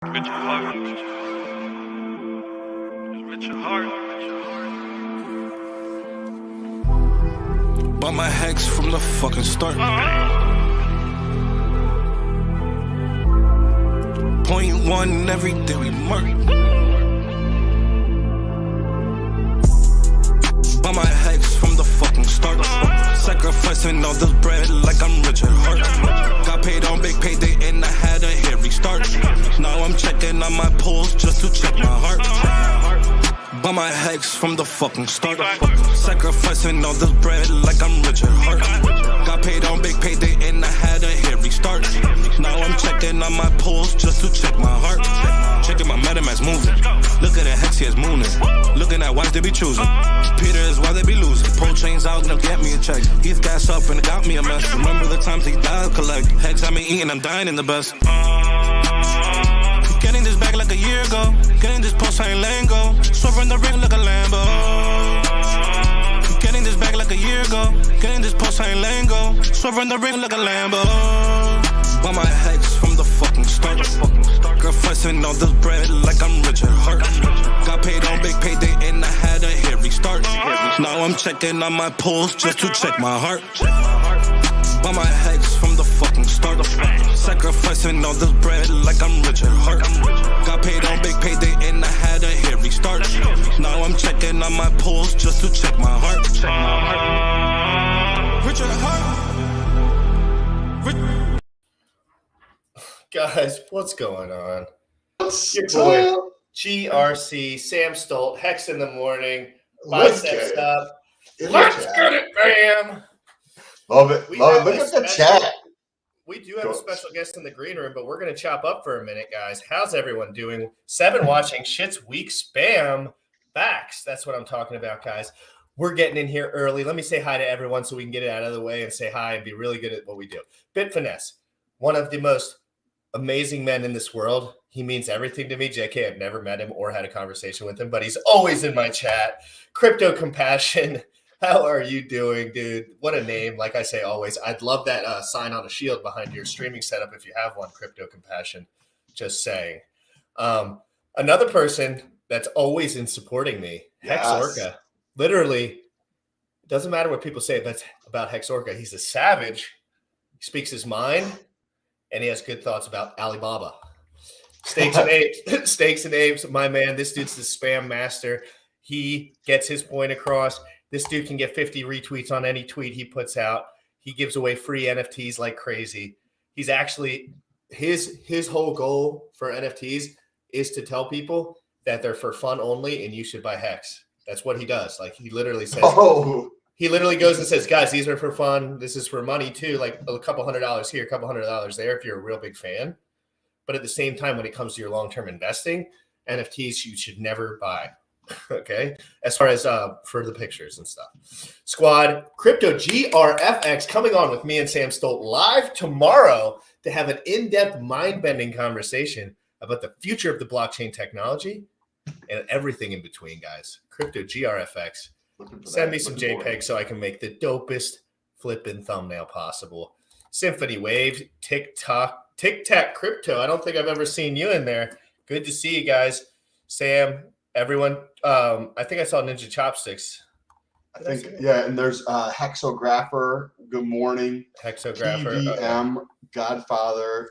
With your heart. With your heart. Bought my hex from the fucking start. Point one every day we mark. Bought my hex from the fucking start. Sacrificing all this bread like I'm Richard Hart. Got paid on big payday and I had a hit restart. Now I'm checking on my pulse just to check my heart. Bought my hex from the fucking start. Sacrificing all this bread like I'm Richard Hart. Got paid on big payday and I had a hit restart. Now I'm checking on my pulse just to check my heart. Checking my MetaMask moving. Look at the hex, he is mooning. Looking at wives they be choosing. Peter is why they be losing. Pull chains out and they'll get me a check. He's gas up and it got me a mess. Remember the times he died collect. Hex I been eating, I'm dying in the best. Getting this back like a year ago. Getting this pulsechain lingo. Swerving the ring like a Lambo. Getting this back like a year ago. Getting this pulsechain lingo. Swerving the ring like a Lambo. Bought my hex from the fucking start. Sacrificing all this bread like I'm Richard Hart. Got paid on big payday and I had a hit restart. Now I'm checking on my pulse just to check my heart. Bought my hex from the fucking start. Sacrificing all this bread like I'm Richard Hart. Got paid on big payday and I had a hit restart. Now I'm checking on my pulse just to check my heart. Richard Hart. Guys, what's going on? Your boy GRC, Sam Stolt, Hex in the morning, biceps up. Let's get it, bam! Love it. Love it. Look at the chat. We do have a special guest in the green room, but we're going to chop up for a minute, guys. How's everyone doing? 7 watching Shit's Week Spam Backs. That's what I'm talking about, guys. We're getting in here early. Let me say hi to everyone so we can get it out of the way and say hi and be really good at what we do. Bit Finesse, one of the most amazing men in this world. He means everything to me. JK, I've never met him or had a conversation with him, but he's always in my chat. Crypto Compassion. How are you doing, dude? What a name. Like I say always, I'd love that sign on a shield behind your streaming setup if you have one, Crypto Compassion. Just saying. Another person that's always in supporting me, Hex Orca. Literally, it doesn't matter what people say about Hex Orca. He's a savage. He speaks his mind, and he has good thoughts about Alibaba. Stakes and apes. Stakes and apes. My man, this dude's the spam master. He gets his point across. This dude can get 50 retweets on any tweet he puts out. He gives away free NFTs like crazy. He's actually his whole goal for NFTs is to tell people that they're for fun only and you should buy Hex. That's what he does. Like he literally says, he literally goes and says, guys, these are for fun. This is for money too. Like a couple $100 here, a couple $100 there if you're a real big fan. But at the same time, when it comes to your long-term investing, NFTs you should never buy. Okay, as far as for the pictures and stuff. Squad, Crypto GRFX coming on with me and Sam Stolt live tomorrow to have an in-depth, mind-bending conversation about the future of the blockchain technology and everything in between, guys. Crypto GRFX. Send me some JPEG so I can make the dopest flipping thumbnail possible. Symphony Waves, TikTok, Crypto. I don't think I've ever seen you in there. Good to see you guys. Sam, everyone, I think I saw Ninja Chopsticks. I think, yeah, and there's Hexographer. Good morning. Hexographer. TVM, Godfather.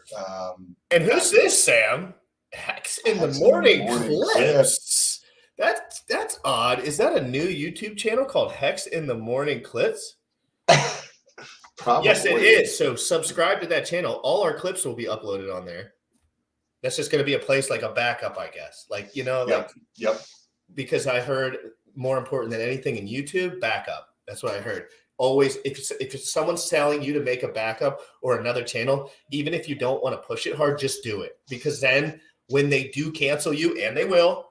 And who's this, Sam? Hex in the morning clips. That's odd. Is that a new YouTube channel called Hex in the Morning Clips? Probably. Yes, it is. So subscribe to that channel. All our clips will be uploaded on there. That's just going to be a place like a backup, I guess. Like, you know, like, yep. Because I heard more important than anything in YouTube, backup. That's what I heard. Always, if someone's telling you to make a backup or another channel, even if you don't want to push it hard, just do it. Because then when they do cancel you, and they will,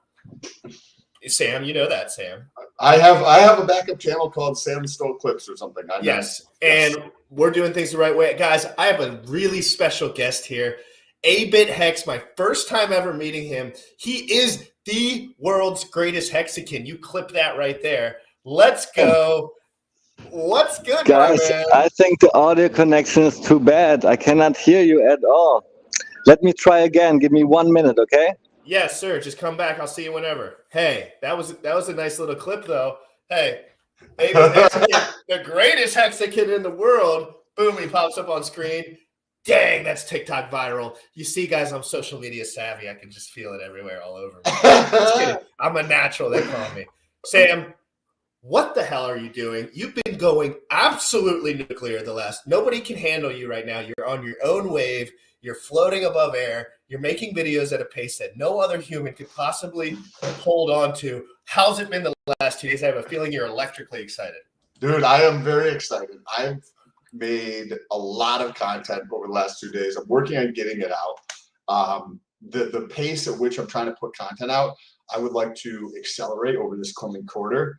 Sam, you know that, Sam. I have a backup channel called Sam Stolt Clips or something. Yes, and we're doing things the right way. Guys, I have a really special guest here. A-Bit Hex, my first time ever meeting him. He is the world's greatest Hexican. You clip that right there. Let's go. What's good, guys? man? I think the audio connection is too bad. I cannot hear you at all. Let me try again. Give me 1 minute, okay? Yes, sir. Just come back. I'll see you whenever. Hey, that was a nice little clip, though. Hey, the greatest Hexagon in the world. Boom, he pops up on screen. Dang, that's TikTok viral. You see, guys, I'm social media savvy. I can just feel it everywhere, all over me. Just kidding. I'm a natural, they call me. Sam, what the hell are you doing? You've been going absolutely nuclear nobody can handle you right now. You're on your own wave. You're floating above air. You're making videos at a pace that no other human could possibly hold on to. How's it been the last 2 days? I have a feeling you're electrically excited. Dude, I am very excited. I've made a lot of content over the last 2 days. I'm working on getting it out. The pace at which I'm trying to put content out, I would like to accelerate over this coming quarter.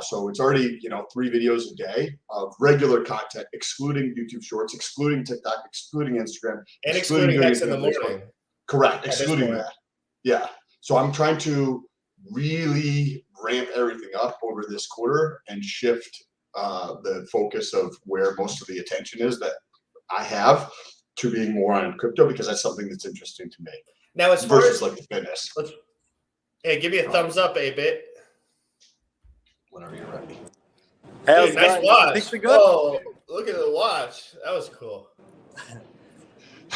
So it's already, 3 videos a day of regular content, excluding YouTube Shorts, excluding TikTok, excluding Instagram, and excluding Hex in the morning. Correct, excluding that. Yeah. So I'm trying to really ramp everything up over this quarter and shift the focus of where most of the attention is that I have to being more on crypto, because that's something that's interesting to me. Now, as far versus as like the fitness. Hey, give me a thumbs up, A-Bit. Whenever you're ready. Dude, nice watch. Oh, look at the watch. That was cool.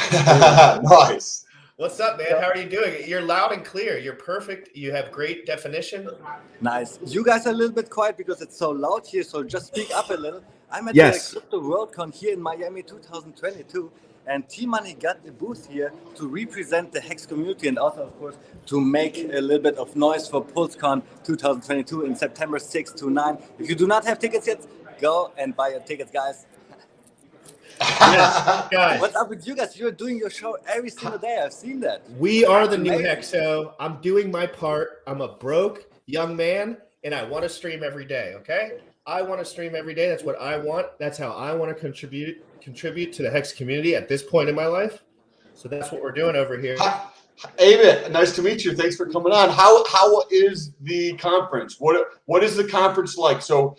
Nice. What's up, man? How are you doing? You're loud and clear. You're perfect. You have great definition. Nice. You guys are a little bit quiet because it's so loud here, so just speak up a little. I'm at Yes. the Crypto WorldCon here in Miami 2022, and T-Money got a booth here to represent the Hex community and also, of course, to make a little bit of noise for PulseCon 2022 in September 6 to 9. If you do not have tickets yet, go and buy your tickets, guys. Yes, guys. What's up with you guys? You're doing your show every single day. I've seen that. We are the new Amazing. Hexo. I'm doing my part. I'm a broke young man, and I want to stream every day, okay? I want to stream every day. That's what I want. That's how I want to contribute to the Hex community at this point in my life. So that's what we're doing over here. Amen. Nice to meet you. Thanks for coming on. How is the conference? What is the conference like? So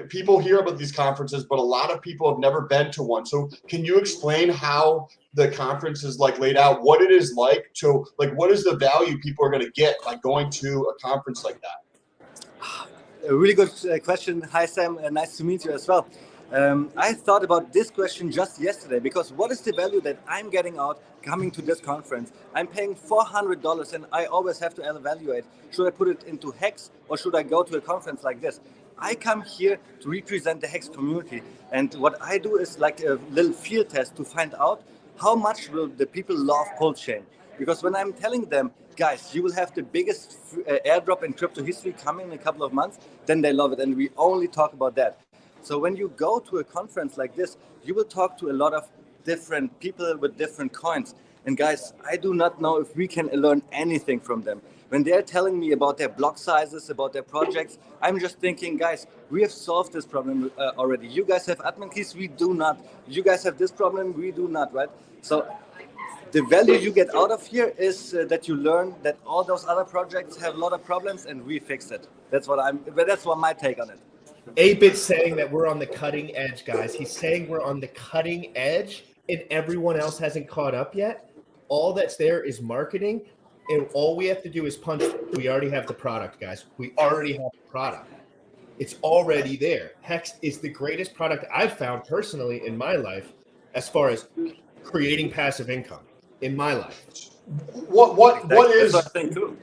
people hear about these conferences, but a lot of people have never been to one. So can you explain how the conference is like laid out, what it is like to what is the value people are going to get by going to a conference like that? A really good question. Hi, Sam. Nice to meet you as well. I thought about this question just yesterday, because what is the value that I'm getting out coming to this conference? I'm paying $400 and I always have to evaluate, should I put it into Hex or should I go to a conference like this? I come here to represent the Hex community, and what I do is like a little field test to find out how much will the people love pulsechain. Because when I'm telling them, guys, you will have the biggest airdrop in crypto history coming in a couple of months, then they love it, and we only talk about that. So when you go to a conference like this, you will talk to a lot of different people with different coins. And guys, I do not know if we can learn anything from them. When they're telling me about their block sizes, about their projects, I'm just thinking, guys, we have solved this problem already. You guys have admin keys, we do not. You guys have this problem, we do not, right? So the value you get out of here is that you learn that all those other projects have a lot of problems and we fixed it. That's what my take on it. A-Bit's saying that we're on the cutting edge, guys. He's saying we're on the cutting edge and everyone else hasn't caught up yet. All that's there is marketing, and all we have to do is punch. We already have the product, guys. We already have the product. It's already there. Hex is the greatest product I've found personally in my life as far as creating passive income in my life. What is That's what I think too.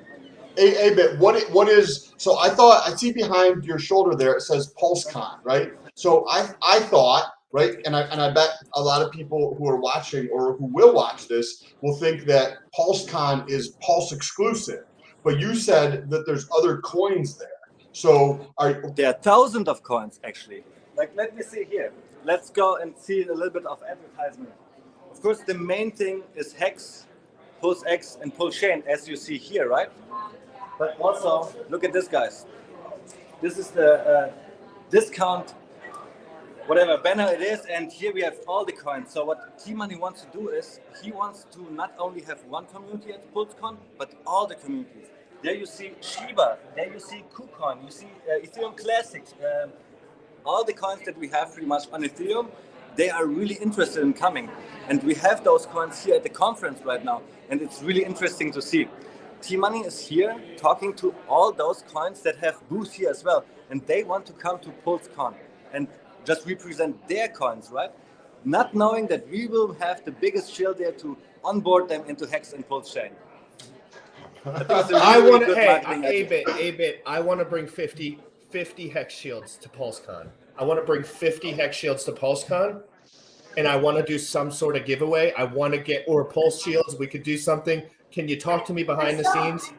A-Bit, what is, so I see behind your shoulder there, it says PulseCon, right? So I thought, right, and I bet a lot of people who are watching or who will watch this will think that PulseCon is Pulse exclusive, but you said that there's other coins there. So there are thousands of coins actually. Like, let me see here. Let's go and see a little bit of advertisement. Of course, the main thing is Hex, pulsex, and pulsechain, as you see here, right? But also, look at this, guys. This is the discount, whatever banner it is, and here we have all the coins. So what T-Money wants to do is, he wants to not only have one community at PulseCon, but all the communities. There you see Shiba, there you see KuCoin, you see Ethereum Classics, all the coins that we have pretty much on Ethereum, they are really interested in coming. And we have those coins here at the conference right now. and it's really interesting to see. T-Money is here talking to all those coins that have booths here as well, and they want to come to PulseCon and just represent their coins, right? Not knowing that we will have the biggest shield there to onboard them into Hex and pulsechain. I want to, hey, I want to bring 50 Hex shields to PulseCon. I want to bring 50 Hex shields to PulseCon, and I want to do some sort of giveaway. I want to get, or Pulse shields, we could do something. Can you talk to me behind the scenes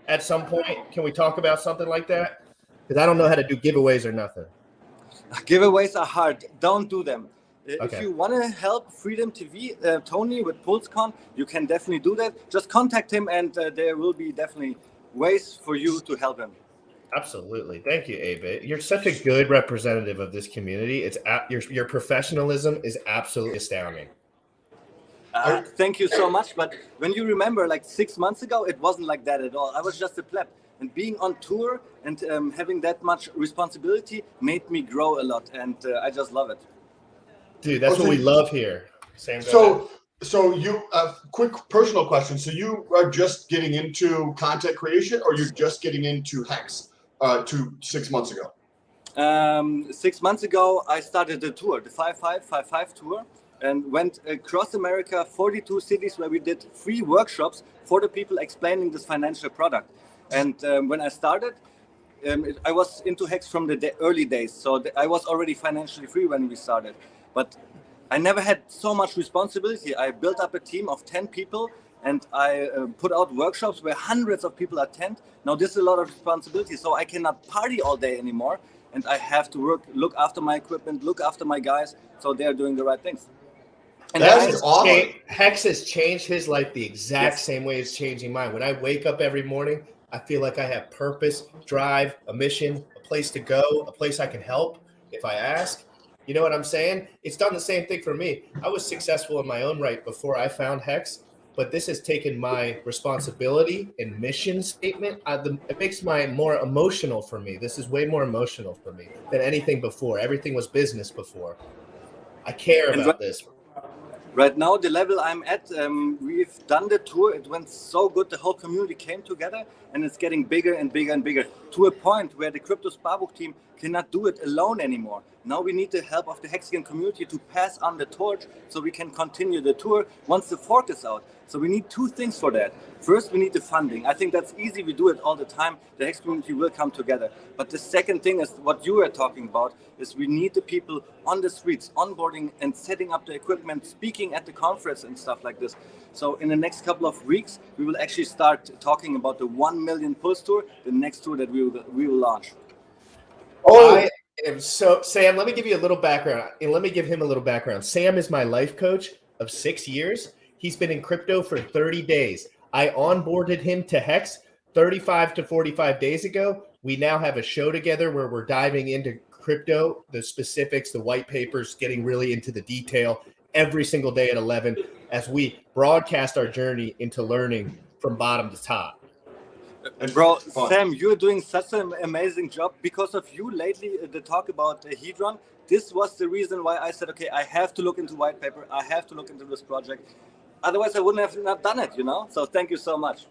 at some point? Can we talk about something like that? Because I don't know how to do giveaways or nothing. Giveaways are hard. Don't do them. Okay. If you want to help Freedom TV, Tony with PulseCon, you can definitely do that. Just contact him, and there will be definitely ways for you to help him. Absolutely. Thank you, A-Bit. You're such a good representative of this community. It's your professionalism is absolutely astounding. Thank you so much. But when you remember, like 6 months ago, it wasn't like that at all. I was just a pleb. And being on tour and having that much responsibility made me grow a lot. And I just love it. Dude, that's what we love here. Sam, so you, quick personal question. So you are just getting into content creation, or you're just getting into Hex 6 months ago? 6 months ago, I started the tour, the 5555 tour, and went across America, 42 cities where we did free workshops for the people explaining this financial product. And when I started, I was into Hex from the early days. So I was already financially free when we started. But I never had so much responsibility. I built up a team of 10 people, and I put out workshops where hundreds of people attend. Now this is a lot of responsibility, so I cannot party all day anymore, and I have to look after my equipment, look after my guys, so they're doing the right things. And that's awesome. Hex has changed his life the exact same way it's changing mine. When I wake up every morning, I feel like I have purpose, drive, a mission, a place to go, a place I can help if I ask. You know what I'm saying? It's done the same thing for me. I was successful in my own right before I found Hex, but this has taken my responsibility and mission statement. It makes mine more emotional for me. This is way more emotional for me than anything before. Everything was business before. I care about this. Right now, the level I'm at, we've done the tour. It went so good. The whole community came together, and it's getting bigger and bigger and bigger, to a point where the Crypto Sparbook team cannot do it alone anymore. Now we need the help of the Hexian community to pass on the torch so we can continue the tour once the fork is out. So we need two things for that. First, we need the funding. I think that's easy. We do it all the time. The Hex community will come together. But the second thing is what you were talking about, is we need the people on the streets, onboarding and setting up the equipment, speaking at the conference and stuff like this. So in the next couple of weeks, we will actually start talking about the 1 million Pulse Tour, the next tour that we will launch. So Sam, let me give you a little background, and let me give him a little background. Sam is my life coach of 6 years. He's been in crypto for 30 days. I onboarded him to Hex 35 to 45 days ago. We now have a show together where we're diving into crypto, the specifics, the white papers, getting really into the detail every single day at 11 as we broadcast our journey into learning from bottom to top. And bro, Sam, you're doing such an amazing job. Because of you lately, the talk about Hedron, this was the reason why I said, okay, I have to look into white paper. I have to look into this project. Otherwise, I wouldn't have not done it, you know? So thank you so much.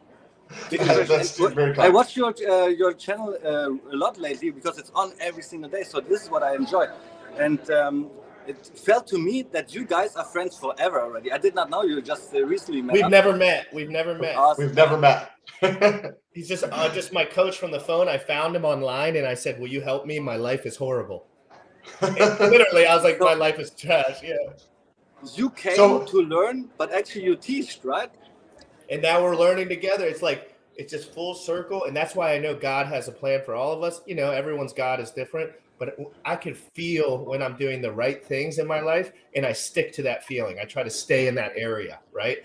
That's very kind. I watched your channel a lot lately because it's on every single day. So this is what I enjoy. And it felt to me that you guys are friends forever already. I did not know you just recently met. We've never met. We've never met. Awesome. We've never met. He's just my coach from the phone. I found him online and I said, will you help me? My life is horrible. And literally, I was like, my life is trash. Yeah. You came to learn, but actually you teach, right? And now we're learning together. It's like, it's just full circle. And that's why I know God has a plan for all of us. You know, everyone's God is different, but I can feel when I'm doing the right things in my life, and I stick to that feeling. I try to stay in that area, right?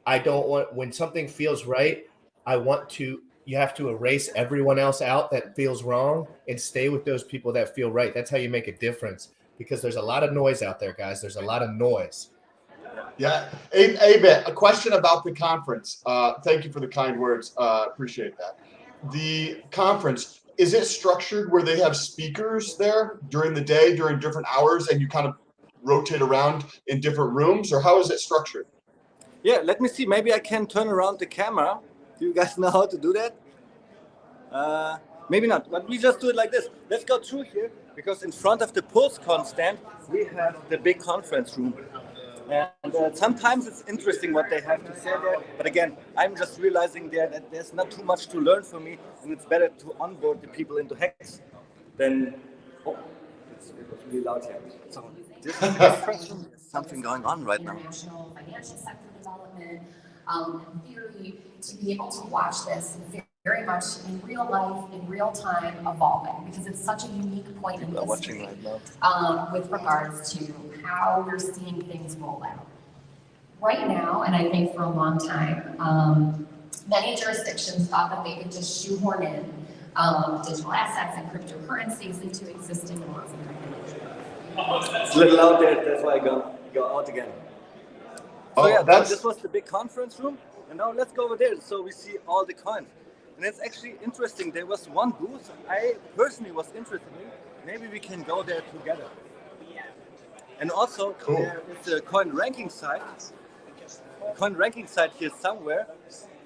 I don't want, when something feels right, you have to erase everyone else out that feels wrong and stay with those people that feel right. That's how you make a difference, because there's a lot of noise out there, guys. There's a lot of noise. Yeah. A question about the conference. Thank you for the kind words. Appreciate that. The conference, is it structured where they have speakers there during the day, during different hours, and you kind of rotate around in different rooms, or how is it structured? Yeah, let me see. Maybe I can turn around the camera. Do you guys know how to do that? Maybe not, but we just do it like this. Let's go through here, because in front of the pulsechain stand, we have the big conference room. And sometimes it's interesting what they have to say there. But again, I'm just realizing there that there's not too much to learn for me, and it's better to onboard the people into Hex than... Oh, it was really loud here. So this is something going on right now. International financial sector development, in theory, to be able to watch this very much in real life, in real time, evolving, because it's such a unique point in history with regards to how we're seeing things roll out. Right now, and I think for a long time, many jurisdictions thought that they could just shoehorn in digital assets and cryptocurrencies into existing laws and regulations. It's a little out there, that's why I go out again. So yeah, this was the big conference room, and now let's go over there so we see all the coins. And it's actually interesting. There was one booth I personally was interested in. Maybe we can go there together. And also, there is a coin ranking site here somewhere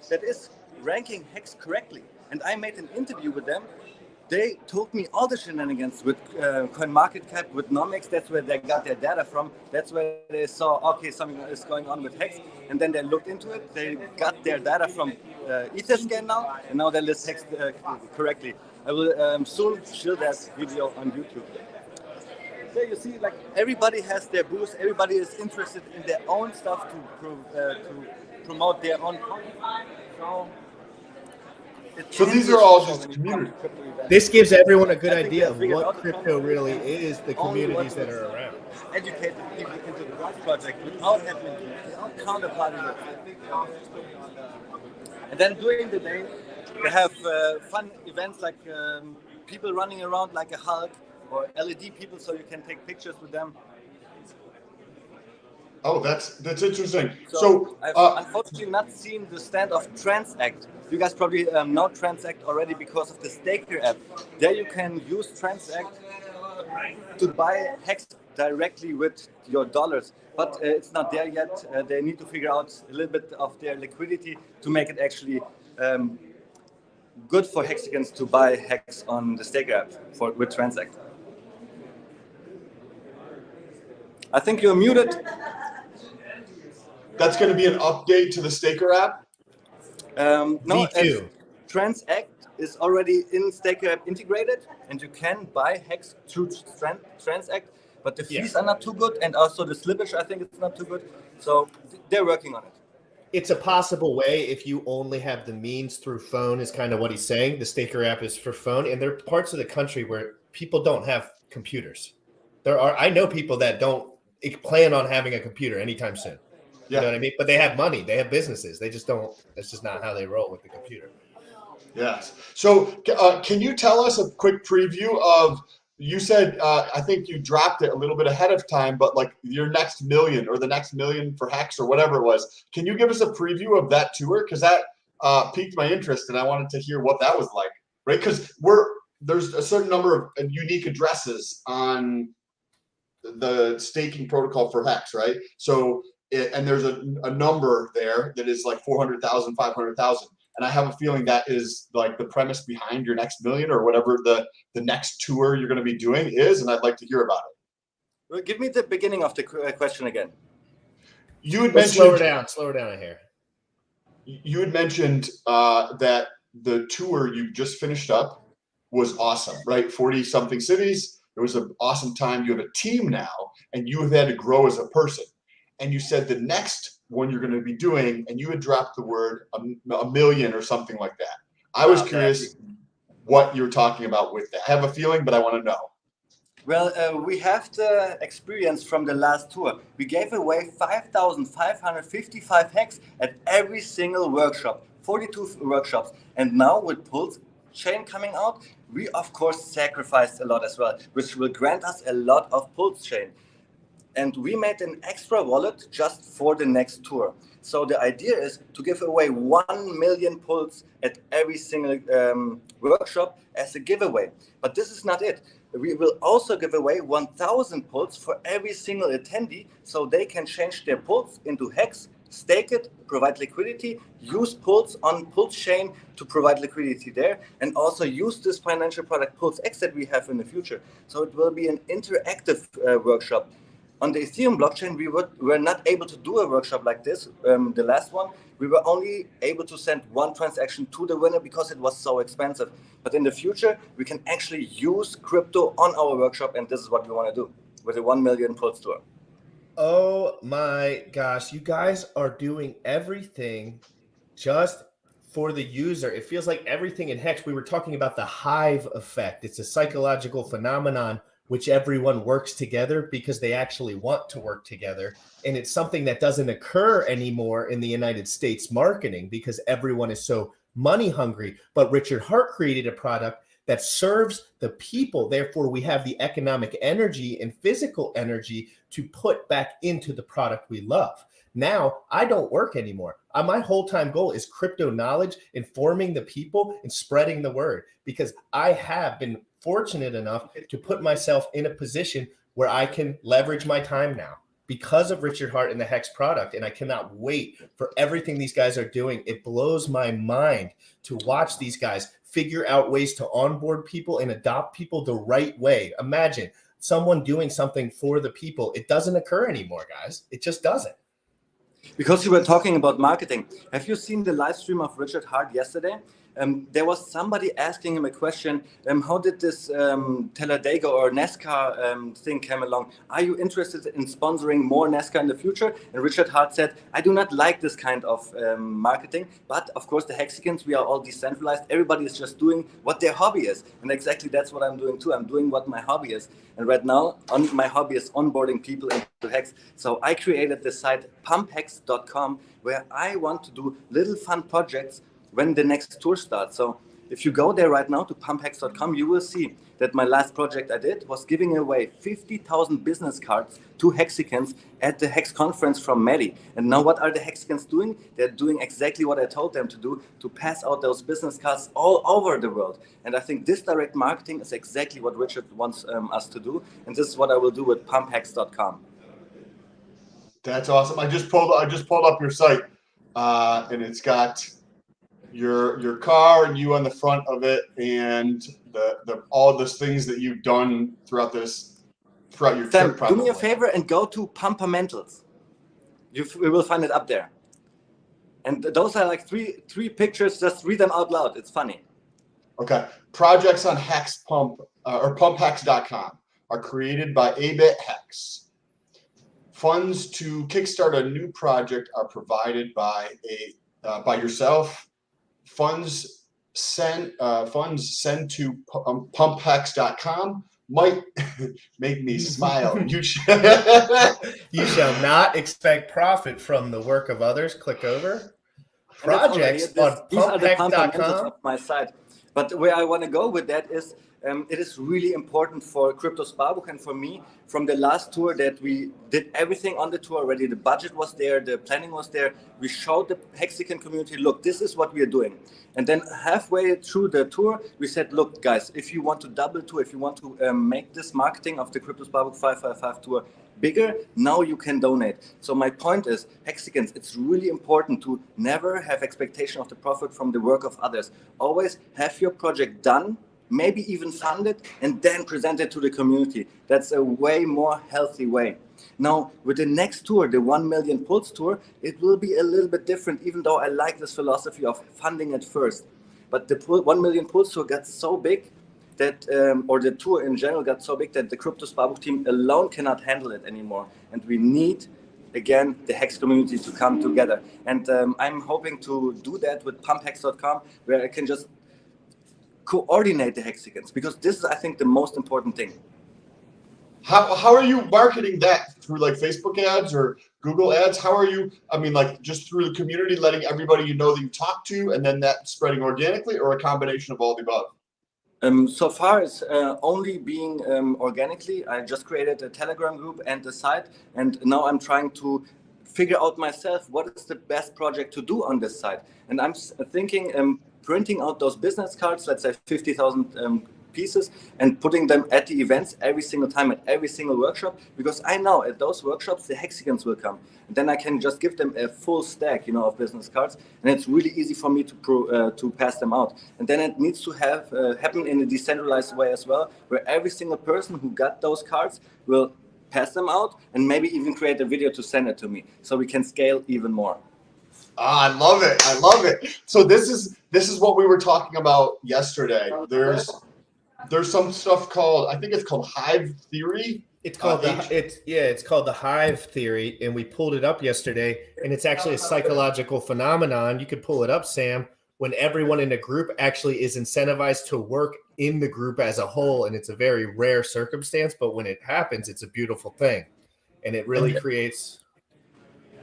that is ranking Hex correctly. And I made an interview with them. They told me all the shenanigans with CoinMarketCap, with Nomics. That's where they got their data from. That's where they saw, okay, something is going on with Hex. And then they looked into it. They got their data from Etherscan now, and now they list Hex correctly. I will soon share that video on YouTube. So you see, like, everybody has their booth. Everybody is interested in their own stuff to promote their own content. So these are all just community. This gives everyone a good idea of what crypto really is, the communities that are around. Educate the people into the right project without admin, without counterparty. And then during the day, they have fun events like people running around like a Hulk, or LED people, so you can take pictures with them. Oh, that's interesting. So I've unfortunately not seen the stand of Transact. You guys probably know Transact already because of the Staker app. There you can use Transact to buy Hex directly with your dollars, but it's not there yet. They need to figure out a little bit of their liquidity to make it actually good for Hexagons to buy Hex on the Staker app with Transact. I think you're muted. That's going to be an update to the Staker app? No, Transact is already in Staker app integrated, and you can buy Hex through Transact, but the fees are not too good, and also the slippage, I think it's not too good. So they're working on it. It's a possible way if you only have the means through phone, is kind of what he's saying. The Staker app is for phone, and there are parts of the country where people don't have computers. I know people that don't plan on having a computer anytime soon. You know what I mean? But they have money. They have businesses. They just don't. That's just not how they roll with the computer. Yes. So can you tell us a quick preview of, you said, I think you dropped it a little bit ahead of time, but like your next million or the next million for Hex or whatever it was. Can you give us a preview of that tour? Because that piqued my interest and I wanted to hear what that was like, right? Because there's a certain number of unique addresses on the staking protocol for Hex, right? So, and there's a number there that is like 400,000, 500,000. And I have a feeling that is like the premise behind your next million or whatever the next tour you're going to be doing is. And I'd like to hear about it. Well, give me the beginning of the question again. You had mentioned, slow her down a hair. You had mentioned that the tour you just finished up was awesome, right? 40 something cities. It was an awesome time. You have a team now and you have had to grow as a person. And you said the next one you're going to be doing, and you had dropped the word a million or something like that. I was curious what you're talking about with that. I have a feeling, but I want to know. Well, we have the experience from the last tour. We gave away 5,555 Hex at every single workshop, 42 workshops. And now with pulsechain coming out, we of course sacrificed a lot as well, which will grant us a lot of pulsechain. And we made an extra wallet just for the next tour. So the idea is to give away 1 million pulse at every single workshop as a giveaway. But this is not it. We will also give away 1,000 pulse for every single attendee, so they can change their pulse into Hex stake it, provide liquidity, use Pulse on pulsechain to provide liquidity there, and also use this financial product pulsex that we have in the future. So it will be an interactive workshop. On the Ethereum blockchain, we were not able to do a workshop like this. The last one, we were only able to send one transaction to the winner because it was so expensive. But in the future, we can actually use crypto on our workshop, and this is what we want to do with a 1 million Pulse tour. Oh my gosh, you guys are doing everything just for the user. It feels like everything in Hex, we were talking about the hive effect. It's a psychological phenomenon which everyone works together because they actually want to work together. And it's something that doesn't occur anymore in the United States marketing because everyone is so money hungry. But Richard Hart created a product that serves the people. Therefore, we have the economic energy and physical energy to put back into the product we love. Now, I don't work anymore. My whole time goal is crypto knowledge, informing the people and spreading the word, because I have been fortunate enough to put myself in a position where I can leverage my time now because of Richard Hart and the Hex product. And I cannot wait for everything these guys are doing. It blows my mind to watch these guys figure out ways to onboard people and adopt people the right way. Imagine someone doing something for the people. It doesn't occur anymore, guys. It just doesn't. Because you were talking about marketing, have you seen the live stream of Richard Hart yesterday? There was somebody asking him a question, how did this Talladega or NASCAR thing come along? Are you interested in sponsoring more NASCAR in the future? And Richard Hart said, I do not like this kind of marketing, but of course the Hexicans, we are all decentralized. Everybody is just doing what their hobby is. And exactly that's what I'm doing too. I'm doing what my hobby is. And right now, my hobby is onboarding people into Hex. So I created the site pulsex.com where I want to do little fun projects when the next tour starts. So if you go there right now to pulsex.com, you will see that my last project I did was giving away 50,000 business cards to Hexicans at the Hex conference from Meli. And now what are the Hexicans doing? They're doing exactly what I told them to do, to pass out those business cards all over the world. And I think this direct marketing is exactly what Richard wants us to do. And this is what I will do with pulsex.com. That's awesome. I just pulled up your site, and it's got your car and you on the front of it, and the all those things that you've done throughout your trip. Probably. Do me a favor and go to Pumpamentals. We will find it up there. And those are like three pictures. Just read them out loud. It's funny. Okay. Projects on Hex Pump or pulsex.com are created by Abit Hex. Funds to kickstart a new project are provided by yourself. Funds sent to pulsex.com might make me smile. You shall not expect profit from the work of others. Click over. Projects on pulsex.com. Of my site. But where I want to go with that is it is really important for Crypto Sparbook and for me from the last tour that we did everything on the tour already. The budget was there, the planning was there. We showed the Hexican community, look, this is what we are doing. And then halfway through the tour, we said, look, guys, if you want to double tour, if you want to make this marketing of the Crypto Sparbook 555 tour bigger, now you can donate. So my point is, Hexicans, it's really important to never have expectation of the profit from the work of others. Always have your project done, maybe even fund it, and then present it to the community. That's a way more healthy way. Now, with the next tour, the 1 million Pulse tour, it will be a little bit different, even though I like this philosophy of funding it first. But the 1 million Pulse tour got so big that, or the tour in general got so big that the Crypto Sparbook team alone cannot handle it anymore. And we need, again, the Hex community to come together. And I'm hoping to do that with pulsex.com, where I can just coordinate the Hexicans, because this is, I think, the most important thing. How are you marketing that? Through like Facebook ads or Google ads? How are you, I mean, like just through the community, letting everybody you know that you talk to, and then that spreading organically, or a combination of all the above? So far, it's only being organically. I just created a Telegram group and the site, and now I'm trying to figure out myself what is the best project to do on this site. And I'm thinking printing out those business cards, let's say 50,000 pieces and putting them at the events every single time at every single workshop, because I know at those workshops the hexagons will come, and then I can just give them a full stack, you know, of business cards, and it's really easy for me to pass them out. And then it needs to have happen in a decentralized way as well, where every single person who got those cards will pass them out and maybe even create a video to send it to me, so we can scale even more. I love it. I love it. So this is what we were talking about yesterday. There's some stuff called, I think it's called Hive Theory. It's called it's called the Hive Theory, and we pulled it up yesterday, and it's actually a psychological phenomenon. You could pull it up, Sam, when everyone in a group actually is incentivized to work in the group as a whole, and it's a very rare circumstance, but when it happens, it's a beautiful thing, and it really creates.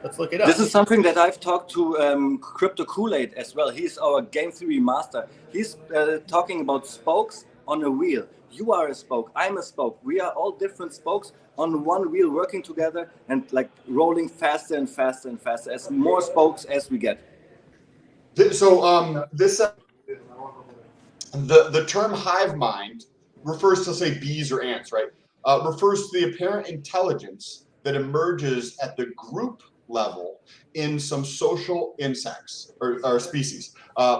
Let's look it up. This is something that I've talked to Crypto Kool-Aid as well. He's our game theory master. He's talking about spokes on a wheel. You are a spoke, I'm a spoke. We are all different spokes on one wheel working together and like rolling faster and faster and faster as more spokes as we get. So the term hive mind refers to, say, bees or ants, right? Refers to the apparent intelligence that emerges at the group level in some social insects or species,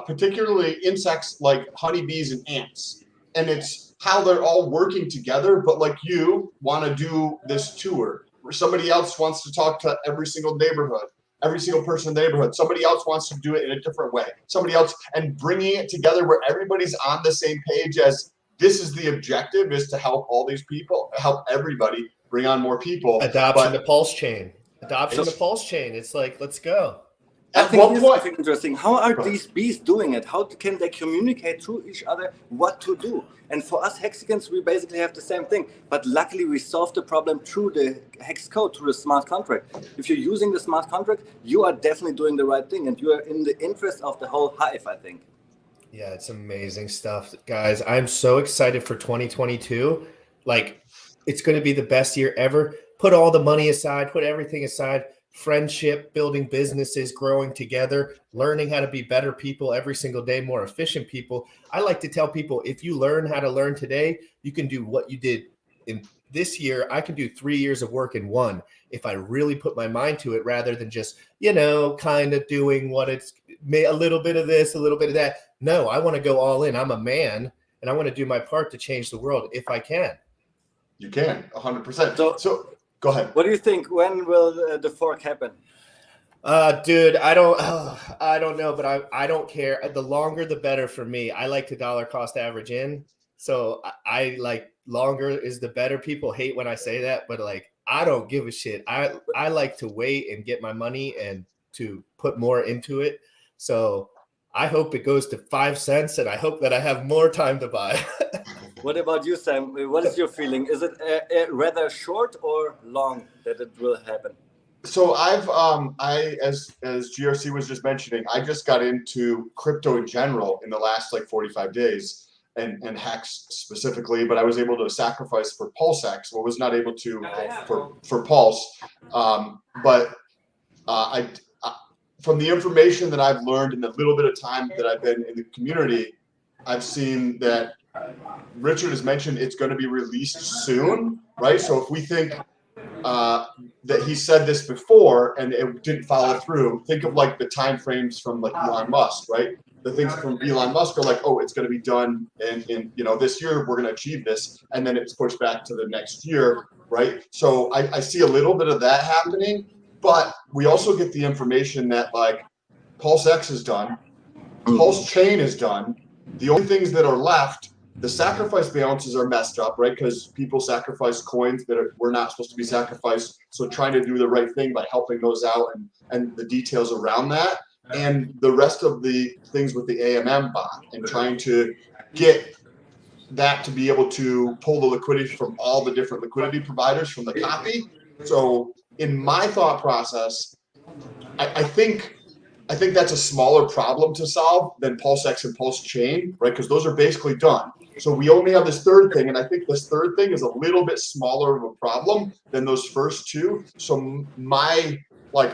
particularly insects like honeybees and ants. And it's how they're all working together, but like you want to do this tour where somebody else wants to talk to every single neighborhood, every single person in the neighborhood. Somebody else wants to do it in a different way. Somebody else, and bringing it together where everybody's on the same page as this is the objective, is to help all these people, help everybody, bring on more people. Adoption to pulse chain. Adoption to pulse chain. It's like, let's go. I think this is something interesting. How are these bees doing it? How can they communicate to each other what to do? And for us hexagons, we basically have the same thing. But luckily, we solved the problem through the hex code, through the smart contract. If you're using the smart contract, you are definitely doing the right thing. And you are in the interest of the whole hive, I think. Yeah, it's amazing stuff, guys. I'm so excited for 2022. Like, it's going to be the best year ever. Put all the money aside, put everything aside. Friendship, building businesses, growing together, learning how to be better people every single day, more efficient people. I like to tell people, if you learn how to learn today, you can do what you did in this year. I can do 3 years of work in one if I really put my mind to it, rather than just, kind of doing what it's a little bit of this, a little bit of that. No, I want to go all in. I'm a man, and I want to do my part to change the world if I can. You can, 100%. So go ahead. What do you think? When will the fork happen? Dude, I don't know, but I don't care. The longer, the better for me. I like to dollar cost average in. So I like longer is the better. People hate when I say that, but like, I don't give a shit. I like to wait and get my money and to put more into it. So I hope it goes to 5 cents, and I hope that I have more time to buy. What about you, Sam? What is your feeling? Is it rather short or long that it will happen? So as GRC was just mentioning, I just got into crypto in general in the last 45 days and hex specifically, but I was able to sacrifice for pulsex. Well, was not able to for pulse. From the information that I've learned in the little bit of time that I've been in the community, I've seen that Richard has mentioned it's going to be released soon, right? So if we think that he said this before and it didn't follow through, think of the time frames from Elon Musk, right? The things from Elon Musk are oh, it's going to be done in this year, we're going to achieve this, and then it's pushed back to the next year, right? So I see a little bit of that happening, but we also get the information that pulsex is done, pulsechain is done. The only things that are left, the sacrifice balances are messed up, right? Because people sacrifice coins that were not supposed to be sacrificed. So trying to do the right thing by helping those out and the details around that, and the rest of the things with the AMM bot, and trying to get that to be able to pull the liquidity from all the different liquidity providers from the copy. So in my thought process, I think that's a smaller problem to solve than pulsex and pulsechain, right? Because those are basically done. So we only have this third thing, and I think this third thing is a little bit smaller of a problem than those first two. So my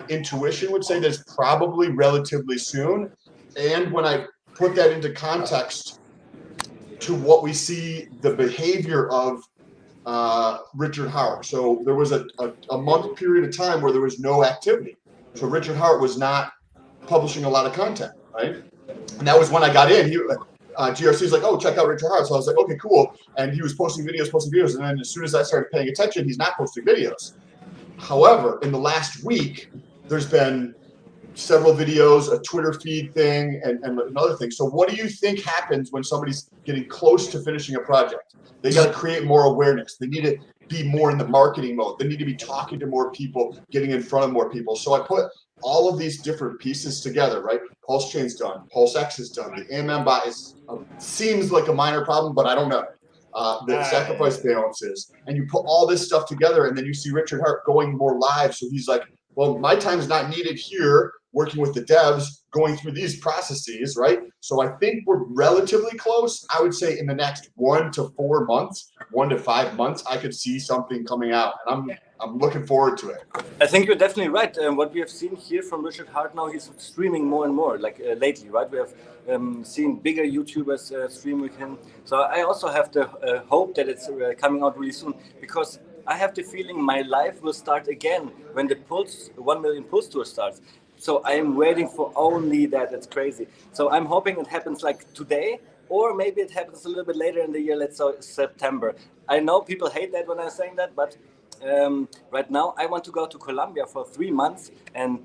intuition would say that it's probably relatively soon. And when I put that into context to what we see the behavior of Richard Hart. So there was a month period of time where there was no activity. So Richard Hart was not publishing a lot of content, right? And that was when I got in. GRC's like, oh, check out Richard Hart. So I was like, okay, cool. And he was posting videos. And then as soon as I started paying attention, he's not posting videos. However, in the last week, there's been several videos, a Twitter feed thing, and another thing. So what do you think happens when somebody's getting close to finishing a project? They got to create more awareness. They need to be more in the marketing mode. They need to be talking to more people, getting in front of more people. So I put all of these different pieces together, right? Pulsechain's done. Pulsex is done. The AMM bot seems like a minor problem, but I don't know. The sacrifice balances. And you put all this stuff together, and then you see Richard Hart going more live. So he's like, well, my time's not needed here working with the devs, going through these processes, right? So I think we're relatively close. I would say in the next 1 to 4 months, 1 to 5 months, I could see something coming out, and I'm looking forward to it. I think you're definitely right. What we have seen here from Richard Hart now, he's streaming more and more, like lately, right? We have seen bigger YouTubers stream with him. So I also have the hope that it's coming out really soon, because I have the feeling my life will start again when the 1 million Pulse Tour starts. So I'm waiting for only that. It's crazy. So I'm hoping it happens like today, or maybe it happens a little bit later in the year, let's say September. I know people hate that when I'm saying that, but right now I want to go to Colombia for 3 months and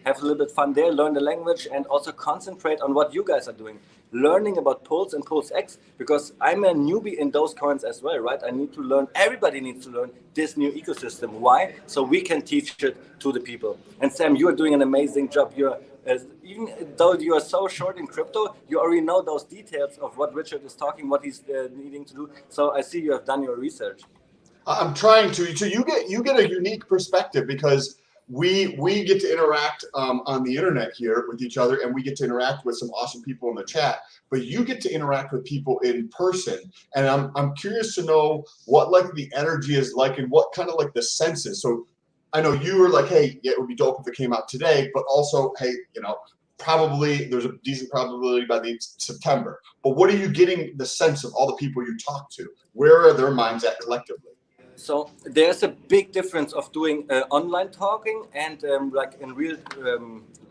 have a little bit fun there, learn the language, and also concentrate on what you guys are doing. Learning about Pulse and pulsex, because I'm a newbie in those coins as well, right? I need to learn, everybody needs to learn this new ecosystem. Why? So we can teach it to the people. And Sam, you are doing an amazing job. You're even though you are so short in crypto, you already know those details of what Richard is talking, what he's needing to do. So I see you have done your research. I'm trying to. So you get a unique perspective, because we get to interact on the internet here with each other, and we get to interact with some awesome people in the chat, but you get to interact with people in person. And I'm curious to know what like the energy is like, and what kind of like the sense is. So I know you were like, hey, yeah, it would be dope if it came out today, but also, hey, you know, probably there's a decent probability by the September. But what are you getting the sense of all the people you talk to? Where are their minds at collectively? So there's a big difference of doing online talking and like in real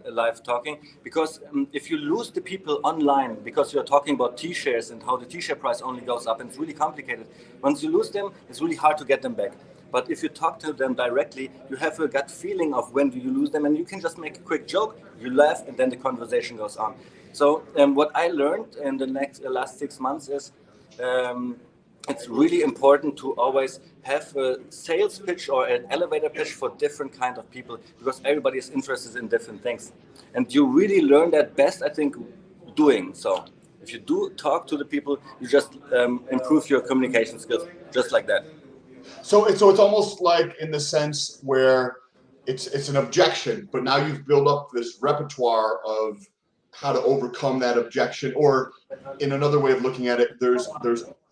live talking, because if you lose the people online because you're talking about T-shares and how the T-share price only goes up, and it's really complicated. Once you lose them, it's really hard to get them back. But if you talk to them directly, you have a gut feeling of when do you lose them, and you can just make a quick joke, you laugh, and then the conversation goes on. So what I learned in the last 6 months is it's really important to always have a sales pitch or an elevator pitch for different kind of people, because everybody is interested in different things. And you really learn that best, I think, doing. So if you do talk to the people, you just improve your communication skills, just like that. So it's almost like in the sense where it's an objection, but now you've built up this repertoire of how to overcome that objection. Or in another way of looking at it, there's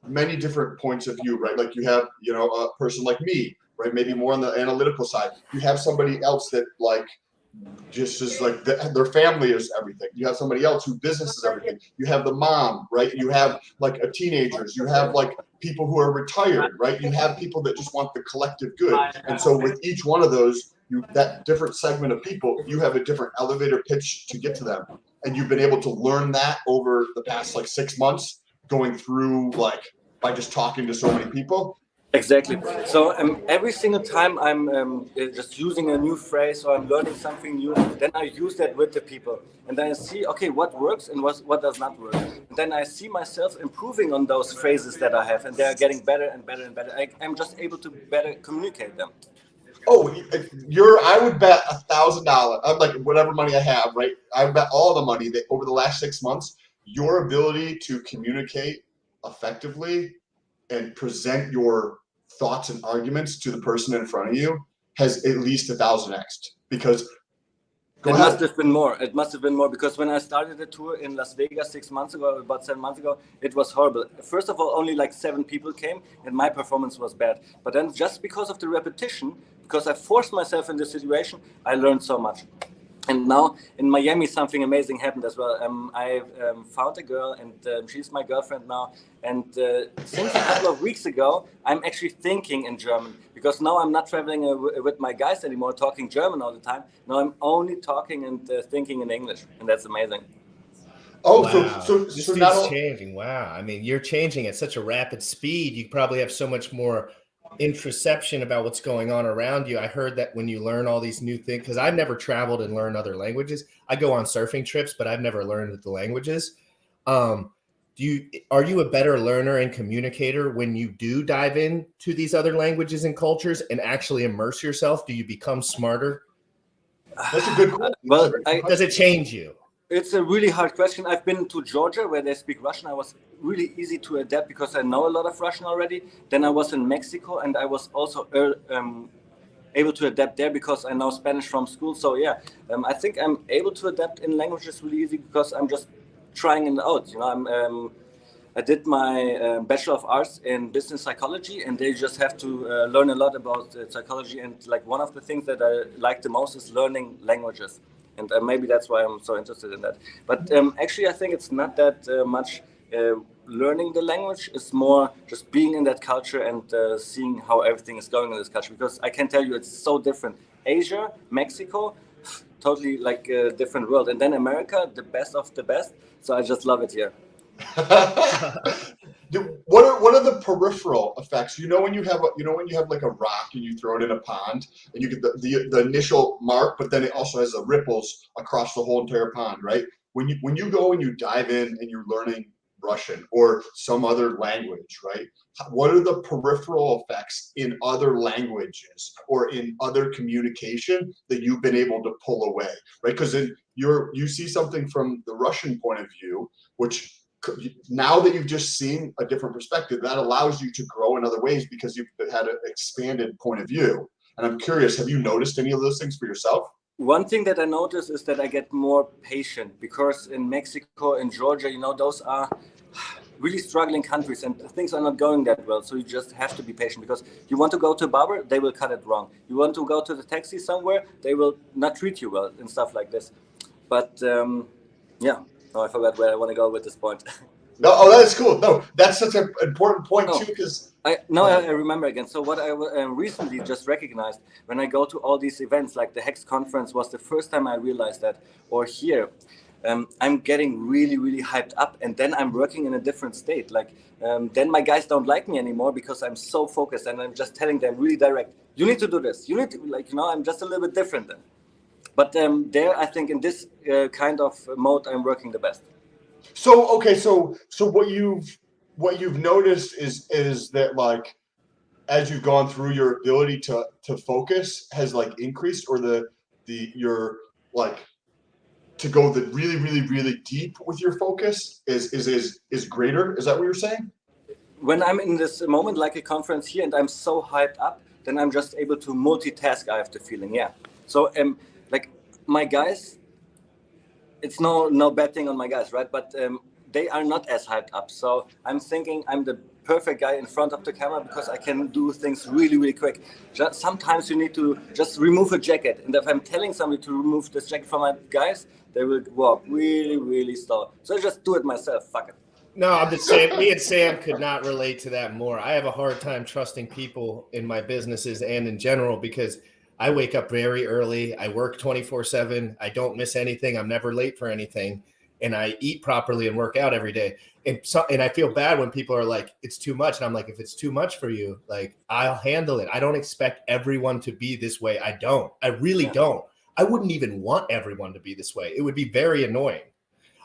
many different points of view, right? Like you have, you know, a person like me, right? Maybe more on the analytical side. You have somebody else that like just is like their family is everything. You have somebody else who business is everything. You have the mom, right? You have like a teenagers. You have like people who are retired, right? You have people that just want the collective good. And so with each one of those, that different segment of people, you have a different elevator pitch to get to them. And you've been able to learn that over the past like 6 months, going through like by just talking to so many people. Exactly. So every single time I'm just using a new phrase or I'm learning something new, then I use that with the people. And then I see, okay, what works and what does not work. And then I see myself improving on those phrases that I have, and they're getting better and better and better. I'm just able to better communicate them. Oh, I would bet $1,000. I'm like, whatever money I have, right? I would bet all the money that over the last 6 months, your ability to communicate effectively and present your thoughts and arguments to the person in front of you has at least 1,000x. Because must have been more. It must have been more, because when I started the tour in Las Vegas 6 months ago, about 7 months ago, it was horrible. First of all, only like 7 people came, and my performance was bad. But then, just because of the repetition, because I forced myself in this situation, I learned so much. And now in Miami, something amazing happened as well. I found a girl, and she's my girlfriend now. And since a couple of weeks ago, I'm actually thinking in German, because now I'm not traveling with my guys anymore, talking German all the time. Now I'm only talking and thinking in English, and that's amazing. Oh, Wow. so This so dude's now changing. Wow. I mean, you're changing at such a rapid speed. You probably have so much more introception about what's going on around you. I heard that when you learn all these new things, because I've never traveled and learned other languages. I go on surfing trips, but I've never learned the languages. Are you a better learner and communicator when you do dive into these other languages and cultures and actually immerse yourself? Do you become smarter? that's a good question. Well, Does it change you? It's a really hard question. I've been to Georgia where they speak Russian. I was really easy to adapt because I know a lot of Russian already. Then I was in Mexico, and I was also able to adapt there because I know Spanish from school. So yeah, I think I'm able to adapt in languages really easy because I'm just trying it out. You know, I did my Bachelor of Arts in Business Psychology, and they just have to learn a lot about psychology. And like one of the things that I like the most is learning languages. And maybe that's why I'm so interested in that. But actually, I think it's not that much learning the language. It's more just being in that culture and seeing how everything is going in this culture. Because I can tell you it's so different. Asia, Mexico, totally like a different world. And then America, the best of the best. So I just love it here. What are the peripheral effects? You know when you have like a rock and you throw it in a pond and you get the initial mark, but then it also has the ripples across the whole entire pond, right? When you go and you dive in and you're learning Russian or some other language, right? What are the peripheral effects in other languages or in other communication that you've been able to pull away, right? Because you see something from the Russian point of view, which now that you've just seen a different perspective, that allows you to grow in other ways because you've had an expanded point of view. And I'm curious, have you noticed any of those things for yourself? One thing that I notice is that I get more patient because in Mexico and Georgia, you know, those are really struggling countries and things are not going that well. So you just have to be patient because you want to go to a barber, they will cut it wrong. You want to go to the taxi somewhere, they will not treat you well and stuff like this. But yeah, no, I forgot where I want to go with this point. No, oh, that's cool. No, that's such an important point too, because I remember again. So what I recently just recognized when I go to all these events, like the Hex conference was the first time I realized that, or here, I'm getting really, really hyped up, and then I'm working in a different state. Like then my guys don't like me anymore because I'm so focused, and I'm just telling them really direct, you need to do this. You need to, like, you know, I'm just a little bit different then. But there, I think in this kind of mode, I'm working the best. So okay, so what you've noticed is that like as you've gone through, your ability to focus has like increased, or your like to go the really deep with your focus is greater. Is that what you're saying? When I'm in this moment, like a conference here, and I'm so hyped up, then I'm just able to multitask. I have the feeling, yeah. So like my guys, it's no bad thing on my guys, right? But they are not as hyped up. So I'm thinking I'm the perfect guy in front of the camera because I can do things really quick. Sometimes you need to just remove a jacket. And if I'm telling somebody to remove this jacket from my guys, they will walk really slow. So I just do it myself. Fuck it. No, I'm just saying, me and Sam could not relate to that more. I have a hard time trusting people in my businesses and in general because I wake up very early. I work 24/7. I don't miss anything. I'm never late for anything. And I eat properly and work out every day. And I feel bad when people are like, it's too much. And I'm like, if it's too much for you, like, I'll handle it. I don't expect everyone to be this way. I don't. I really don't. I wouldn't even want everyone to be this way. It would be very annoying.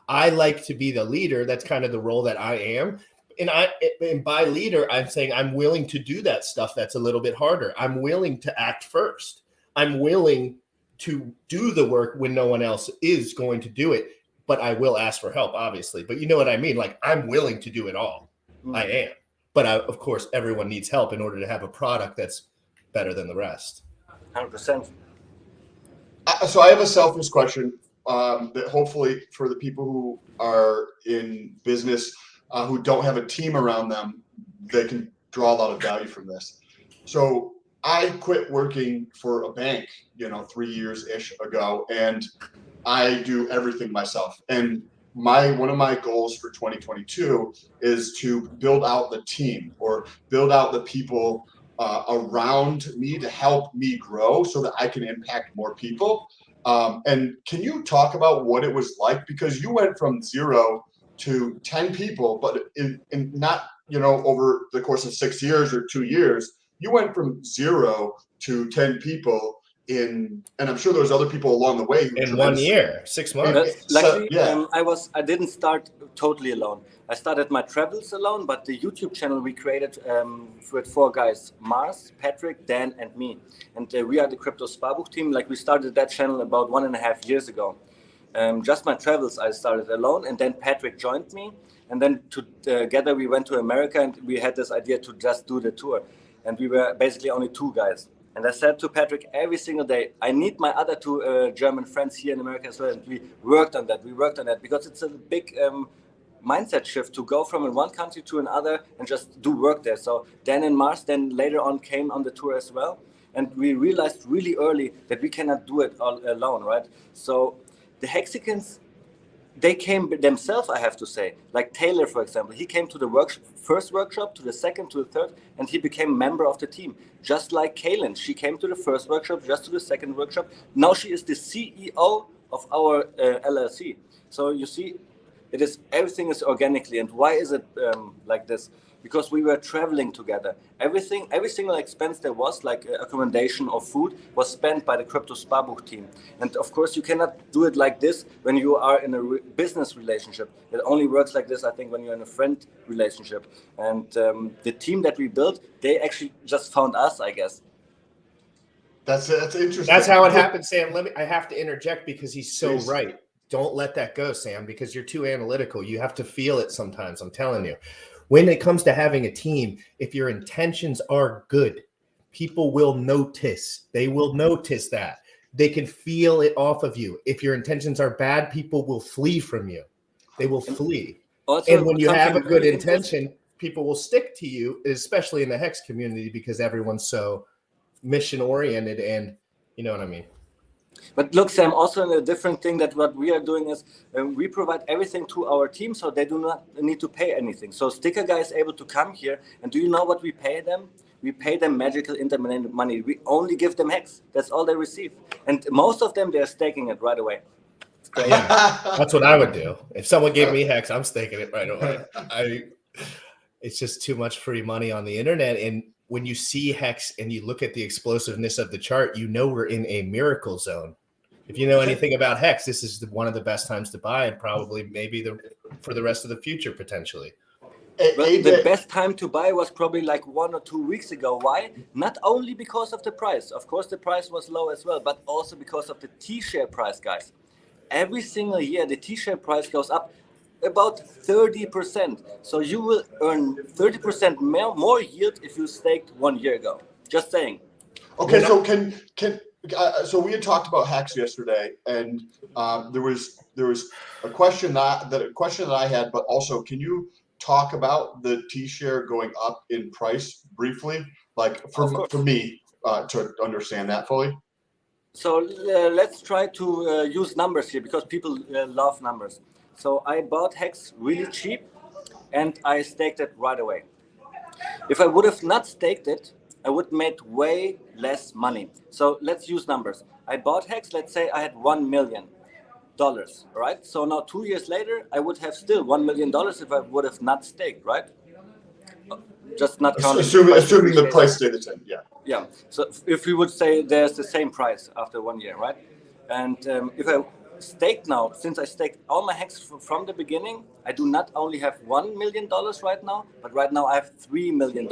I like to be the leader. That's kind of the role that I am. And by leader, I'm saying I'm willing to do that stuff that's a little bit harder. I'm willing to act first. I'm willing to do the work when no one else is going to do it. But I will ask for help, obviously. But you know what I mean? Like, I'm willing to do it all. I am. But of course, everyone needs help in order to have a product that's better than the rest. 100%. So I have a selfish question that hopefully for the people who are in business who don't have a team around them, they can draw a lot of value from this. So I quit working for a bank, 3 years ish ago, and I do everything myself. And one of my goals for 2022 is to build out the team or build out the people around me to help me grow so that I can impact more people. And can you talk about what it was like? Because you went from 0 to 10 people, but in not, over the course of 6 years or 2 years, you went from 0 to 10 people and I'm sure there was other people along the way. In 1 year, 6 months. Luckily, yeah. I didn't start totally alone. I started my travels alone, but the YouTube channel we created with 4 guys: Mars, Patrick, Dan, and me. And we are the Crypto Sparbuch team. Like, we started that channel about 1.5 years ago. Just my travels, I started alone, and then Patrick joined me. And then together we went to America, and we had this idea to just do the tour. And we were basically only 2 guys. And I said to Patrick every single day, I need my other 2 German friends here in America as well. And we worked on that. Because it's a big mindset shift to go from one country to another and just do work there. So Dan and Mars then later on came on the tour as well. And we realized really early that we cannot do it all alone, right? So the Hexicans, they came themselves, I have to say. Like Taylor, for example, he came to the first workshop, to the second, to the third, and he became a member of the team. Just like Kaylin, she came to the first workshop, just to the second workshop. Now she is the CEO of our LLC. So you see, everything is organically. And why is it like this? Because we were traveling together. Every single expense there was, like accommodation or food, was spent by the Crypto Sparbuch team. And of course, you cannot do it like this when you are in a business relationship. It only works like this, I think, when you're in a friend relationship. And the team that we built, they actually just found us, I guess. That's interesting. That's how it happened, Sam. I have to interject because he's so right. Don't let that go, Sam, because you're too analytical. You have to feel it sometimes. I'm telling you. When it comes to having a team, if your intentions are good, people will notice. They will notice that. They can feel it off of you. If your intentions are bad, people will flee from you. They will flee. Also, and when you have a good intention, people will stick to you, especially in the Hex community, because everyone's so mission-oriented, and you know what I mean. But look, Sam, also a different thing that what we are doing is we provide everything to our team, so they do not need to pay anything. So Sticker Guy is able to come here, and do you know what we pay them? We pay them magical internet money. We only give them Hex. That's all they receive. And most of them, they're staking it right away. It's crazy. That's what I would do. If someone gave me Hex, I'm staking it right away. It's just too much free money on the internet. And when you see Hex and you look at the explosiveness of the chart, you know we're in a miracle zone. If you know anything about Hex, this is one of the best times to buy, and probably maybe for the rest of the future potentially. The best time to buy was probably like 1 or 2 weeks ago. Why? Not only because of the price. Of course, the price was low as well, but also because of the T-share price, guys. Every single year, the T-share price goes up about 30%. So you will earn 30% more yield if you staked 1 year ago. Just saying. Okay, so so we had talked about Hex yesterday, and there was a question that I had, but also, can you talk about the T-share going up in price briefly, like for me to understand that fully? So let's try to use numbers here, because people love numbers. So I bought Hex really cheap, and I staked it right away. If I would have not staked it, I would made way less money. So let's use numbers. I bought Hex, let's say I had $1 million, right? So now 2 years later, I would have still $1 million if I would have not staked, right? Just not counting. Assuming the price stayed the same, yeah. Yeah, so if we would say there's the same price after 1 year, right? And if I staked now, since I staked all my Hex from the beginning, I do not only have $1 million right now, but right now I have $3 million.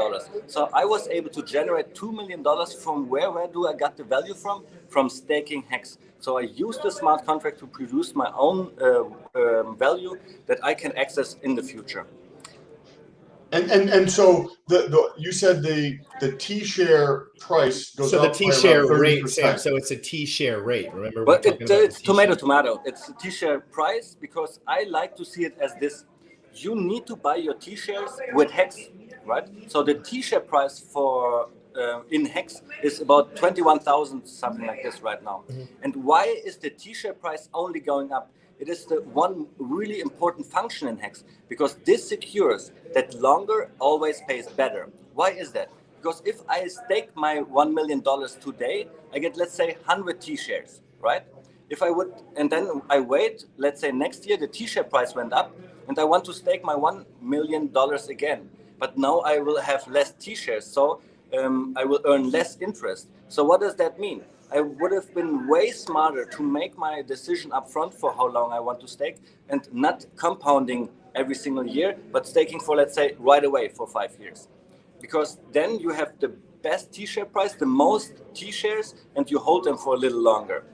So I was able to generate $2 million from where do I got the value from? From staking Hex. So I used the smart contract to produce my own value that I can access in the future. And so you said the T-share price goes up. So the T-share rate, Sam. So it's a T-share rate. Remember, but it's tomato. It's a T-share price, because I like to see it as this: you need to buy your T-shares with Hex, right? So the T-share price for in hex is about 21,000, something like this right now. And why is the T-share price only going up? It is the one really important function in hex, because this secures that longer always pays better. Why is that? Because if I stake my $1 million today, I get, let's say, 100 T-shares, right? If I would, and then I wait, let's say next year the T-share price went up, and I want to stake my $1 million again. But now I will have less T-shares, so I will earn less interest. So what does that mean? I would have been way smarter to make my decision upfront for how long I want to stake, and not compounding every single year, but staking for, let's say, right away for 5 years. Because then you have the best T-share price, the most T-shares, and you hold them for a little longer.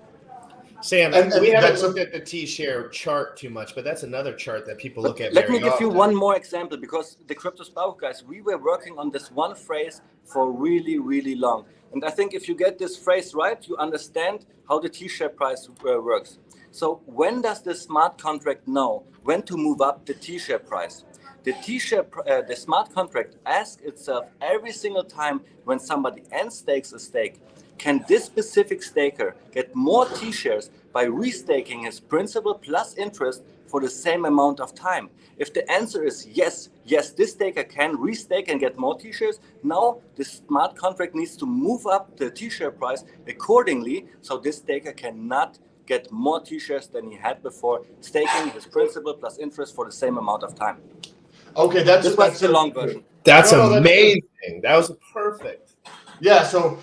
Sam, And we haven't that's looked at the T-share chart too much, but that's another chart that people look at. Let me very give you often. one more example, because the Crypto Spark guys, we were working on this one phrase for really, really long. And I think if you get this phrase right, you understand how the T-share price works. So when does the smart contract know when to move up the T-share price? The smart contract asks itself every single time when somebody stakes a stake, can this specific staker get more T-shares by restaking his principal plus interest for the same amount of time? If the answer is yes, this staker can restake and get more T-shares, now the smart contract needs to move up the T-share price accordingly, so this staker cannot get more T-shares than he had before, staking his principal plus interest for the same amount of time. Okay, This was the long version. That's No, that's amazing. That was perfect. Yeah, so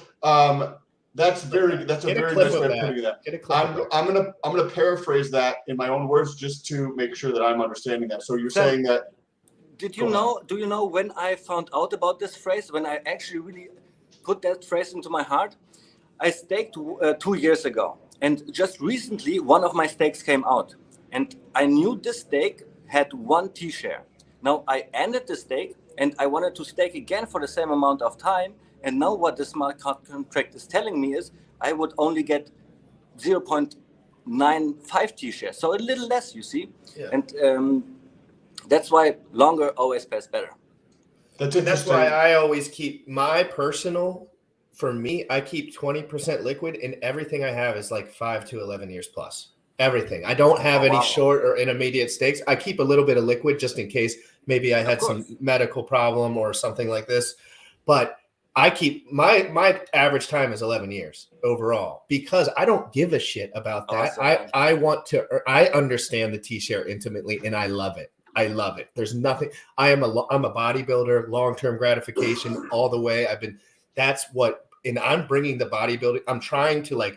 that's a very Get a nice clip way of of that. putting that. Get a clip of that. I'm gonna paraphrase that in my own words just to make sure that I'm understanding that. So you're Sam, saying that do Go you know when I found out about this phrase, when I actually really put that phrase into my heart? I staked 2 years ago, and just recently one of my stakes came out, and I knew this stake had 1 T-share. Now I ended the stake, and I wanted to stake again for the same amount of time, and now what the smart contract is telling me is I would only get 0.95 T-shares, so a little less, you see. Yeah. And that's why longer always pays better. that's And that's interesting. why I always keep my personal, for me, I keep 20% liquid, and everything I have is like 5 to 11 years plus. Everything. I don't have any short or intermediate stakes. I keep a little bit of liquid just in case maybe I had some medical problem or something like this. But I keep my average time is 11 years overall, because I don't give a shit about that. Awesome. I want to, I understand the T-share intimately, and I love it. I love it. There's nothing. I'm a bodybuilder, long-term gratification all the way. That's what, and I'm bringing the bodybuilding. I'm trying to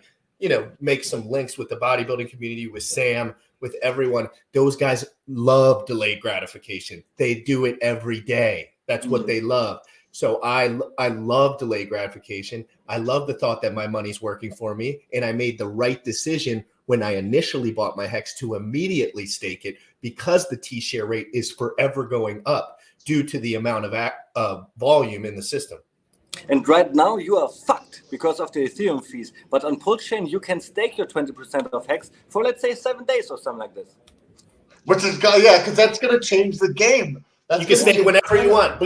make some links with the bodybuilding community, with Sam, with everyone. Those guys love delayed gratification. They do it every day. That's what they love. So I love delayed gratification. I love the thought that my money's working for me. And I made the right decision when I initially bought my Hex to immediately stake it, because the T-share rate is forever going up due to the amount of volume in the system. And right now you are fucked because of the Ethereum fees. But on pulsechain, you can stake your 20% of Hex for, let's say, 7 days or something like this. Which is, yeah, because that's going to change the game. You can stake whenever you want,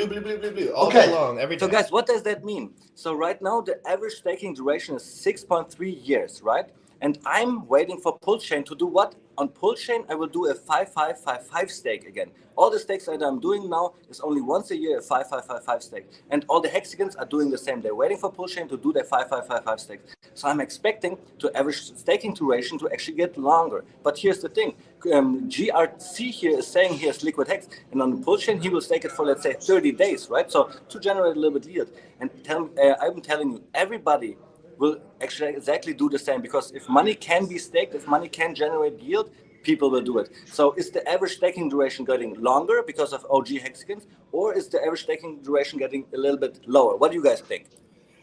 all day long, every day. So guys, what does that mean? So right now, the average staking duration is 6.3 years, right? And I'm waiting for pulsechain to do what? On pulsechain, I will do a 5555 stake again. All the stakes that I'm doing now is only once a year a 5555 stake. And all the hexagons are doing the same. They're waiting for pulsechain to do their 5555 stake. So I'm expecting the average staking duration to actually get longer. But here's the thing. GRC here is saying he has liquid hex, and on the pulsechain he will stake it for, let's say, 30 days, right? So to generate a little bit yield. And I'm telling you, everybody will actually exactly do the same, because if money can be staked, if money can generate yield, people will do it. So is the average staking duration getting longer because of OG hexagons, or is the average staking duration getting a little bit lower? What do you guys think?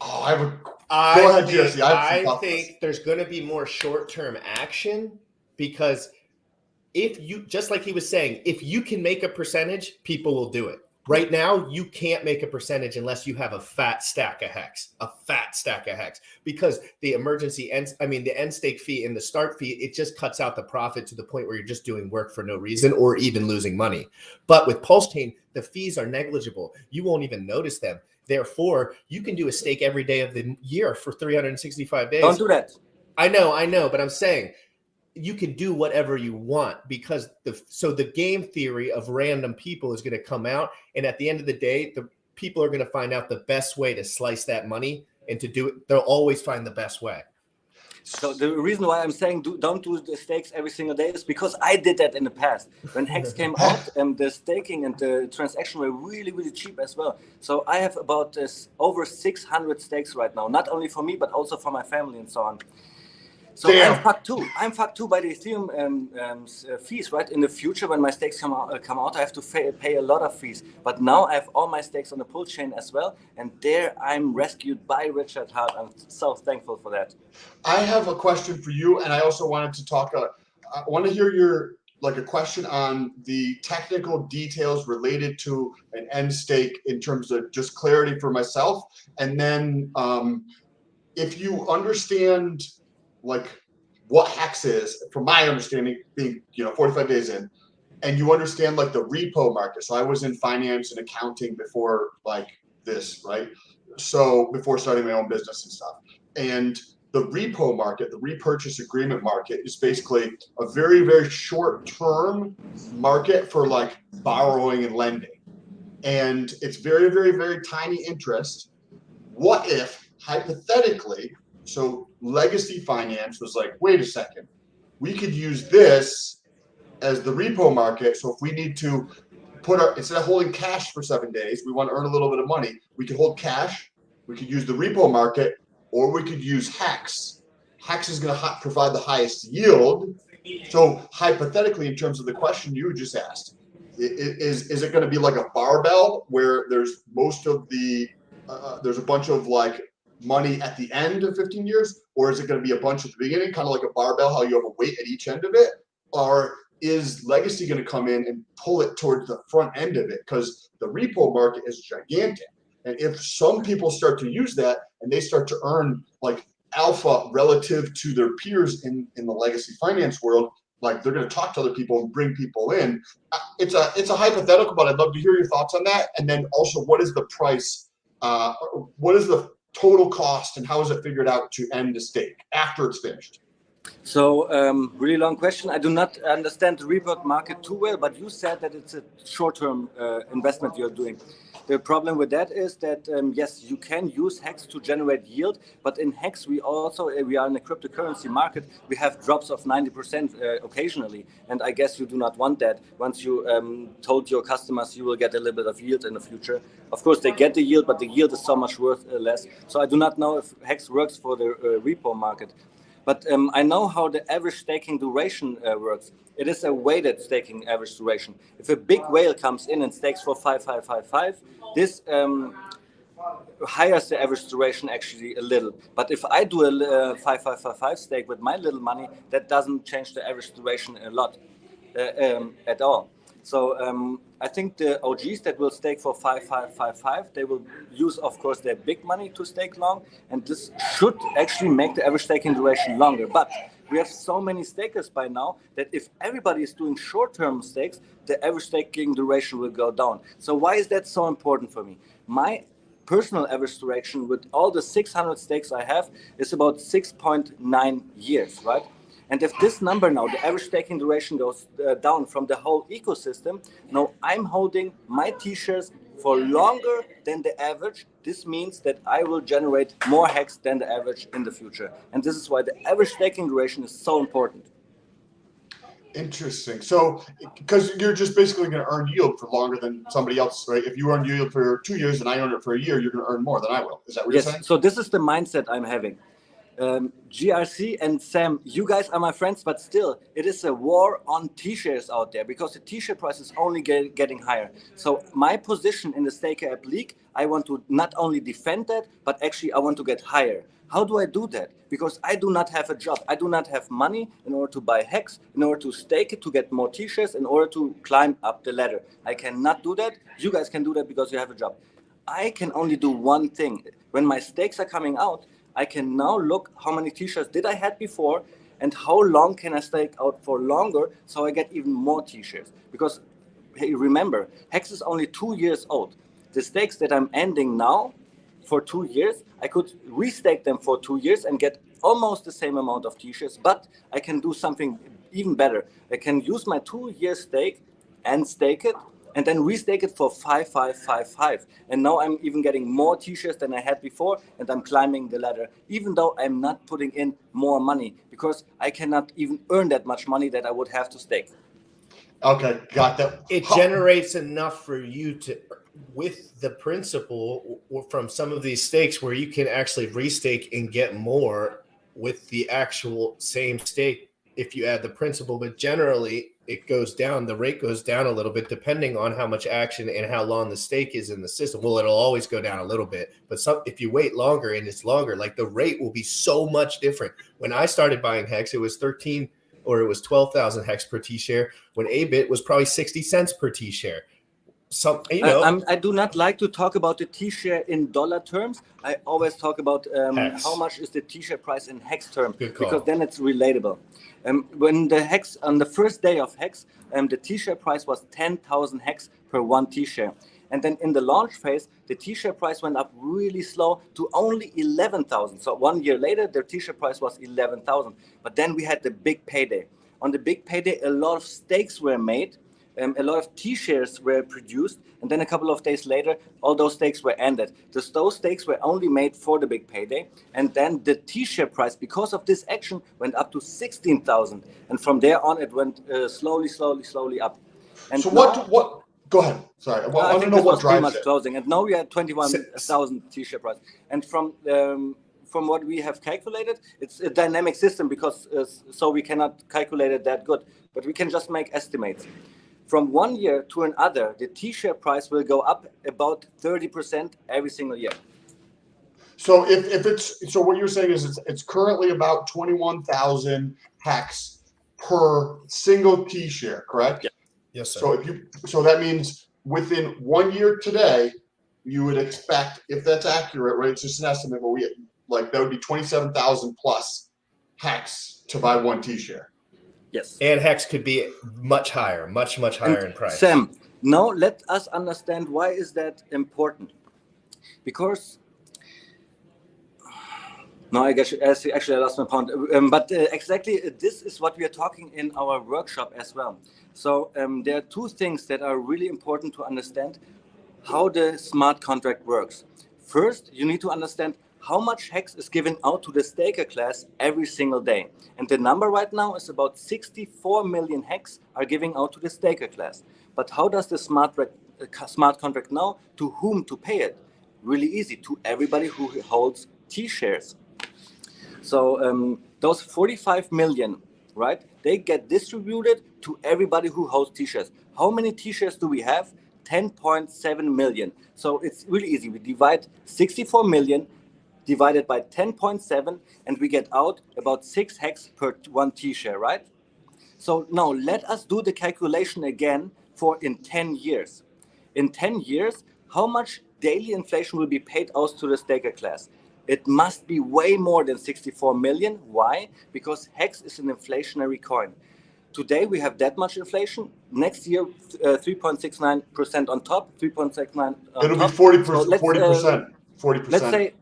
Oh, go ahead, Jesse. I think there's going to be more short-term action, because if you, just like he was saying, if you can make a percentage, people will do it. Right now, you can't make a percentage unless you have a fat stack of Hex, because the the end stake fee and the start fee, it just cuts out the profit to the point where you're just doing work for no reason or even losing money. But with pulsechain, the fees are negligible. You won't even notice them. Therefore, you can do a steak every day of the year for 365 days. Don't do that. I know, but I'm saying you can do whatever you want because the game theory of random people is going to come out. And at the end of the day, the people are going to find out the best way to slice that money and to do it. They'll always find the best way. So the reason why I'm saying don't do the stakes every single day is because I did that in the past. When Hex came out, the staking and the transaction were really, really cheap as well. So I have about over 600 stakes right now, not only for me, but also for my family and so on. So Damn. I'm fucked too by the Ethereum fees, right? In the future, when my stakes come out, I have to pay a lot of fees. But now I have all my stakes on the pulsechain as well, and there I'm rescued by Richard Hart. I'm so thankful for that. I have a question for you, and I also wanted to talk. I want to hear your a question on the technical details related to an end stake in terms of just clarity for myself, and then if you understand what Hex is, from my understanding, being 45 days in, and you understand the repo market. So I was in finance and accounting before this, right? So before starting my own business and stuff. And the repo market, the repurchase agreement market, is basically a very, very short-term market for borrowing and lending. And it's very, very, very tiny interest. What if, hypothetically, so legacy finance was wait a second, we could use this as the repo market. So if we need to instead of holding cash for 7 days, we want to earn a little bit of money, we could hold cash, we could use the repo market, or we could use Hex. Hex is going to provide the highest yield. So hypothetically, in terms of the question you just asked, is it going to be like a barbell where there's most of the there's a bunch of money at the end of 15 years, or is it going to be a bunch at the beginning, kind of like a barbell, how you have a weight at each end of it? Or is legacy going to come in and pull it towards the front end of it? Because the repo market is gigantic. And if some people start to use that and they start to earn alpha relative to their peers in the legacy finance world, they're going to talk to other people and bring people in. It's a hypothetical, but I'd love to hear your thoughts on that. And then also, what is the price? What is the total cost, and how is it figured out to end the stake after it's finished? So really long question. I do not understand the repo market too well, but you said that it's a short-term investment you're doing. The problem with that is that, yes, you can use Hex to generate yield, but in Hex, we are in a cryptocurrency market. We have drops of 90% occasionally, and I guess you do not want that. Once you told your customers you will get a little bit of yield in the future. Of course, they get the yield, but the yield is so much worth less. So I do not know if Hex works for the repo market. But I know how the average staking duration works. It is a weighted staking average duration. If a big whale comes in and stakes for 5555, this hires the average duration actually a little. But if I do a 5555 stake with my little money, that doesn't change the average duration a lot at all. So I think the OGs that will stake for 5555, they will use, of course, their big money to stake long, and this should actually make the average staking duration longer. But we have so many stakers by now that if everybody is doing short-term stakes, the average staking duration will go down. So why is that so important for me? My personal average duration with all the 600 stakes I have is about 6.9 years, right? And if this number now, the average staking duration goes down from the whole ecosystem, now I'm holding my T-shares for longer than the average. This means that I will generate more Hex than the average in the future. And this is why the average staking duration is so important. Interesting. So, because you're just basically going to earn yield for longer than somebody else, right? If you earn yield for 2 years and I earn it for a year, you're going to earn more than I will. Is that what you're saying? So this is the mindset I'm having. GRC and Sam, you guys are my friends, but still, it is a war on T-shares out there because the T-share price is only getting higher. So my position in the Staker App League, I want to not only defend that, but actually I want to get higher. How do I do that? Because I do not have a job. I do not have money in order to buy Hex, in order to stake it, to get more T-shares, in order to climb up the ladder. I cannot do that. You guys can do that because you have a job. I can only do one thing. When my stakes are coming out, I can now look how many T-shares did I had before and how long can I stake out for longer so I get even more T-shares. Because hey, remember, Hex is only 2 years old. The stakes that I'm ending now for 2 years. I could restake them for 2 years and get almost the same amount of t-shirts, but I can do something even better. I can use my 2-year stake and stake it, and then restake it for 5,555. And now I'm even getting more t-shirts than I had before, and I'm climbing the ladder, even though I'm not putting in more money, because I cannot even earn that much money that I would have to stake. Okay, got that. It generates enough for you to, with the principal from some of these stakes, where you can actually restake and get more with the actual same stake if you add the principal. But generally, it goes down. The rate goes down a little bit depending on how much action and how long the stake is in the system. Well, it'll always go down a little bit, but if you wait longer and it's longer, like the rate will be so much different. When I started buying Hex, it was 13 or it was 12,000 Hex per T-share, when A-Bit was probably 60 cents per T-share. So, I do not like to talk about the T-share in dollar terms. I always talk about how much is the T-share price in Hex terms, because then it's relatable. When the Hex, on the first day of Hex, the T-share price was 10,000 Hex per 1 T-share. And then in the launch phase, the T-share price went up really slow to only 11,000. So 1 year later, the T-share price was 11,000. But then we had the big payday. On the big payday, a lot of stakes were made, a lot of T-shares were produced, and then a couple of days later, all those stakes were ended. Those stakes were only made for the big payday, and then the T-share price, because of this action, went up to 16,000. And from there on, it went slowly up. And so now, what? Go ahead. Sorry, I want to know what pretty drives much it. closing, and now we are 21,000 T-share price. And from what we have calculated, it's a dynamic system, because so we cannot calculate it that good, but we can just make estimates. From 1 year to another, the T-share price will go up about 30% every single year. So if it's, so what you're saying is it's currently about 21,000 Hex per single T-share, correct? Yeah. Yes, sir. So that means within 1 year today, you would expect, if that's accurate, right? It's just an estimate, but that would be 27,000 plus Hex to buy 1 T-share. Yes. And Hex could be much higher, much higher in price. Sam, now let us understand why is that important. Because no, I guess actually I lost my point. But exactly this is what we are talking in our workshop as well. So there are 2 things that are really important to understand how the smart contract works. First, you need to understand how much Hex is given out to the staker class every single day. And the number right now is about 64 million Hex are giving out to the staker class. But how does the smart contract know to whom to pay it? Really easy, to everybody who holds T-shares. So those 45 million, right, they get distributed to everybody who holds T-shares. How many T-shares do we have? 10.7 million. So it's really easy. We divide 64 million divided by 10.7, and we get out about 6 Hex per 1 T-share, right? So now let us do the calculation again for in 10 years. In 10 years, how much daily inflation will be paid out to the staker class? It must be way more than 64 million. Why? Because Hex is an inflationary coin. Today we have that much inflation. Next year, 3.69% on top, 3.69 on It'll top. be 40%. So 40%. 40%. Let's say,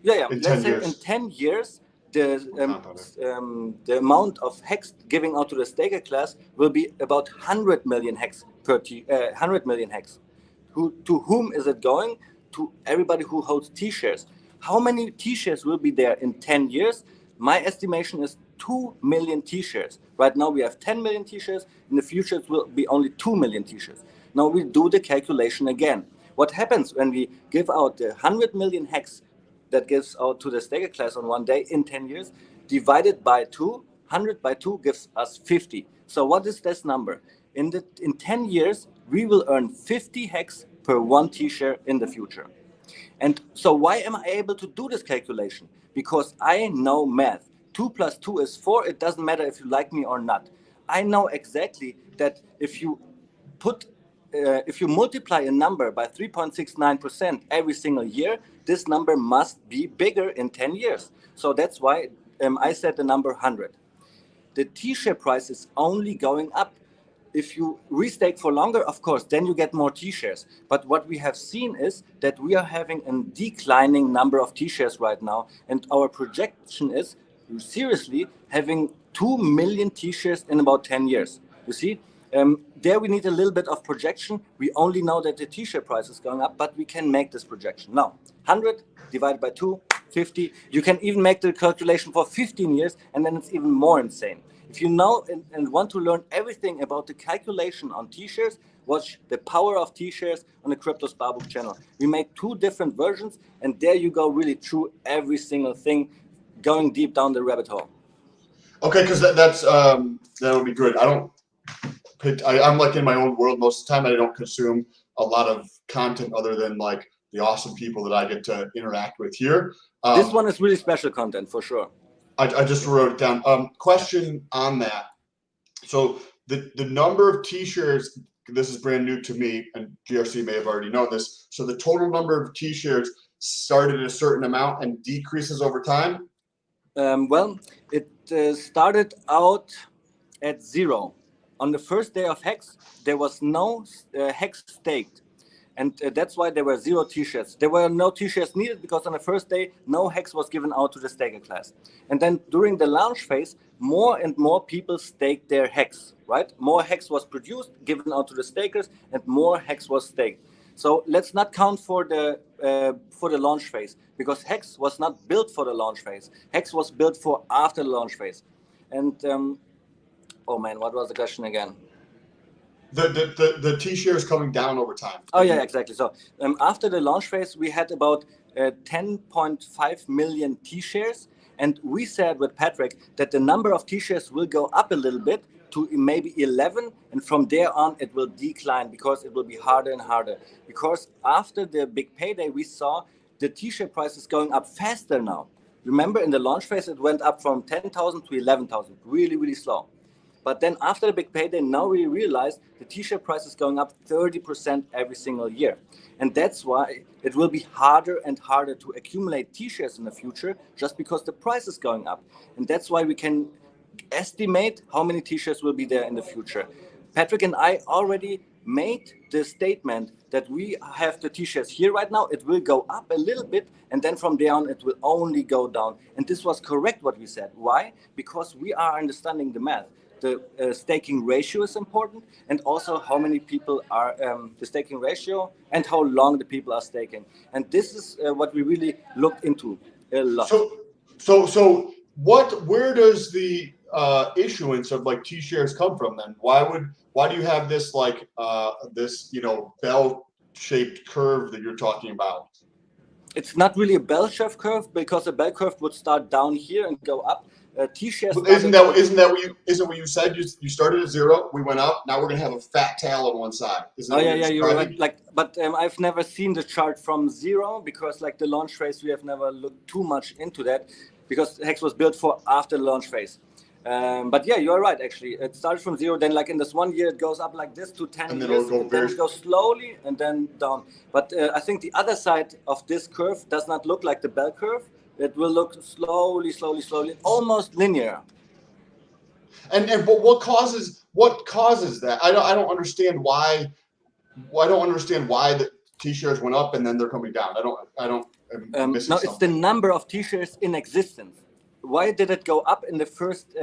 let's say years. in 10 years, the amount of Hex giving out to the staker class will be about 100 million Hex per 100 million Hex. To whom is it going? To everybody who holds T-shares. How many T-shares will be there in 10 years? My estimation is 2 million T-shares. Right now we have 10 million T-shares. In the future it will be only 2 million T-shares. Now we do the calculation again. What happens when we give out the 100 million Hex that gives out to the staker class on 1 day in 10 years, divided by 2, 100 by 2 gives us 50. So what is this number? In 10 years, we will earn 50 Hex per 1 T-share in the future. And so why am I able to do this calculation? Because I know math. 2 plus 2 is 4. It doesn't matter if you like me or not. I know exactly that if you multiply a number by 3.69% every single year, this number must be bigger in 10 years. So that's why I said the number 100. The T-share price is only going up. if you restake for longer, of course, then you get more T-shares. But what we have seen is that we are having a declining number of T-shares right now. And our projection is seriously having 2 million T-shares in about 10 years. You see, there we need a little bit of projection. We only know that the T-share price is going up, but we can make this projection. Now, 100 divided by 2, 50. You can even make the calculation for 15 years, and then it's even more insane. If you know and want to learn everything about the calculation on T-shares, watch the power of T-shares on the Crypto Sparbook channel. We made 2 different versions, and there you go really through every single thing, going deep down the rabbit hole. Okay, because that would be good. I'm like in my own world most of the time. I don't consume a lot of content other than like the awesome people that I get to interact with here. This one is really special content for sure. I just wrote it down. Question on that. So the number of T-shares, this is brand new to me, and GRC may have already known this. So the total number of T-shares started at a certain amount and decreases over time? Well, it started out at 0. On the first day of Hex, there was no Hex staked. And that's why there were 0 T-shares. There were no T-shares needed because on the first day, no Hex was given out to the staker class. And then during the launch phase, more and more people staked their Hex, right? More Hex was produced, given out to the stakers, and more Hex was staked. So let's not count for the launch phase, because Hex was not built for the launch phase. Hex was built for after the launch phase. And oh man, what was the question again? The T-shares coming down over time. Oh yeah, exactly. So after the launch phase, we had about 10.5 million T-shares, and we said with Patrick that the number of T-shares will go up a little bit to maybe 11, and from there on it will decline because it will be harder and harder. Because after the big payday, we saw the T-share prices going up faster now. Remember, in the launch phase, it went up from 10,000 to 11,000, really, really slow. But then after the big payday, now we realize the T-share price is going up 30% every single year. And that's why it will be harder and harder to accumulate T-shares in the future, just because the price is going up. And that's why we can estimate how many T-shares will be there in the future. Patrick and I already made the statement that we have the T-shares here right now. It will go up a little bit, and then from there on, it will only go down. And this was correct what we said. Why? Because we are understanding the math. The staking ratio is important, and also how many people are the staking ratio and how long the people are staking. And this is what we really looked into a lot. So where does the issuance of like T-shares come from then? Why do you have this like this bell-shaped curve that you're talking about? It's not really a bell-shaped curve, because a bell curve would start down here and go up. T-shares. Isn't what you said? You started at 0, we went up. Now we're gonna have a fat tail on one side. You're right. But I've never seen the chart from 0, because like the launch phase, we have never looked too much into that, because Hex was built for after the launch phase. But yeah, you are right. Actually, it started from 0. Then like in this 1 year, it goes up like this to 10 years, and then it goes slowly and then down. But I think the other side of this curve does not look like the bell curve. It will look slowly, almost linear. But what causes that? I don't understand why. I don't understand why the T-shares went up and then they're coming down. I'm missing no, something. It's the number of T-shares in existence. Why did it go up in the first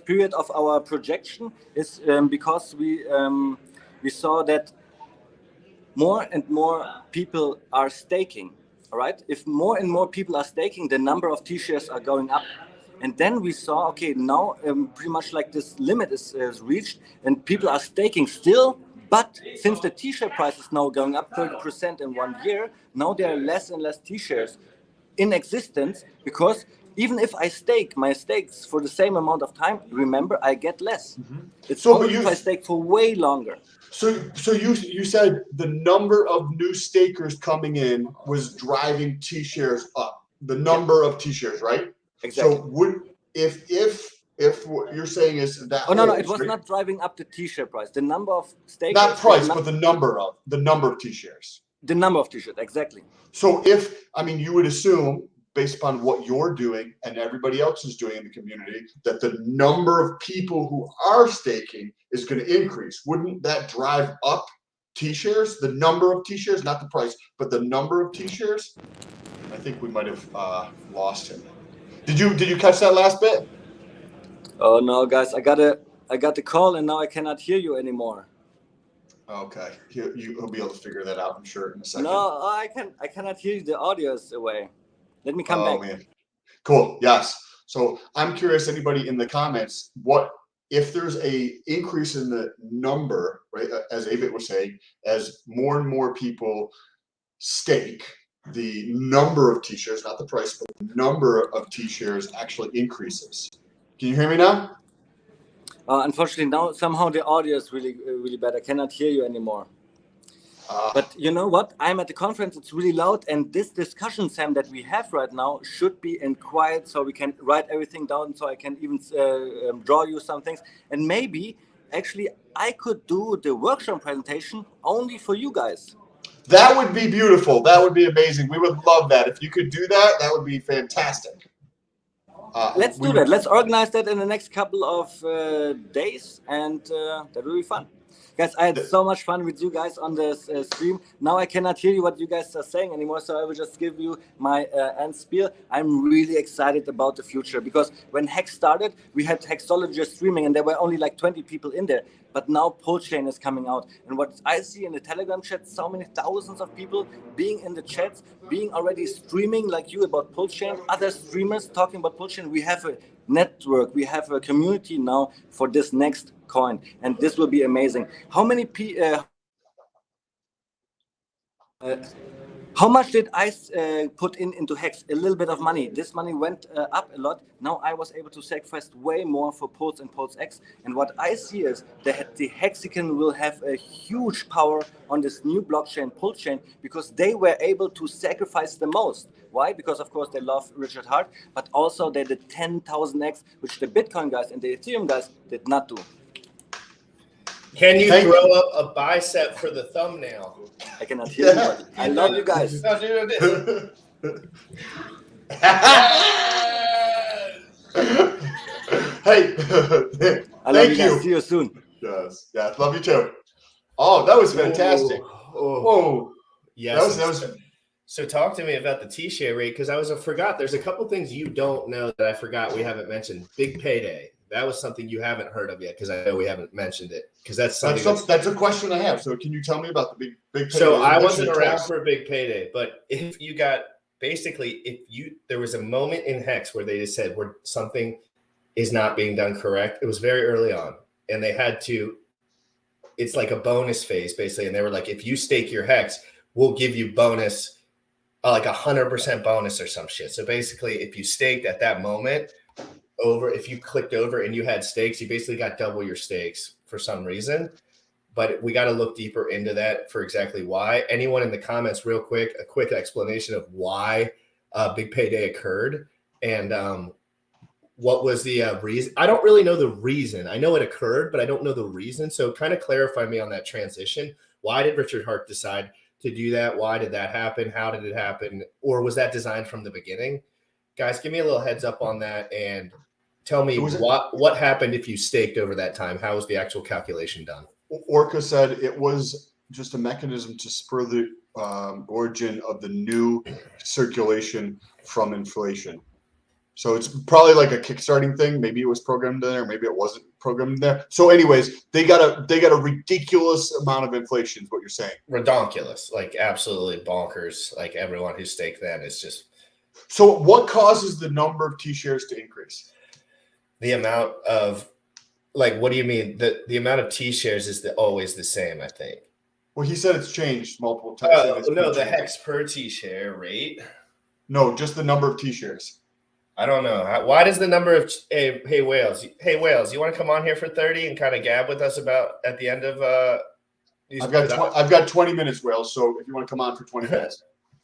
period of our projection? Is because we saw that more and more people are staking. All right. If more and more people are staking, the number of T-shares are going up. And then we saw, okay, now pretty much like this limit is reached, and people are staking still. But since the T-share price is now going up 30% in 1 year, now there are less and less T-shares in existence, because even if I stake my stakes for the same amount of time, remember, I get less. Mm-hmm. It's only if I stake for way longer. So you said the number of new stakers coming in was driving T-shares up. The number of T-shares, right? Exactly. So if what you're saying is that no, it was not driving up the T-share price. The number of stakers. Not price, but the number of T-shares. The number of T-shirts, exactly. So you would assume, based upon what you're doing and everybody else is doing in the community, that the number of people who are staking is going to increase. Wouldn't that drive up T-shares, the number of T-shares, not the price, but the number of T-shares? I think we might have lost him. Did you catch that last bit? Oh no, guys, I got the call and now I cannot hear you anymore. Okay, he'll be able to figure that out, I'm sure, in a second. No, I cannot hear you. The audio is away. Let me come back. Man. Cool. Yes. So I'm curious, anybody in the comments, what if there's a increase in the number, right? As Avit was saying, as more and more people stake, the number of T-shares, not the price, but the number of T-shares actually increases. Can you hear me now? Unfortunately, now somehow the audio is really bad. I cannot hear you anymore. But you know what? I'm at the conference. It's really loud, and this discussion, Sam, that we have right now should be in quiet, so we can write everything down. So I can even draw you some things, and maybe actually I could do the workshop presentation only for you guys. That would be beautiful. That would be amazing. We would love that. If you could do that, that would be fantastic. Let's do that. Let's organize that in the next couple of days, and that will be fun. Guys, I had so much fun with you guys on this stream. Now I cannot hear you what you guys are saying anymore, so I will just give you my end spiel. I'm really excited about the future because when Hex started, we had Hexologists streaming and there were only like 20 people in there. But now pulsechain is coming out. And what I see in the Telegram chat, so many thousands of people being in the chats, being already streaming like you about pulsechain, other streamers talking about pulsechain. We have a network, we have a community now for this next coin, and this will be amazing. How many how much did I put into Hex? A little bit of money. This money went up a lot. Now I was able to sacrifice way more for Pulse and pulsex. And what I see is that the Hexagon will have a huge power on this new blockchain, pulsechain, because they were able to sacrifice the most. Why? Because of course they love Richard Hart, but also they did 10,000x, which the Bitcoin guys and the Ethereum guys did not do. Can you throw up a bicep for the thumbnail? I cannot hear you. I love you guys. No, do this. Hey, I love you guys. See you soon. Yes, yeah, love you too. Oh, that was fantastic. Whoa. Yes. That was. So talk to me about the T-share rate, because I forgot. There's a couple things you don't know that I forgot we haven't mentioned. Big payday. That was something you haven't heard of yet, because I know we haven't mentioned it. Because that's something that's a question I have. So can you tell me about the big payday? So I wasn't around for a big payday, but if you got there was a moment in Hex where they just said something is not being done correct. It was very early on, and they had to. It's like a bonus phase basically, and they were like, if you stake your Hex, we'll give you bonus, like 100% bonus or some shit. So basically, if you staked at that moment. If you clicked over and you had stakes, you basically got double your stakes for some reason. But we got to look deeper into that for exactly why. Anyone in the comments, real quick, a quick explanation of why big payday occurred and what was the reason. I don't really know the reason. I know it occurred, but I don't know the reason. So kind of clarify me on that transition. Why did Richard Hart decide to do that? Why did that happen? How did it happen? Or was that designed from the beginning? Guys, give me a little heads up on that and tell me what happened if you staked over that time. How was the actual calculation done? Orca said it was just a mechanism to spur the origin of the new circulation from inflation. So it's probably like a kickstarting thing. Maybe it was programmed there, maybe it wasn't programmed there. So anyways, they got a ridiculous amount of inflation is what you're saying. Redonkulous, like absolutely bonkers. Like everyone who staked then is just. So what causes the number of T-shares to increase? The amount of, like, what do you mean? The amount of T-shares is always the same, I think. Well, he said it's changed multiple times. No, the Hex per T-share rate. No, just the number of T-shares. I don't know. Why does the number of hey Wales, you want to come on here for 30 and kind of gab with us about at the end of these? I've got 20 minutes, Wales. So if you want to come on for 20 minutes.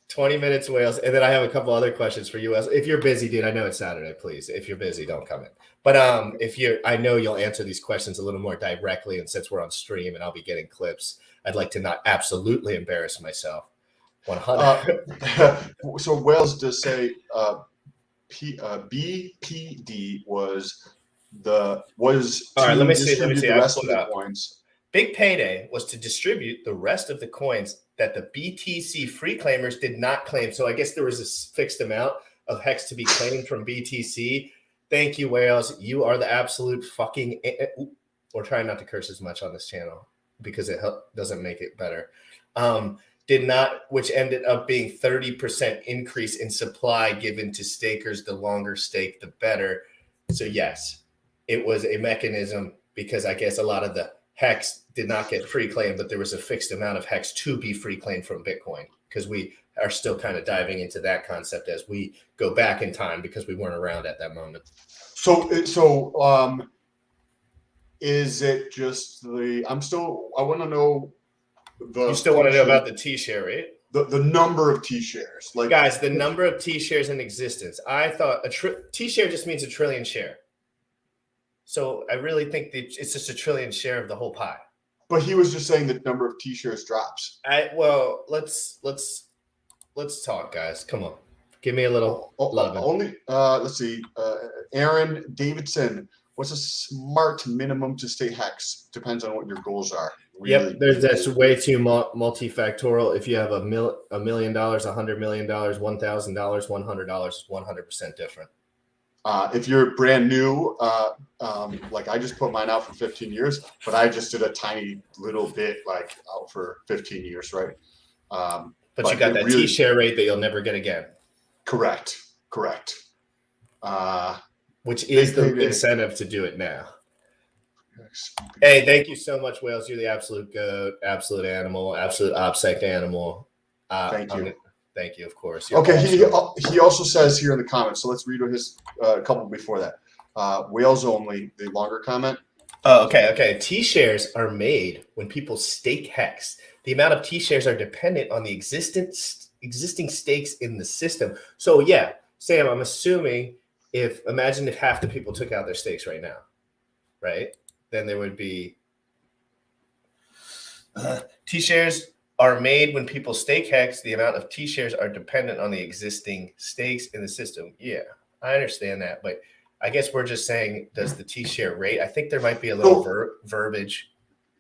20 minutes, Wales. And then I have a couple other questions for you, Wales. If you're busy, dude, I know it's Saturday, please. If you're busy, don't come in. But I know you'll answer these questions a little more directly. And since we're on stream and I'll be getting clips, I'd like to not absolutely embarrass myself. 100. So Wales does say BPD was All right, let me see. The rest of the coins. Big Payday was to distribute the rest of the coins that the BTC free claimers did not claim. So I guess there was a fixed amount of hex to be claimed from BTC. Thank you, Whales. You are the absolute fucking. We're trying not to curse as much on this channel because it doesn't make it better. Which ended up being 30% increase in supply given to stakers. The longer stake, the better. So yes, it was a mechanism because I guess a lot of the hex did not get free claim, but there was a fixed amount of hex to be free claimed from Bitcoin because we are still kind of diving into that concept as we go back in time because we weren't around at that moment. So is it just I want to know you still want to know about the T-share rate? The number of T-shares. Like, guys, the number of T-shares in existence. I thought T-share just means a trillion share. So I really think that it's just a trillion share of the whole pie. But he was just saying the number of T-shares drops. Well, let's talk, guys. Come on. Give me a little love. Let's see. Aaron Davidson. What's a smart minimum to stay hex? Depends on what your goals are. Really, that's way too multifactorial. If you have $1 million, $100 million, $1,000, $100 is 100% different. If you're brand new, like I just put mine out for 15 years, but I just did a tiny little bit like out for 15 years, right? But you got that T-share rate that you'll never get again. Correct. Which is the incentive to do it now. Hey, thank you so much, Whales. You're the absolute goat, absolute animal, absolute OPSEC animal. Thank you. Thank you, of course. Okay, he also says here in the comments, so let's read his couple before that. Whales only, the longer comment. Oh, okay. T-shares are made when people stake hex. The amount of T-shares are dependent on the existing stakes in the system. So yeah, Sam, I'm assuming imagine if half the people took out their stakes right now, right? Then there would be T-shares are made when people stake hex. The amount of T-shares are dependent on the existing stakes in the system. Yeah, I understand that, but I guess we're just saying, does the T-share rate? I think there might be a little verbiage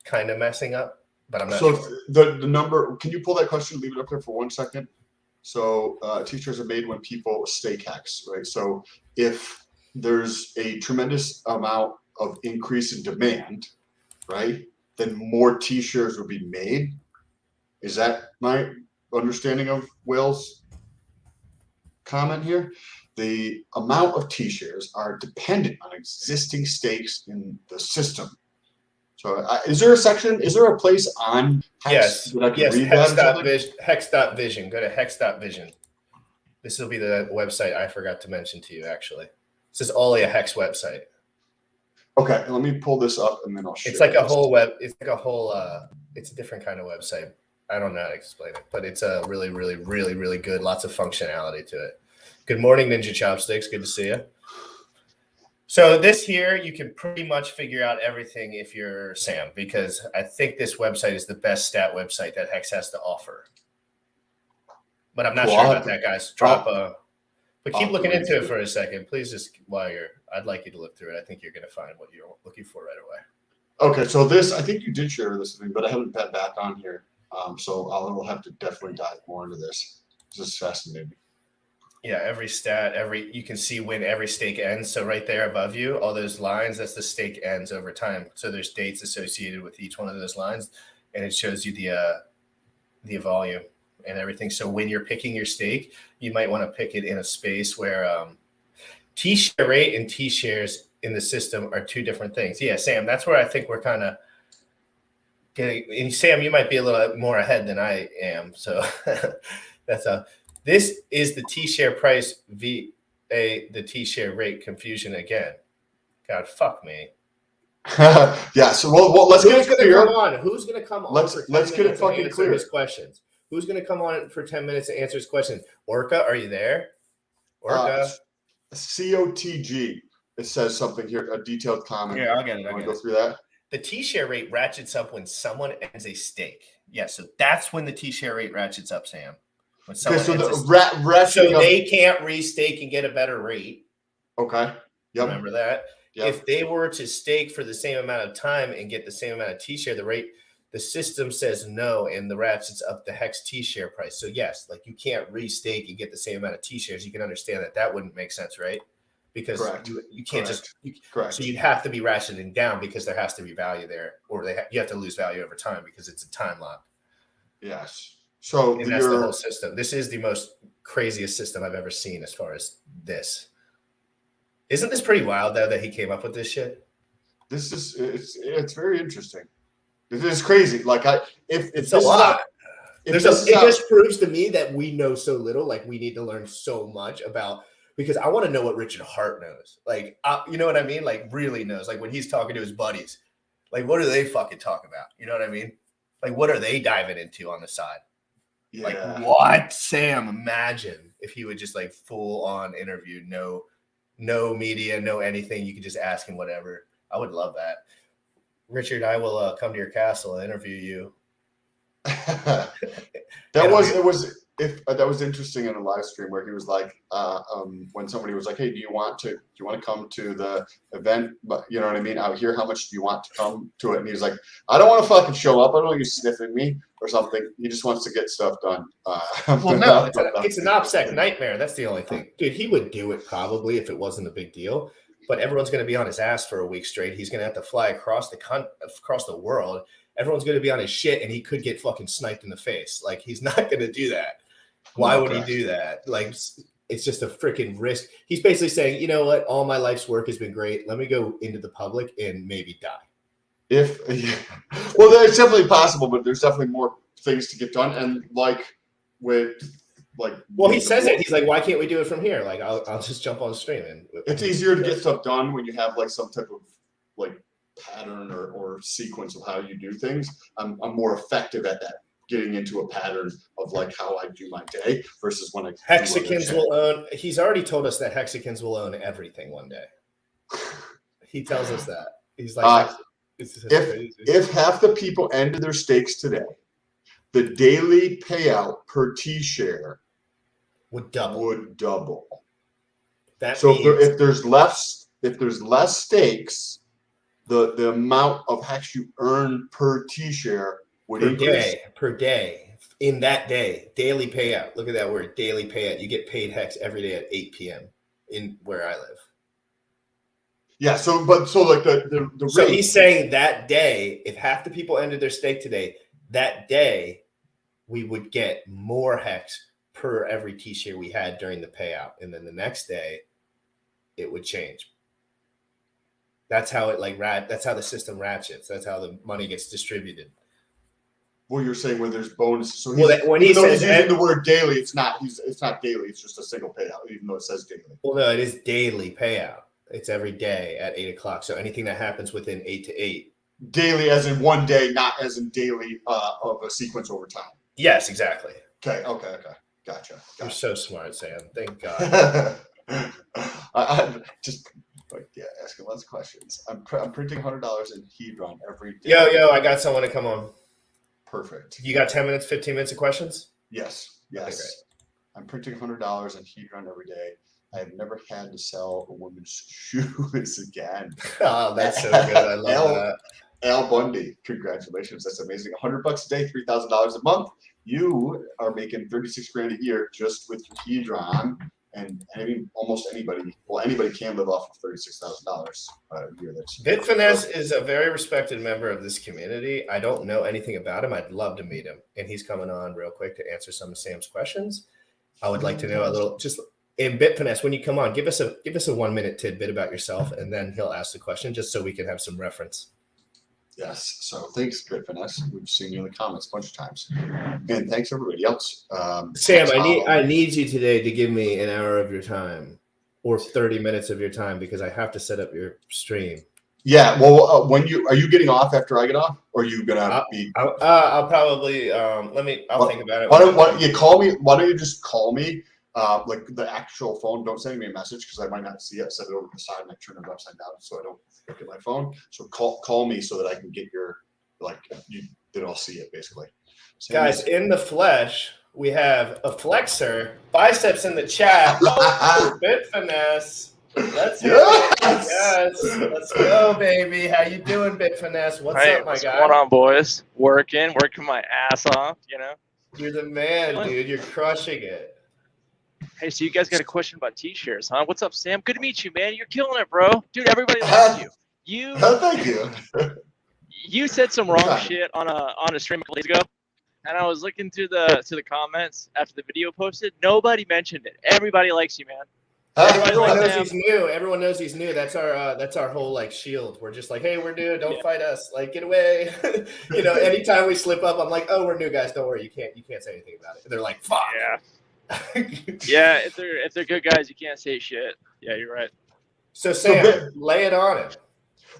kind of messing up, but I'm not sure. The number, can you pull that question, leave it up there for 1 second? So T-shares are made when people stake hex, right? So if there's a tremendous amount of increase in demand, right, then more T-shares would be made. Is that my understanding of Will's comment here? The amount of T-shares are dependent on existing stakes in the system. So is there a place on Hex that I can read that? Hex.vision. Go to Hex.vision. This will be the website I forgot to mention to you, actually. This is only a Hex website. Okay, let me pull this up and then I'll show you. It's like a whole it's a different kind of website. I don't know how to explain it, but it's a really, really, really, really good. Lots of functionality to it. Good morning, Ninja Chopsticks. Good to see you. So this here, you can pretty much figure out everything if you're Sam, because I think this website is the best stat website that Hex has to offer. But I'm not sure about that, guys. But keep looking into it for a second. Please just I'd like you to look through it. I think you're going to find what you're looking for right away. Okay, so I think you did share this with me, but I haven't been back on here. So I'll have to definitely dive more into this. This is fascinating. Yeah, every stat, you can see when every stake ends. So right there above you, all those lines, that's the stake ends over time. So there's dates associated with each one of those lines, and it shows you the volume and everything. So when you're picking your stake, you might want to pick it in a space where T-share rate and T-shares in the system are two different things. Yeah, Sam, that's where I think we're kind of getting. And Sam, you might be a little more ahead than I am. So that's this is the T-share price the T-share rate confusion again. God, fuck me. Yeah. So well let's get it clear. Who's going to come on? Let's get it fucking clear. His questions. Who's going to come on for 10 minutes to answer his questions? Orca, are you there? Orca. COTG. It says something here. A detailed comment. Yeah, I'll get it. Want to go through that? The T-share rate ratchets up when someone ends a stake. Yeah, so that's when the T-share rate ratchets up, Sam. When someone so they can't restake and get a better rate. Okay. Yep. Remember that. Yep. If they were to stake for the same amount of time and get the same amount of T-share, the system says no, and the ratchets up the hex T-share price. So yes, like you can't restake and get the same amount of T-shares. You can understand that wouldn't make sense, right? Because you can't Correct. So you'd have to be ratcheting down because there has to be value there, or you have to lose value over time because it's a time lock. Yes. So And that's the whole system. This is the most craziest system I've ever seen as far as this. Isn't this pretty wild though that he came up with this shit? This is it's very interesting. It is crazy. Like It's a lot. It just proves to me that we know so little. Like we need to learn so much about, because I want to know what Richard Hart knows. Like, you know what I mean? Like really knows. Like when he's talking to his buddies, like what do they fucking talk about? You know what I mean? Like what are they diving into on the side? Yeah. Like what? Sam, imagine if he would just like full on interview, no media, no anything. You could just ask him whatever. I would love that. Richard, I will come to your castle and interview you. That was interesting in a live stream where he was like, when somebody was like, "Hey, do you want to come to the event? But you know what I mean, out here, how much do you want to come to it?" And he was like, "I don't want to fucking show up. I don't want you sniffing me or something." He just wants to get stuff done. Well, no, it's an OPSEC nightmare. That's the only thing, dude. He would do it probably if it wasn't a big deal. But everyone's going to be on his ass for a week straight. He's going to have to fly across the world. Everyone's going to be on his shit, and he could get fucking sniped in the face. Like, he's not going to do that. Why would he do that? Like, it's just a freaking risk. He's basically saying, you know what? All my life's work has been great. Let me go into the public and maybe die. Well, that's definitely possible, but there's definitely more things to get done. And he says it. He's like, why can't we do it from here? Like, I'll just jump on stream. And it's easier to get stuff done when you have like some type of like pattern or sequence of how you do things. I'm more effective at that, getting into a pattern of like how I do my day versus when I Hexicans will own. He's already told us that Hexicans will own everything one day. He tells us that. He's like, if half the people ended their stakes today, the daily payout per T-share would double. That so means if there's less stakes, the amount of hex you earn per T-share would increase per day in that day. Daily payout. Look at that word, daily payout. You get paid hex every day at 8 p.m. in where I live. Yeah. So like the so he's saying that day, if half the people ended their stake today, that day we would get more hex per every T-share we had during the payout, and then the next day it would change. That's how it that's how the system ratchets. That's how the money gets distributed. Well, you're saying when there's bonuses. So when he says he's using the word daily, it's not daily. It's just a single payout, even though it says daily. Well, no, it is daily payout. It's every day at 8 o'clock. So anything that happens within 8 to 8. Daily, as in one day, not as in daily of a sequence over time. Yes, exactly. Okay. Gotcha. You're so smart, Sam. Thank God. I'm just asking lots of questions. I'm printing $100 in Hedron every day. Yo, I got someone to come on. Perfect. You got 10 minutes, 15 minutes of questions? Yes. Okay, I'm printing $100 in Hedron every day. I have never had to sell a woman's shoes again. Oh, that's so good. I love that. Al Bundy, congratulations. That's amazing. $100 a day, $3,000 a month. You are making 36 grand a year just with your Hedron. And I mean, almost anybody can live off of $36,000 a year. Bitfinesse is a very respected member of this community. I don't know anything about him. I'd love to meet him. And he's coming on real quick to answer some of Sam's questions. I would like to know a little, just in Bitfinesse, when you come on, give us a 1 minute tidbit about yourself, and then he'll ask the question just so we can have some reference. Yes. So thanks, Bitfinesse. We've seen you in the comments a bunch of times. And thanks everybody else. Sam, I need you today to give me an hour of your time or 30 minutes of your time because I have to set up your stream. Yeah. Well, are you getting off after I get off, or are you gonna be? I'll probably I'll think about it. Why don't you call me? Why don't you just call me? Like the actual phone. Don't send me a message because I might not see it. Set it over to the side and I turn it upside down so I don't look at my phone. So call me so that I can get your that I'll see it basically. Guys, in the flesh, we have a flexor, biceps in the chat. Oh, Bitfinesse. Let's Yes! Yes. Let's go, baby. How you doing, Big Finesse? What's Hey, up, my what's guy? going on, boys? Working my ass off, you know. You're the man, dude. You're crushing it. Hey, so you guys got a question about t-shirts, huh? What's up, Sam? Good to meet you, man. You're killing it, bro. Dude, everybody loves you. Thank you. You said some wrong Okay. shit on a stream a couple days ago, and I was looking through the comments after the video posted. Nobody mentioned it. Everybody likes you, man. Everyone knows Sam. he's new. Everyone knows he's new. That's our whole like shield. We're just like, hey, we're new. Don't fight us. Like, get away. You know, anytime we slip up, I'm like, oh, we're new guys. Don't worry. You can't say anything about it. They're like, fuck. Yeah. Yeah. If they're good guys, you can't say shit. Yeah, you're right. So Sam, lay it on him.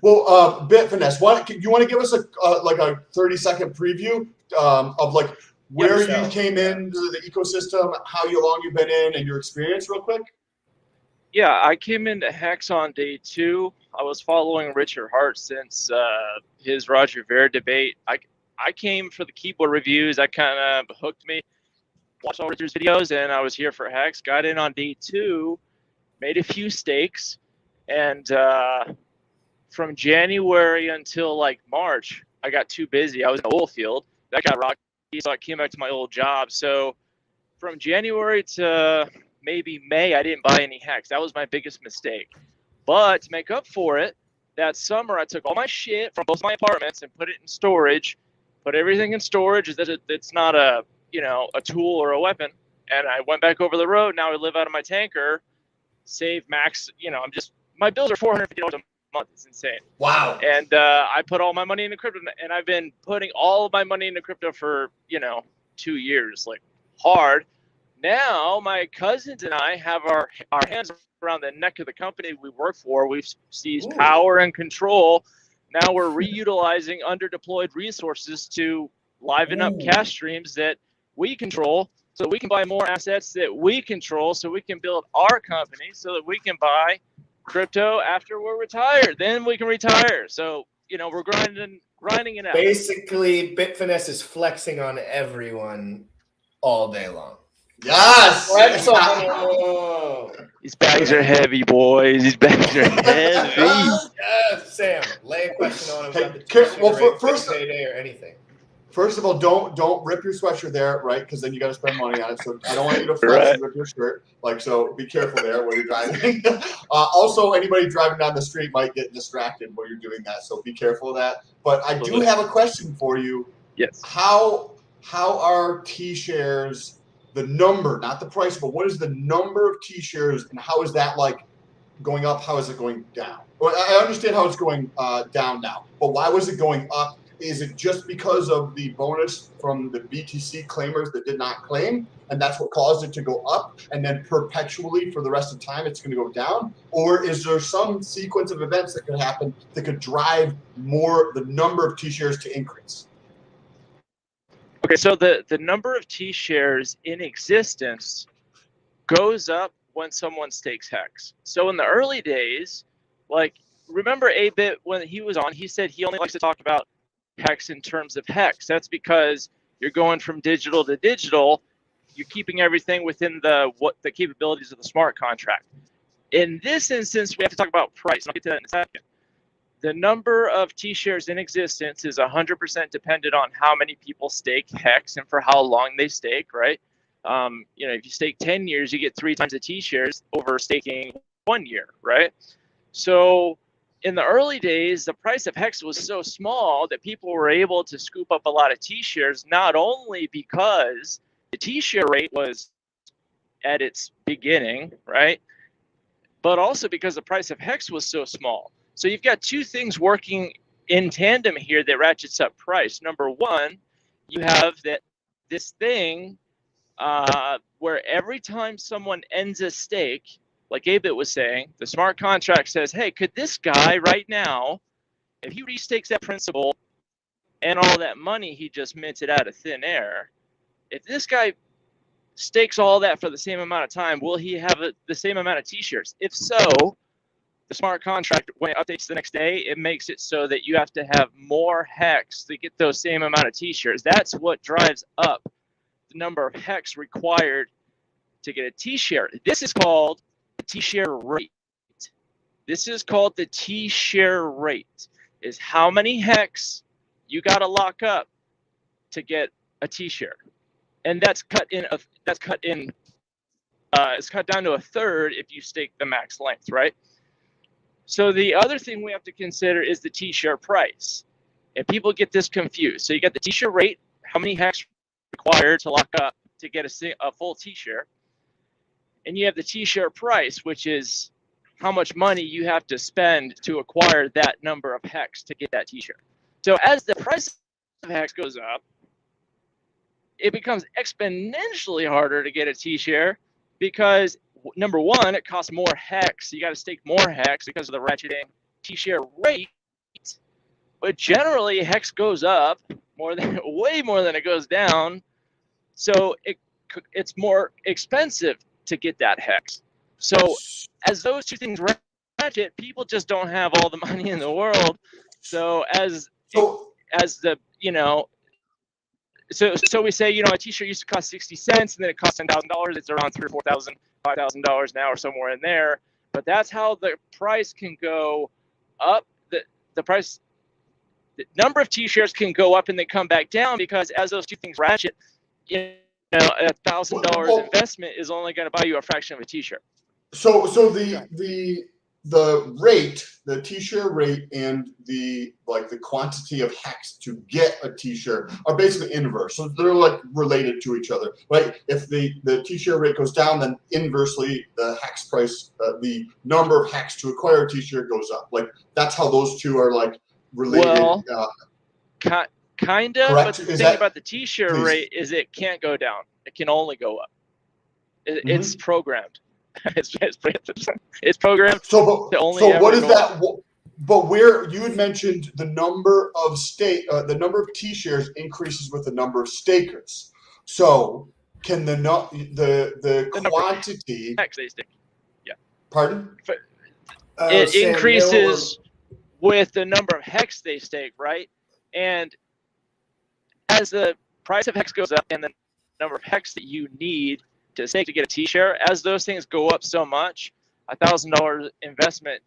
Well, Bit Finesse, you want to give us a 30-second preview of like where you came into the ecosystem, how long you've been in, and your experience, real quick? Yeah, I came into Hex on day 2. I was following Richard Hart since his Roger Ver debate. I came for the keyboard reviews. That kind of hooked me. Watched all Richard's videos, and I was here for Hex. Got in on day 2, made a few stakes, and from January until like March, I got too busy. I was in the oil field. That got rocky, so I came back to my old job. So from January to maybe May, I didn't buy any Hex. That was my biggest mistake. But to make up for it, that summer I took all my shit from both my apartments and put it in storage. Put everything in storage. It's not a tool or a weapon. And I went back over the road. Now I live out of my tanker. Save max. My bills are $450 a month. It's insane. Wow. And I put all my money into crypto, and I've been putting all of my money into crypto for 2 years, like hard. Now my cousins and I have our hands around the neck of the company we work for. We've seized power and control. Now we're reutilizing underdeployed resources to liven up cash streams that we control, so we can buy more assets that we control, so we can build our company, so that we can buy crypto after we're retired. Then we can retire. So we're grinding it out. Basically, Bit Finesse is flexing on everyone all day long. Yes. Flex on. These bags are heavy, boys. These bags are heavy. Yes, Sam, lay a question on him about the t-shirt first payday or anything. First of all, don't rip your sweatshirt there, right? Because then you got to spend money on it. So I don't want you to flex and rip your shirt. So be careful there when you're driving. Also, anybody driving down the street might get distracted while you're doing that. So be careful of that. But I do have a question for you. Yes. How are T-shares, the number, not the price, but what is the number of T-shares, and how is that like going up? How is it going down? Well, I understand how it's going down now, but why was it going up? Is it just because of the bonus from the BTC claimers that did not claim, and that's what caused it to go up, and then perpetually for the rest of the time it's going to go down? Or is there some sequence of events that could happen that could drive the number of T-shares to increase? Okay, so the number of T-shares in existence goes up when someone stakes Hex. So in the early days, like, remember A-Bit when he was on, he said he only likes to talk about Hex in terms of Hex. That's because you're going from digital to digital. You're keeping everything within the capabilities of the smart contract. In this instance, we have to talk about price. I'll get to that in a second. The number of T-shares in existence is 100% dependent on how many people stake Hex and for how long they stake, right? If you stake 10 years, you get 3 times the T-shares over staking 1 year, right? So in the early days, the price of Hex was so small that people were able to scoop up a lot of T-shares, not only because the T-share rate was at its beginning, right? But also because the price of Hex was so small. So you've got 2 things working in tandem here that ratchets up price. Number one, you have this thing where every time someone ends a stake, like A-Bit was saying, the smart contract says, hey, could this guy right now, if he restakes that principal and all that money he just minted out of thin air, if this guy stakes all that for the same amount of time, will he have the same amount of T-shares? If so, the smart contract, when it updates the next day, it makes it so that you have to have more Hex to get those same amount of T-shares. That's what drives up the number of Hex required to get a T-share. This is called a T-share rate. This is called the T-share rate, is how many hex you got to lock up to get a T-share. And it's cut down to a third if you stake the max length, right? So the other thing we have to consider is the T-share price. And people get this confused. So you got the T-share rate, how many hex required to lock up to get a full T-share. And you have the T-share price, which is how much money you have to spend to acquire that number of hex to get that T-share. So as the price of hex goes up, it becomes exponentially harder to get a T-share because, number one, it costs more hex. You got to stake more hex because of the ratcheting T-share rate. But generally, hex goes up way more than it goes down. So it's more expensive to get that hex. So as those two things ratchet, people just don't have all the money in the world. So So we say, a T-shirt used to cost 60 cents, and then it costs $10,000. It's around $3,000 or $4,000, $5,000 now, or somewhere in there. But that's how the price can go up. The number of T-shirts can go up and then come back down because as those two things ratchet, $1,000 investment is only going to buy you a fraction of a T-shirt. So the rate, the T-share rate, and the quantity of hex to get a T-shirt are basically inverse. So they're like related to each other, right? If the T-share rate goes down, then inversely the hex price, the number of hex to acquire a T-shirt goes up. Like that's how those two are like related. Well, kind of. Correct? But the thing about the T-share rate is it can't go down. It can only go up. It's programmed. It's programmed. So what is go that? up. But where you had mentioned the number of T-shares increases with the number of stakers. So can the quantity? Hex they stake. Yeah. Pardon? It increases with the number of hex they stake, right? And as the price of hex goes up and the number of hex that you need to stake to get a T-share, as those things go up so much, $1,000 investment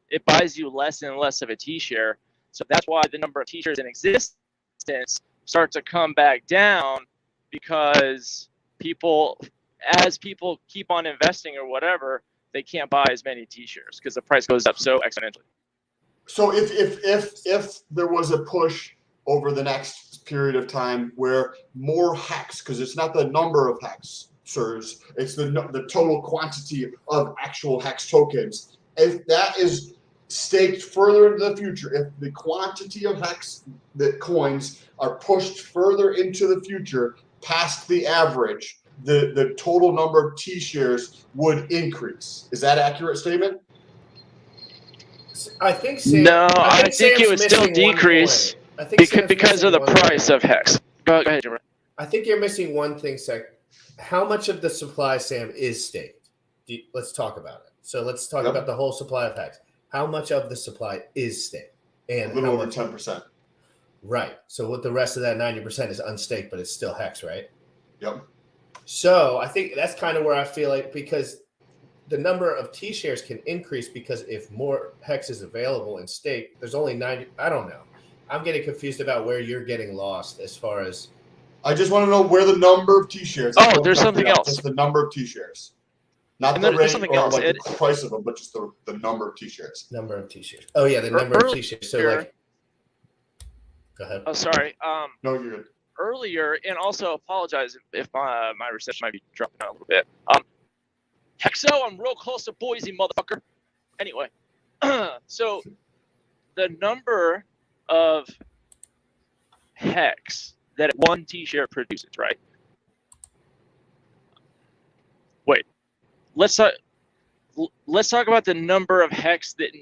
it buys you less and less of a T-share. So that's why the number of T-shares in existence start to come back down, because as people keep on investing or whatever, they can't buy as many T-shares because the price goes up so exponentially. So if there was a push over the next period of time where more hex, because it's not the number of hex, it's the total quantity of actual hex tokens. If that is staked further into the future, if the quantity of hex that coins are pushed further into the future past the average, the total number of T-shares would increase. Is that an accurate statement? I think I think it would still decrease because of the price of hex. Go ahead, Jim. I think you're missing one thing, Sec. How much of the supply, Sam, is staked? Let's talk about it. So let's talk about the whole supply of hex. How much of the supply is staked? And a little over 10%. Right. So what the rest of that 90% is unstaked, but it's still hex, right? Yep. So I think that's kind of where I feel like, because the number of T-shares can increase, because if more hex is available and staked, there's only 90. I don't know. I'm getting confused about where you're getting lost as far as. I just want to know where the number of T-shares. Oh, there's something else. Just the number of T-shares. Not the rate or the price of them, but just the number of T-shares. Number of T-shares. Oh, yeah, the number of T-shares. So, go ahead. Oh, sorry. No, you're good. Earlier, and also apologize if my reception might be dropping out a little bit. Hexo, I'm real close to Boise, motherfucker. Anyway, so the number of hex that one T-share produces, right? Wait, let's talk about the number of hex that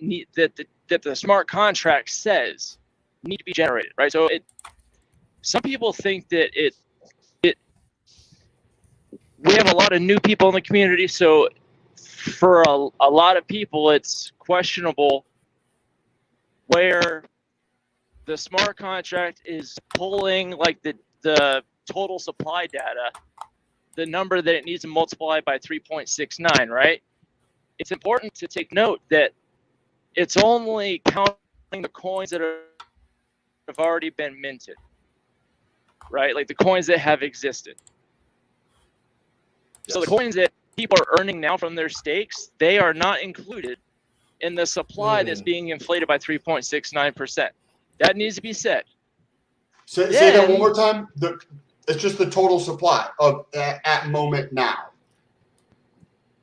that the smart contract says need to be generated, right? So some people think that we have a lot of new people in the community, so for a lot of people, it's questionable where the smart contract is pulling like the total supply data, the number that it needs to multiply by 3.69, right? It's important to take note that it's only counting the coins that have already been minted, right? Like the coins that have existed. Yes. So the coins that people are earning now from their stakes, they are not included in the supply that's being inflated by 3.69%. That needs to be said. Say that one more time. It's just the total supply of at moment now.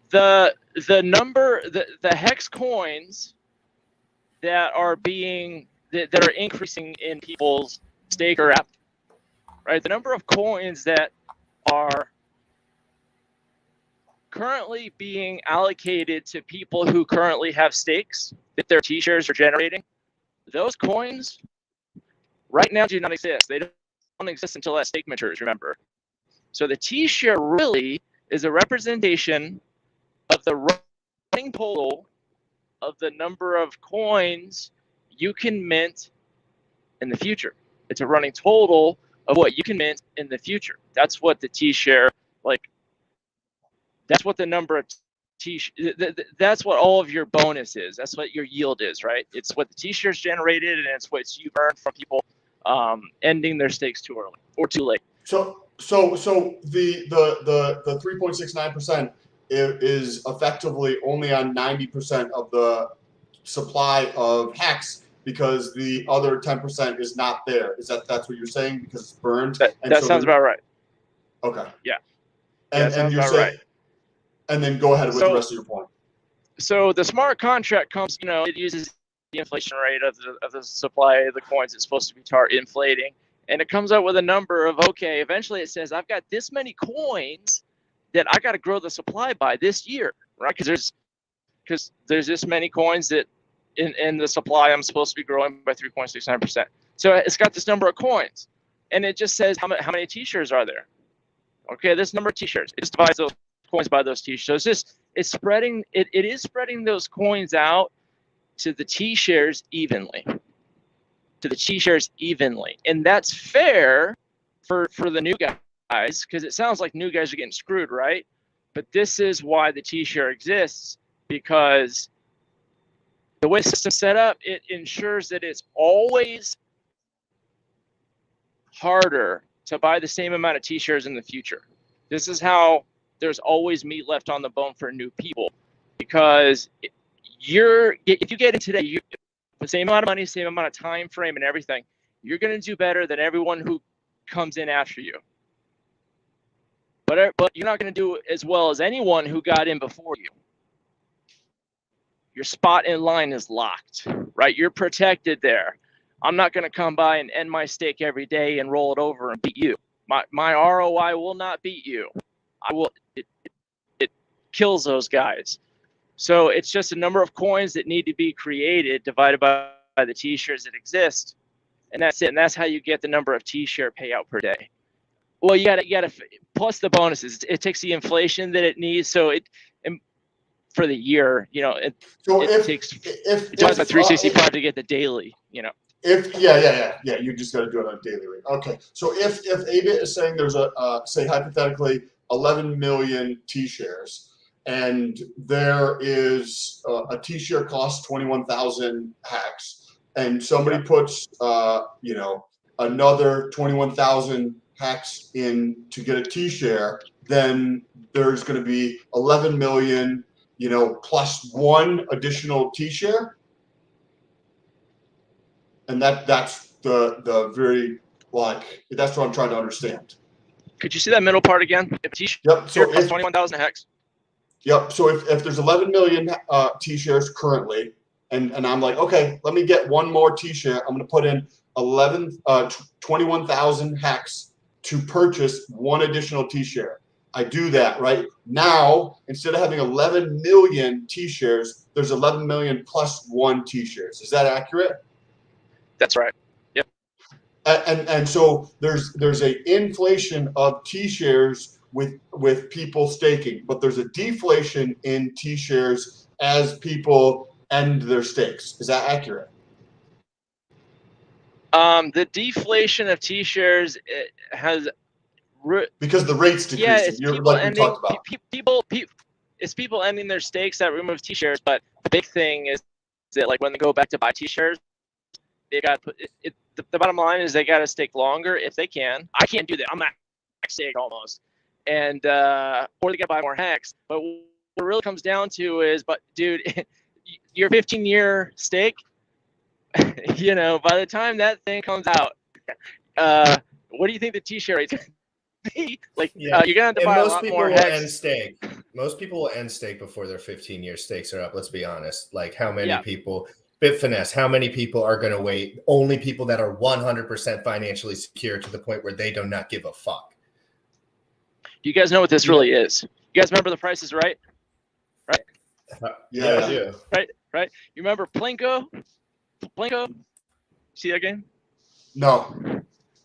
The number, the hex coins that are that are increasing in people's staker app, right? The number of coins that are currently being allocated to people who currently have stakes that their T-shares are generating, those coins right now do not exist. They don't exist until that stake matures, remember. So the T-share really is a representation of the running total of the number of coins you can mint in the future. It's a running total of what you can mint in the future. That's what the T-share, like, that's what the number of that's what all of your bonus is. That's what your yield is, right? It's what the T-shares generated, and it's what you've earned from people ending their stakes too early or too late. So the 3.69% is effectively only on 90% of the supply of hex, because the other 10% is not there. That's what you're saying, because it's burned? That sounds about right. Okay. Yeah. And you're saying, right. And then go ahead with the rest of your point. So the smart contract comes, it uses the inflation rate of the supply of the coins it's supposed to be inflating, and it comes out with a number of, okay, eventually it says I've got this many coins that I got to grow the supply by this year, right? Because there's this many coins that in the supply I'm supposed to be growing by 3.69%. So it's got this number of coins, and it just says how many T-shares are there. Okay, this number of T-shares. It just divides those coins by those T-shares. So it's spreading. It is spreading those coins out to the T-shares evenly. To the T-shares evenly, and that's fair for the new guys, because it sounds like new guys are getting screwed, right? But this is why the T-share exists, because the way the system's set up, it ensures that it's always harder to buy the same amount of T-shares in the future. This is how there's always meat left on the bone for new people, because if you get in today, the same amount of money, same amount of time frame and everything, you're going to do better than everyone who comes in after you. But you're not going to do as well as anyone who got in before you. Your spot in line is locked, right? You're protected there. I'm not going to come by and end my stake every day and roll it over and beat you. My ROI will not beat you. It kills those guys. So it's just a number of coins that need to be created, divided by the T-shares that exist, and that's it. And that's how you get the number of T-share payout per day. Well, you gotta plus the bonuses. It takes the inflation that it needs. So for the year, it takes divides by 365 to get the daily. You just got to do it on a daily rate. Okay, so if ABIT is saying there's say hypothetically 11 million T-shares, and there is a T-share cost 21,000 hex, and somebody puts another 21,000 hex in to get a T-share, then there's going to be 11 million, plus one additional T-share, and that's the very, like, that's what I'm trying to understand. Could you see that middle part again? If Yep. So plus 21,000 hex. Yep. So if there's 11 million T-shares currently, and I'm like, okay, let me get one more T-share. I'm going to put in 21,000 hex to purchase one additional T-share. I do that, right? Now, instead of having 11 million T-shares, there's 11 million plus one T-shares. Is that accurate? That's right. Yep. And so there's a inflation of T-shares with people staking, but there's a deflation in T-shares as people end their stakes. Is that accurate? The deflation of T-shares has because the rate's decreasing. Yeah, it's You're, people like ending. We talked about. It's people ending their stakes that remove T-shares. But the big thing is that like when they go back to buy T-shares, they got to put it. The bottom line is they got to stake longer if they can. I can't do that. I'm max stake almost, and or they got to buy more hex. But what it really comes down to is, but dude, your 15-year stake, you know, by the time that thing comes out, what do you think the T-share rate's gonna be? Like, you're gonna have to buy a lot more hex. End stake. Most people will end stake before their 15-year stakes are up. Let's be honest. Like, how many people? Bitfinesse, how many people are going to wait? Only people that are 100% financially secure to the point where they do not give a fuck. You guys know what this really is. You guys remember The Price is Right? Right? Yeah, I do. Right? You remember Plinko? See that game? No.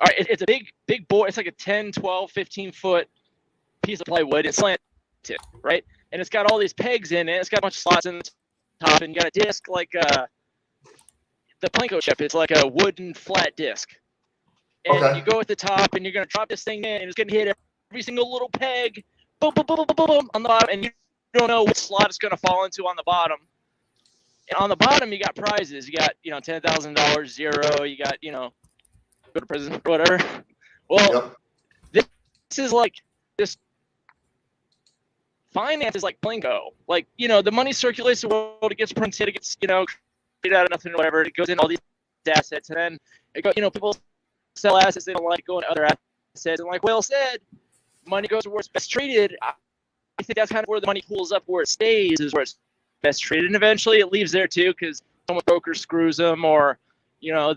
All right, it's a big board. It's like a 10, 12, 15-foot piece of plywood. It's slanted, right? And it's got all these pegs in it. It's got a bunch of slots in the top, and you got a disc like the Plinko chip. It's like a wooden flat disc. And you go at the top, and you're going to drop this thing in, and it's going to hit every single little peg, boom, boom, boom, boom, boom, boom, on the bottom, and you don't know which slot it's going to fall into on the bottom. And on the bottom, you got prizes. You got, you know, $10,000, zero. You got, you know, go to prison or whatever. Well, this is like this. Finance is like Plinko. Like, you know, the money circulates the world. It gets printed. It gets, you know, created out of nothing or whatever. It goes in all these assets, and then it goes, you know, people sell assets they don't like, go into other assets, and like Will said, money goes to where it's best traded. I think that's kind of where the money pools up, where it stays is where it's best traded, and eventually it leaves there too because someone broker screws them, or you know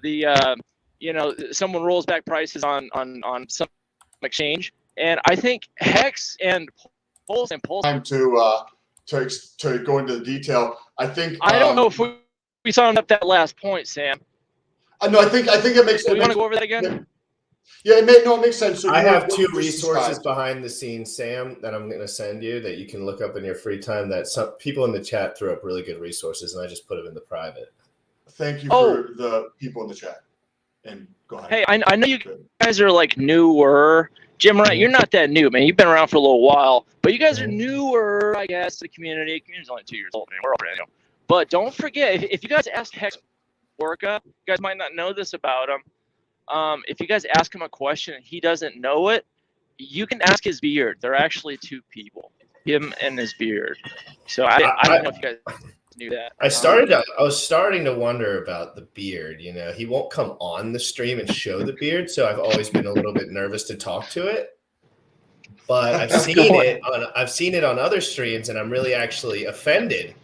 someone rolls back prices on some exchange. And I think Hex and Pulse time to go into the detail. I think I don't know if we summed up that last point, Sam. No, I think it makes. Do we want to go over that again? Yeah, it makes sense. So I have two resources behind the scenes, Sam, that I'm going to send you that you can look up in your free time. That some people in the chat threw up really good resources, and I just put them in the private. Thank you for the people in the chat. And go ahead. Hey, I know you guys are like newer. Jim, right? You're not that new, man. You've been around for a little while, but you guys are newer, I guess, to the community. The community's only 2 years old, man. We're all brand new. But don't forget, if you guys ask Hex Orca, you guys might not know this about him. If you guys ask him a question and he doesn't know it, you can ask his beard. They're actually two people, him and his beard. So I don't know if you guys knew that. I was starting to wonder about the beard. You know, he won't come on the stream and show the beard, so I've always been a little bit nervous to talk to it. But I've seen it on other streams, and I'm really actually offended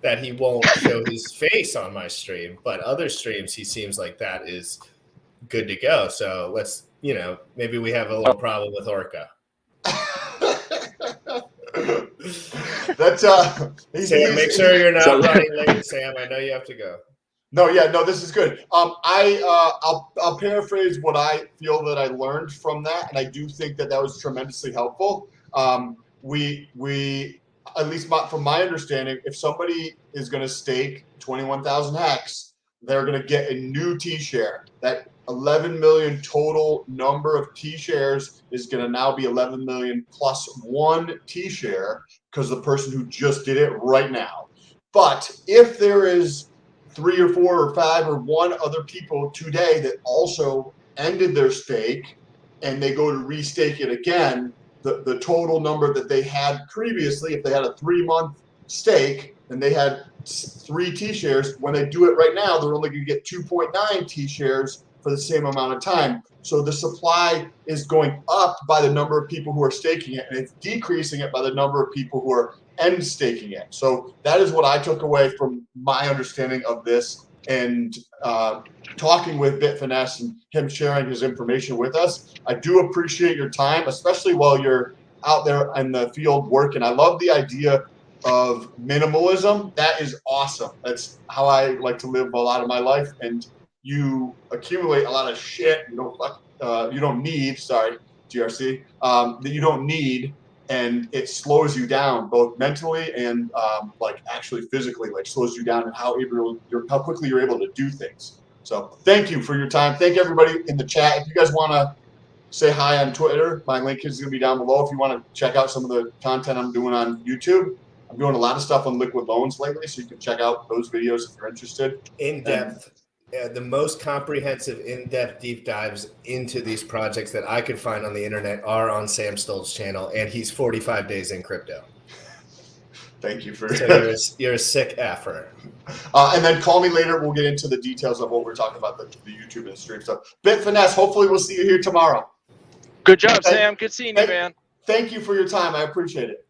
that he won't show his face on my stream. But other streams, he seems like that is good to go. So let's, you know, maybe we have a little problem with Orca. That's Sam, make sure you're not running late, Sam. I know you have to go. No, this is good. I'll paraphrase what I feel that I learned from that, and I do think that was tremendously helpful. We at least from my understanding, if somebody is going to stake 21,000 hex, they're going to get a new T-share. That 11 million total number of T-shares is going to now be 11 million plus one T-share because the person who just did it right now. But if there is 3 or 4 or 5 or 1 other people today that also ended their stake and they go to restake it again, the total number that they had previously, if they had a 3-month stake and they had 3 T-shares, when they do it right now, they're only going to get 2.9 T-shares for the same amount of time. So the supply is going up by the number of people who are staking it, and it's decreasing it by the number of people who are end staking it. So that is what I took away from my understanding of this, and talking with Bitfinesse and him sharing his information with us. I do appreciate your time, especially while you're out there in the field working. I love the idea of minimalism. That is awesome. That's how I like to live a lot of my life. And you accumulate a lot of shit you don't need. Sorry, GRC. That you don't need, and it slows you down both mentally and like actually physically, like slows you down and how quickly you're able to do things. So thank you for your time. Thank everybody in the chat. If you guys want to say hi on Twitter, my link is going to be down below. If you want to check out some of the content I'm doing on YouTube, I'm doing a lot of stuff on liquid loans lately, so you can check out those videos if you're interested. In depth. The most comprehensive, in-depth deep dives into these projects that I could find on the internet are on Sam Stoll's channel, and he's 45 days in crypto. Thank you for. So you're a sick effer. And then call me later. We'll get into the details of what we're talking about, the YouTube and the stream stuff. Bit Finesse, hopefully we'll see you here tomorrow. Good job, Sam. Good seeing you, man. Thank you for your time. I appreciate it.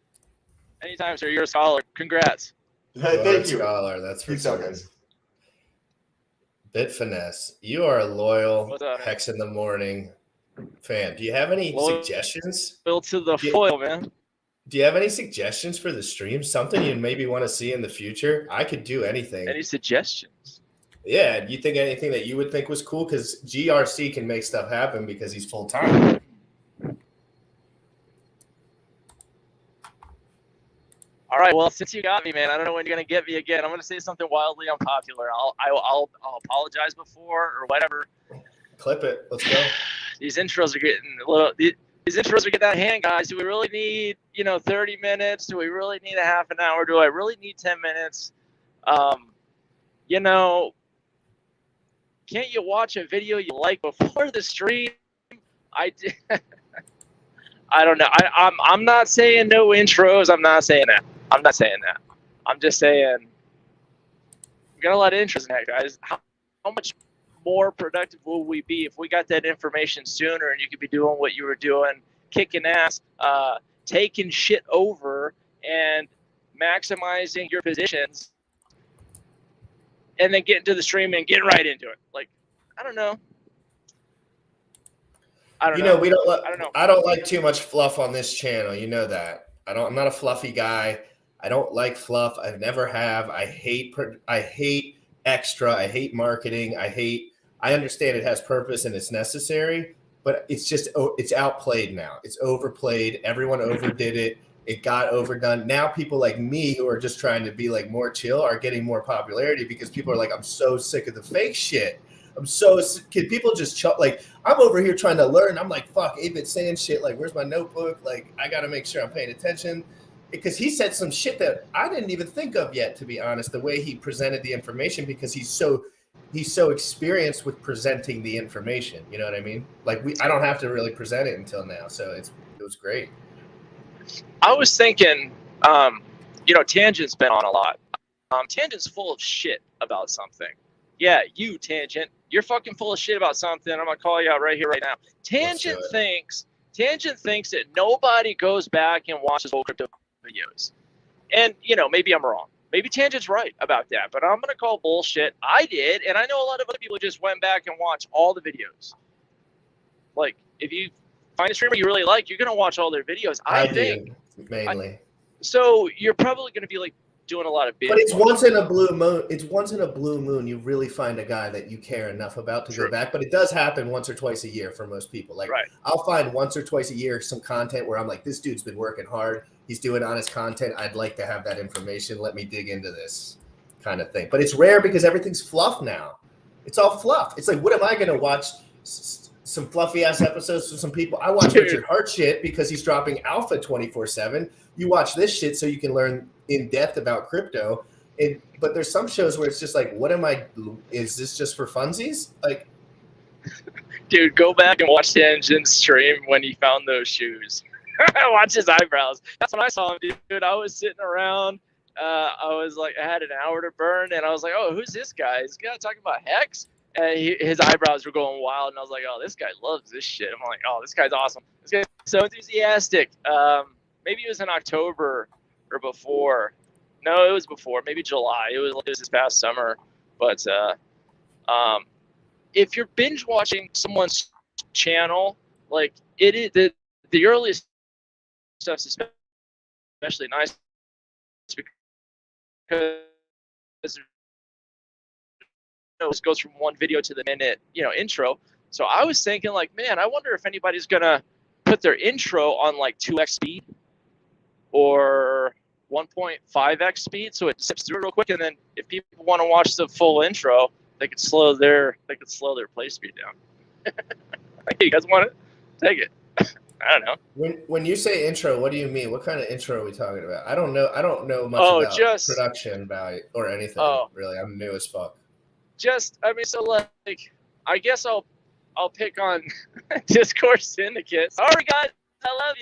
Anytime, sir. You're a scholar. Congrats. Thank you. Scholar, that's for Peace out, sure. guys. Bit Finesse, you are a loyal What's up, man? Hex in the Morning fan. Do you have any suggestions? Built to the foil, man. Do you have any suggestions for the stream? Something you maybe want to see in the future? I could do anything. Any suggestions? Yeah, do you think anything that you would think was cool? Because GRC can make stuff happen because he's full time. All right. Well, since you got me, man, I don't know when you're gonna get me again. I'm gonna say something wildly unpopular. I'll apologize before or whatever. Clip it. Let's go. These intros are getting a little. These intros are getting out of hand, guys. Do we really need 30 minutes? Do we really need a half an hour? Do I really need 10 minutes? Can't you watch a video you like before the stream? I don't know. I'm not saying no intros. I'm not saying that. I'm just saying we got a lot of intros in that, guys. How much more productive will we be if we got that information sooner and you could be doing what you were doing, kicking ass, taking shit over, and maximizing your positions, and then getting to the stream and getting right into it. Like, I don't know. I don't know. I don't like too much fluff on this channel. You know that. I'm not a fluffy guy. I don't like fluff. I never have. I hate extra. I hate marketing. I understand it has purpose and it's necessary, but it's outplayed now. It's overplayed. Everyone overdid it. It got overdone. Now people like me who are just trying to be like more chill are getting more popularity because people are like, I'm so sick of the fake shit. Can people just like, I'm over here trying to learn. I'm like, fuck, 8-bit saying shit. Like, where's my notebook? Like, I got to make sure I'm paying attention because he said some shit that I didn't even think of yet, to be honest, the way he presented the information, because he's so experienced with presenting the information. You know what I mean? Like I don't have to really present it until now. So it was great. I was thinking, Tangent's been on a lot. Tangent's full of shit about something. Yeah, you, Tangent, you're fucking full of shit about something. I'm gonna call you out right here, right now. Tangent thinks that nobody goes back and watches old crypto videos. And, maybe I'm wrong. Maybe Tangent's right about that, but I'm gonna call bullshit. I did, and I know a lot of other people just went back and watched all the videos. Like, if you find a streamer you really like, you're gonna watch all their videos. I think do, mainly. So you're probably gonna be like doing a lot of. But it's once in a blue moon. It's once in a blue moon you really find a guy that you care enough about to go back. But it does happen once or twice a year for most people. Like, I'll find once or twice a year some content where I'm like, this dude's been working hard. He's doing honest content. I'd like to have that information. Let me dig into this kind of thing. But it's rare because everything's fluff now. It's all fluff. It's like, what am I going to watch? Some fluffy ass episodes from some people. I watch Richard Hart shit because he's dropping alpha 24/7. You watch this shit so you can learn in depth about crypto. But there's some shows where it's just like, is this just for funsies? Like, dude, go back and watch the Engine stream when he found those shoes. Watch his eyebrows. That's when I saw him, dude. I was sitting around. I was like, I had an hour to burn, and I was like, oh, who's this guy? This guy talking about Hex? And his eyebrows were going wild, and I was like, oh, this guy loves this shit. I'm like, oh, this guy's awesome. This guy's so enthusiastic. Maybe it was in October or before. No, it was before. Maybe July. It was this past summer. But if you're binge watching someone's channel, like it is the earliest stuff's especially nice because it goes from one video to the minute, intro. So I was thinking, like, man, I wonder if anybody's gonna put their intro on like 2x speed or 1.5x speed, so it zips through it real quick. And then if people want to watch the full intro, they could slow their play speed down. Hey, you guys want it? Take it. I don't know. When you say intro, what do you mean? What kind of intro are we talking about? I don't know much about production value or anything. Really, I'm new as fuck. So like, I guess I'll pick on Discord Syndicate. Sorry guys, I love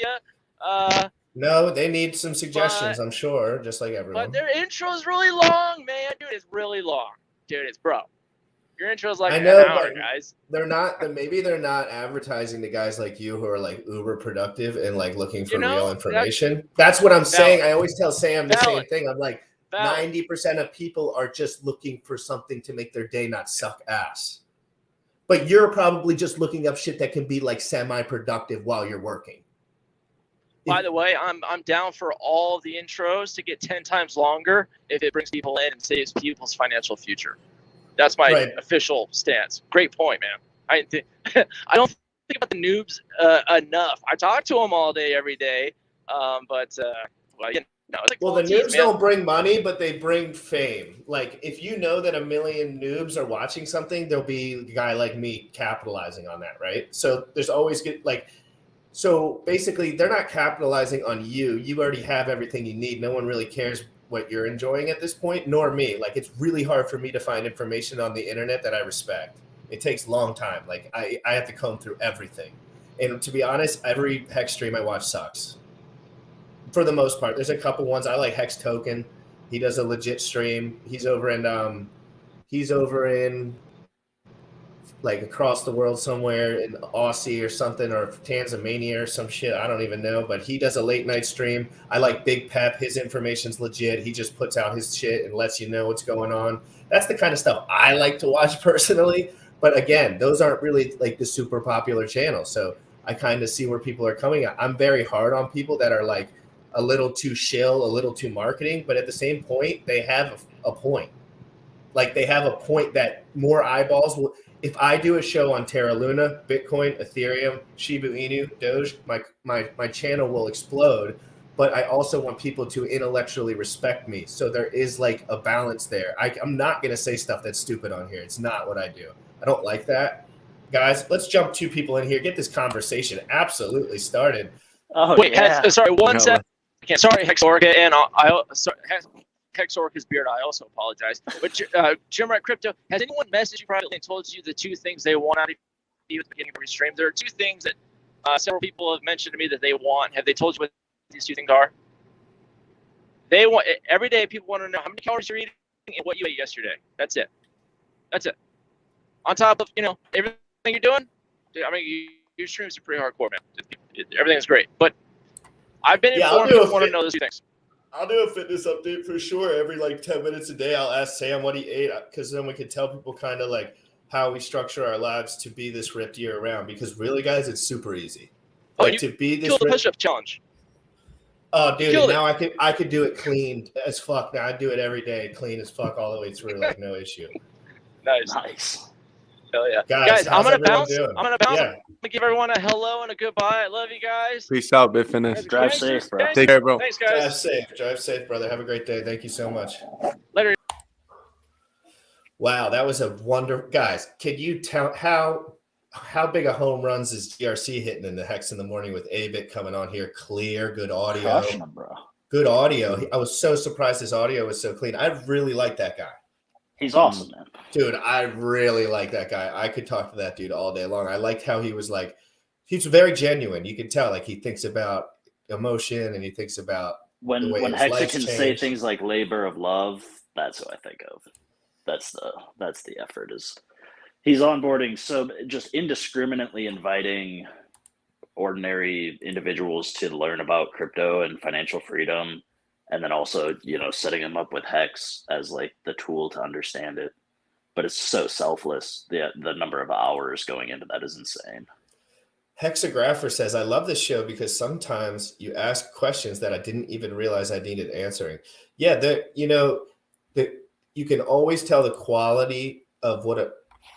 you. No, they need some suggestions, I'm sure, just like everyone. But their intro's really long, man. Dude, it's really long. Dude, bro. Your intro's like an hour, guys. Maybe they're not advertising to guys like you who are like uber productive and like looking for real information. That's what I'm saying. I always tell Sam the same thing. I'm like, 90% of people are just looking for something to make their day not suck ass. But you're probably just looking up shit that can be like semi-productive while you're working. By the way, I'm down for all the intros to get 10 times longer if it brings people in and saves people's financial future. That's my official stance. Great point, man. I don't think about the noobs enough. I talk to them all day, every day. The noobs don't bring money, but they bring fame. Like, if you know that 1 million noobs are watching something, there'll be a guy like me capitalizing on that, right? So there's always so basically they're not capitalizing on you. You already have everything you need. No one really cares what you're enjoying at this point, nor me. Like, it's really hard for me to find information on the internet that I respect. It takes a long time. Like, I have to comb through everything. And to be honest, every Hex stream I watch sucks. For the most part. There's a couple ones. I like Hex Token. He does a legit stream. He's over in like across the world somewhere in Aussie or something, or Tanzania or some shit. I don't even know, but he does a late night stream. I like Big Pep. His information's legit. He just puts out his shit and lets you know what's going on. That's the kind of stuff I like to watch personally. But again, those aren't really like the super popular channels. So I kind of see where people are coming at. I'm very hard on people that are like a little too shill, a little too marketing, but at the same point, they have a point. Like, they have a point that more eyeballs will. If I do a show on Terra Luna, Bitcoin, Ethereum, Shiba Inu, Doge, my channel will explode. But I also want people to intellectually respect me. So there is like a balance there. I'm not going to say stuff that's stupid on here. It's not what I do. I don't like that. Guys, let's jump 2 people in here. Get this conversation absolutely started. Oh, wait, yeah. Sorry, one second. Sorry, Hexorca, and Hexorca's beard. I also apologize. But Jim Wright Crypto, has anyone messaged you privately and told you the 2 things they want out of you at the beginning of every stream? There are 2 things that several people have mentioned to me that they want. Have they told you what these 2 things are? They want every day. People want to know how many calories you're eating and what you ate yesterday. That's it. On top of everything you're doing. I mean, your streams are pretty hardcore, man. Everything's great, but I've been informed people want to know those 2 things. I'll do a fitness update for sure. Every like 10 minutes a day, I'll ask Sam what he ate, because then we can tell people kind of like how we structure our lives to be this ripped year round. Because really, guys, it's super easy. Like, to be this the push-up challenge. Oh, dude! Now I could do it clean as fuck. Now I do it every day, clean as fuck, all the way through, like no issue. Nice. Hell yeah, guys! I'm gonna bounce. Yeah. I'm gonna give everyone a hello and a goodbye. I love you guys. Peace out, Bit Fitness. Drive safe, bro. Take care, bro. Thanks, guys. Drive safe, brother. Have a great day. Thank you so much. Later. Wow, that was a wonder, guys. Can you tell how big a home runs is GRC hitting in the Hex in the morning with A-Bit coming on here? Clear, good audio. Good audio. I was so surprised his audio was so clean. I really like that guy. He's awesome, man. Dude, I really like that guy. I could talk to that dude all day long. I liked how he was like, he's very genuine. You could tell, like, he thinks about emotion and he thinks about when Hexa can say things like labor of love. That's what I think of. That's the effort. Is he's onboarding so just indiscriminately inviting ordinary individuals to learn about crypto and financial freedom. And then also, setting them up with Hex as like the tool to understand it. But it's so selfless. The number of hours going into that is insane. Hexagrapher says, I love this show because sometimes you ask questions that I didn't even realize I needed answering. Yeah, you can always tell the quality of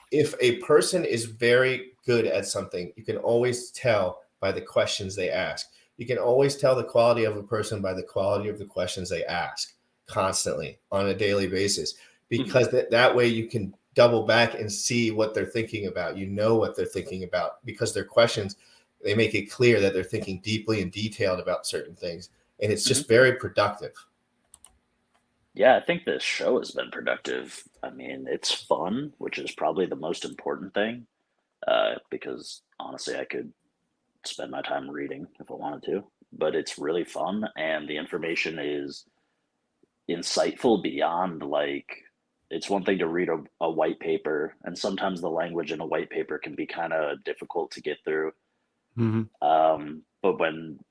if a person is very good at something, you can always tell by the questions they ask. You can always tell the quality of a person by the quality of the questions they ask constantly on a daily basis, because that way you can double back and see what they're thinking about. What they're thinking about because their questions, They make it clear that they're thinking deeply and detailed about certain things. And it's just very productive. Yeah, I think this show has been productive. I mean, it's fun, which is probably the most important thing, because honestly, I could spend my time reading if I wanted to, but it's really fun, and the information is insightful beyond, like, it's one thing to read a white paper, and sometimes the language in a white paper can be kind of difficult to get through. But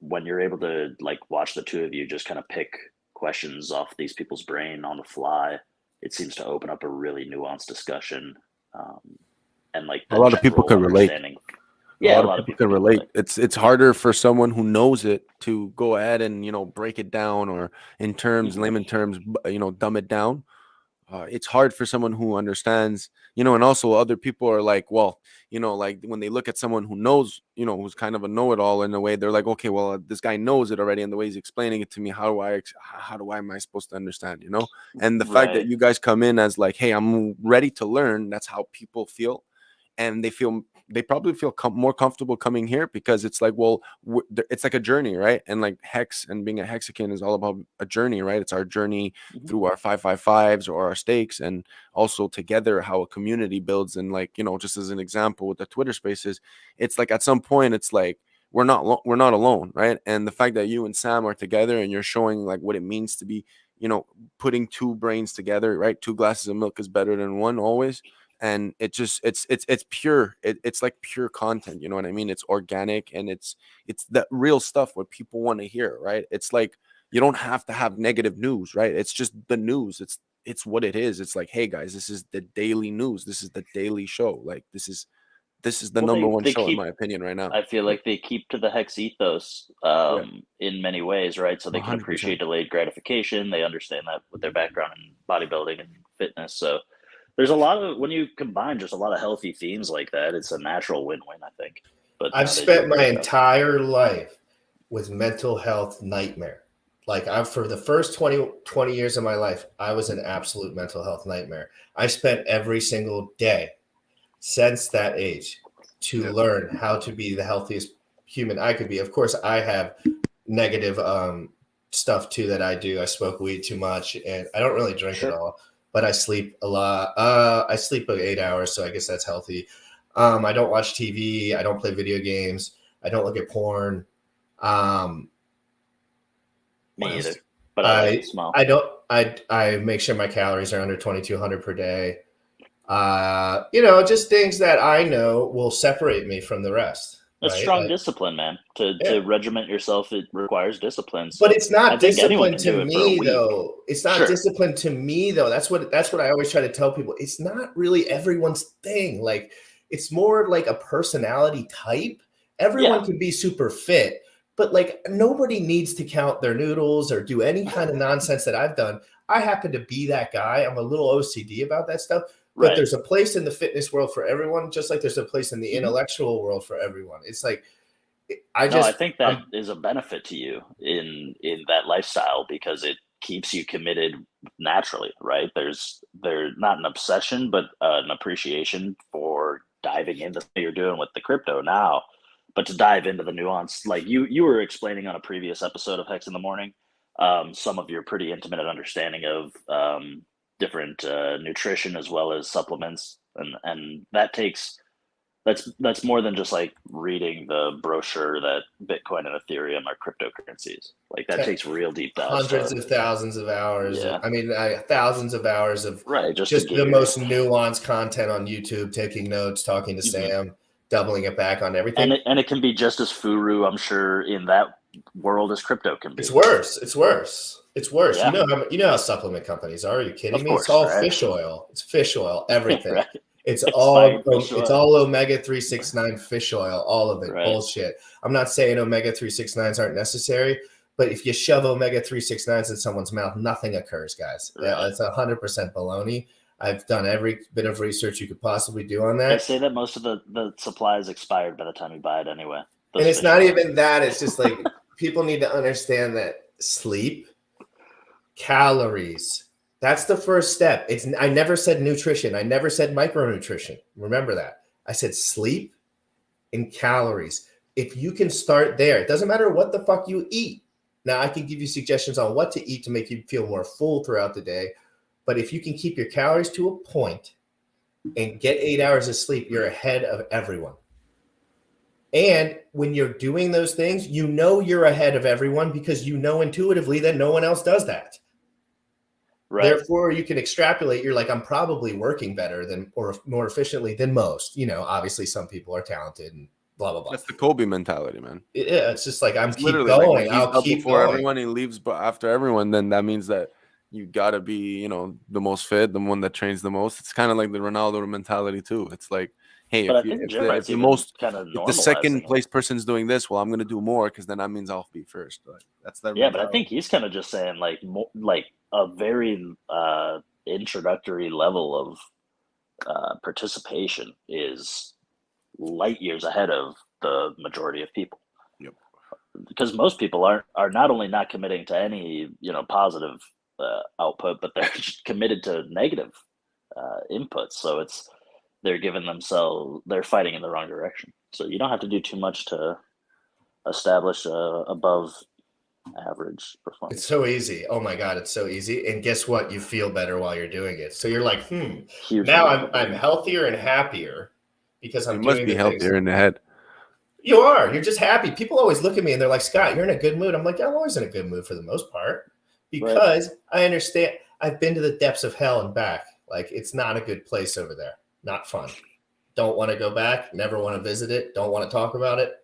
when you're able to like watch the two of you just kind of pick questions off these people's brain on the fly, it seems to open up a really nuanced discussion, and like A lot of people can relate. Yeah, a lot of people can relate. It's harder for someone who knows it to go ahead and break it down, or in terms, layman terms, dumb it down. It's hard for someone who understands, and also other people are like, well, like when they look at someone who knows, who's kind of a know-it-all in a way, they're like, okay, well, this guy knows it already, and the way he's explaining it to me, how am I supposed to understand, And the fact that you guys come in as like, hey, I'm ready to learn, that's how people feel, and they probably feel more comfortable coming here because it's like, well, it's like a journey, right? And like Hex and being a Hexican is all about a journey, right? It's our journey through our 555s or our stakes, and also together how a community builds. And like, just as an example with the Twitter Spaces, it's like at some point it's like we're not alone, right? And the fact that you and Sam are together and you're showing like what it means to be, putting two brains together, right? 2 glasses of milk is better than one always. And it's pure. It's like pure content. You know what I mean? It's organic, and it's that real stuff what people want to hear, right? It's like you don't have to have negative news, right? It's just the news. It's what it is. It's like, hey guys, this is the daily news. This is the daily show. Like this is the number one show in my opinion right now. I feel like they keep to the Hex ethos in many ways, right? So they can 100%. appreciate delayed gratification. They understand that with their background in bodybuilding and fitness. So there's a lot of, when you combine just a lot of healthy themes like that, it's a natural win-win, I think. But I've spent my entire life with mental health nightmare. Like for the first 20 years of my life, I was an absolute mental health nightmare. I spent every single day since that age to learn how to be the healthiest human I could be. Of course, I have negative stuff too that I do. I smoke weed too much, and I don't really drink at all. But I sleep a lot. I sleep about 8 hours, so I guess that's healthy. I don't watch TV. I don't play video games. I don't look at porn. Me either. But I don't. I make sure my calories are under 2,200 per day. Just things that I know will separate me from the rest. It's strong discipline, man. To regiment yourself, it requires discipline. So but it's not discipline to me, though. It's not discipline to me, though. That's what I always try to tell people. It's not really everyone's thing. Like, it's more like a personality type. Everyone can be super fit, but like nobody needs to count their noodles or do any kind of nonsense that I've done. I happen to be that guy. I'm a little OCD about that stuff. But there's a place in the fitness world for everyone, just like there's a place in the intellectual world for everyone. It's like, I think that is a benefit to you in that lifestyle, because it keeps you committed naturally, right? There's not an obsession, but an appreciation for diving into what you're doing with the crypto now, but to dive into the nuance, like you were explaining on a previous episode of Hex in the Morning, some of your pretty intimate understanding of different nutrition as well as supplements, and that's more than just like reading the brochure that Bitcoin and Ethereum are cryptocurrencies. Like that takes real deep dive, hundreds of thousands of hours. Yeah. I mean, thousands of hours of just the most nuanced content on YouTube, taking notes, talking to Sam, doubling it back on everything. And it can be just as furu, I'm sure, in that world as crypto can be. It's worse. Yeah. You know how supplement companies are. Are you kidding me? It's all fish oil. It's fish oil, everything. It's all omega 369 fish oil, all of it. Bullshit. I'm not saying omega 369s aren't necessary, but if you shove omega 369s in someone's mouth, nothing occurs, guys. It's 100% baloney. I've done every bit of research you could possibly do on that. They say that most of the supply is expired by the time you buy it anyway. And it's not even that. It's just like people need to understand that sleep, calories, that's the first step. I never said nutrition. I never said micronutrition. Remember that. I said sleep and calories. if you can start there, it doesn't matter what the fuck you eat. Now, I can give you suggestions on what to eat to make you feel more full throughout the day. But if you can keep your calories to a point and get 8 hours of sleep, you're ahead of everyone. And when you're doing those things, you know you're ahead of everyone because you know intuitively that no one else does that. Right. Therefore, you can extrapolate. You're like, I'm probably working better than or more efficiently than most. You know, obviously some people are talented and blah, blah, blah. That's the Kobe mentality, man. Yeah, it's just like, I'm It's keep literally going. like when he's I'll up keep before going. everyone, he leaves but after everyone, then that means that you gotta be, you know, the most fit, the one that trains the most. It's kind of like the Ronaldo mentality too. It's like, hey, But I if think the second place person's doing this, well, I'm gonna do more because then that means I'll be first. Like, that's that. Yeah, but I think he's kind of just saying like a very introductory level of participation is light years ahead of the majority of people. Yep. Because most people are not only not committing to any positive output, but they're just committed to negative inputs. So they're fighting in the wrong direction. So you don't have to do too much to establish above average performance. It's so easy. Oh my God, it's so easy. And guess what? You feel better while you're doing it. So you're like, now I'm healthier and happier because I'm doing the healthier things. in the head. You are. You're just happy. People always look at me and they're like, Scott, you're in a good mood. I'm like, yeah, I'm always in a good mood for the most part because I understand. I've been to the depths of hell and back. Like, it's not a good place over there. Not fun. Don't want to go back. Never want to visit it. Don't want to talk about it.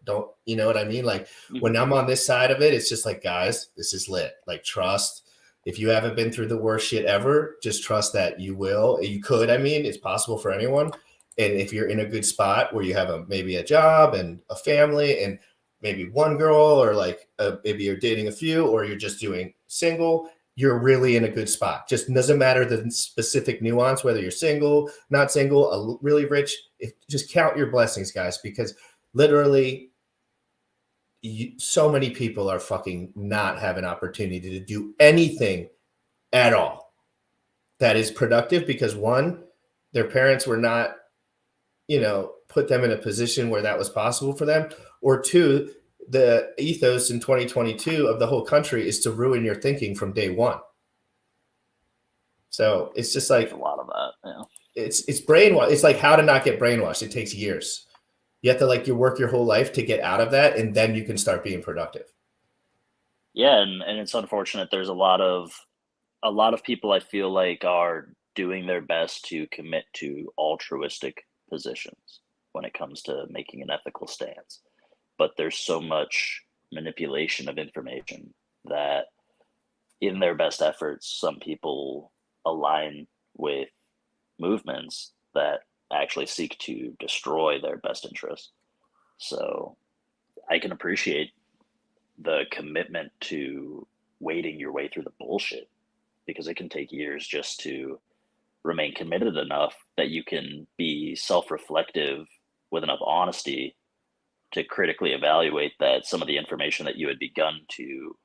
You know what I mean? Like, when I'm on this side of it, it's just like, guys, this is lit. Like, trust. If you haven't been through the worst shit ever, just trust that you will. You could. I mean, it's possible for anyone. And if you're in a good spot where you have maybe a job and a family and maybe one girl, or like maybe you're dating a few, or you're just doing single, you're really in a good spot. Just doesn't matter the specific nuance, whether you're single, not single, really rich. Just count your blessings, guys, because literally so many people are fucking not have an opportunity to do anything at all that is productive because one, their parents were not, put them in a position where that was possible for them, or two, the ethos in 2022 of the whole country is to ruin your thinking from day one. So it's just like a lot of that. Yeah. It's brainwash. It's like how to not get brainwashed. It takes years. You have to you work your whole life to get out of that, and then you can start being productive. Yeah, and it's unfortunate. There's a lot of people I feel like are doing their best to commit to altruistic positions when it comes to making an ethical stance. But there's so much manipulation of information that in their best efforts, some people align with movements that actually seek to destroy their best interests. So I can appreciate the commitment to wading your way through the bullshit because it can take years just to remain committed enough that you can be self-reflective with enough honesty to critically evaluate that some of the information that you had begun to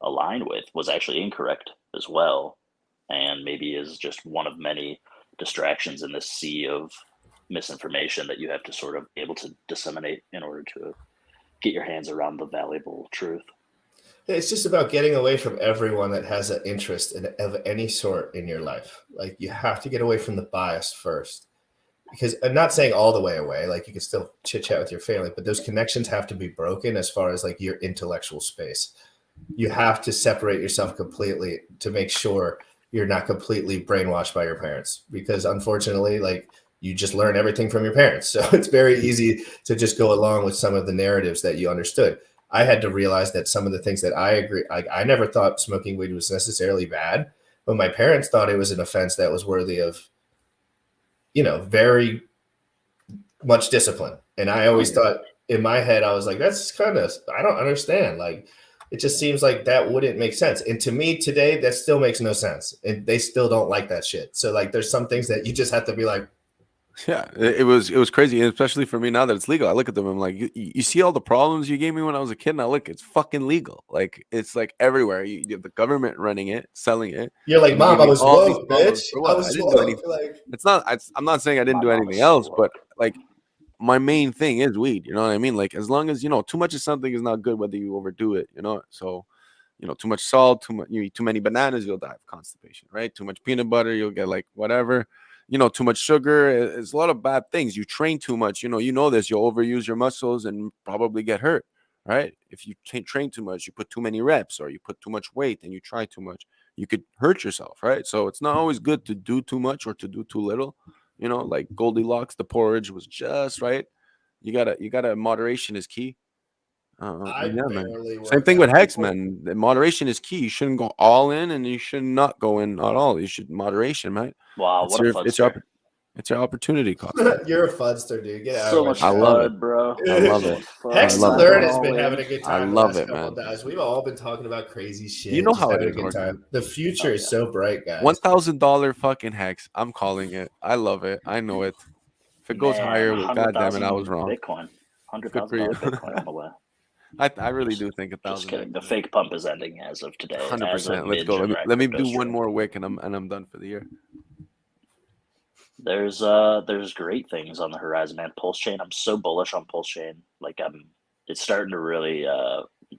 align with was actually incorrect as well, and maybe is just one of many distractions in this sea of misinformation that you have to sort of be able to disseminate in order to get your hands around the valuable truth. It's just about getting away from everyone that has an interest of any sort in your life. Like, you have to get away from the bias first. Because I'm not saying all the way away, like you can still chit chat with your family, but those connections have to be broken as far as like your intellectual space. You have to separate yourself completely to make sure you're not completely brainwashed by your parents, because unfortunately, like, you just learn everything from your parents. So it's very easy to just go along with some of the narratives that you understood. I had to realize that some of the things that I agree, I never thought smoking weed was necessarily bad, but my parents thought it was an offense that was worthy of, very much discipline. And I always thought in my head, I was like, that's kind of, I don't understand. Like, it just seems like that wouldn't make sense. And to me today, that still makes no sense. And they still don't like that shit. So like, there's some things that you just have to be like, yeah, it was crazy, especially for me now that it's legal. I look at them, I'm like, you see all the problems you gave me when I was a kid. Now look, it's fucking legal. Like, it's like everywhere. You have the government running it, selling it. You're like, Mom, I was woke, bitch. I didn't do anything. Like, I'm not saying I didn't do anything else, but like, my main thing is weed. You know what I mean? Like, as long as, too much of something is not good, whether you overdo it, So, too much salt, you eat too many bananas, you'll die of constipation, right? Too much peanut butter, you'll get like whatever. Too much sugar. It's a lot of bad things. You train too much, you know this. You'll overuse your muscles and probably get hurt, right? If you train too much, you put too many reps, or you put too much weight and you try too much, you could hurt yourself, right? So it's not always good to do too much or to do too little. Like Goldilocks, the porridge was just right. You gotta moderation is key. I Yeah, man. barely Same work thing with out. Hex, man. The moderation is key. You shouldn't go all in, and you should not go in at all. You should moderation, right? Wow, It's what a your fudster. it's your opportunity cost. You're a fudster, dude. Get out So of much my I chat. love it. fud, bro. I love So it. much fud. Hex love to it. Learn has All been in. having a good I time the love last it, couple man. of days. We've all been talking about crazy shit. You know just how it having a is, good Orton. time. The future Oh, is yeah. so bright, guys. $1,000 fucking Hex. I'm calling it. I love it. I know it. If it goes Man, higher, well, God damn it, I was 100,000 wrong. Bitcoin. Good for $100,000 you. Bitcoin on the way. I really do think Just 1,000. kidding. The fake pump is ending as of today. As of 100%. Let's go. Let me do one stream. more wick, and I'm done for the year. There's great things on the horizon, man. Pulsechain. I'm so bullish on Pulsechain. Like it's starting to really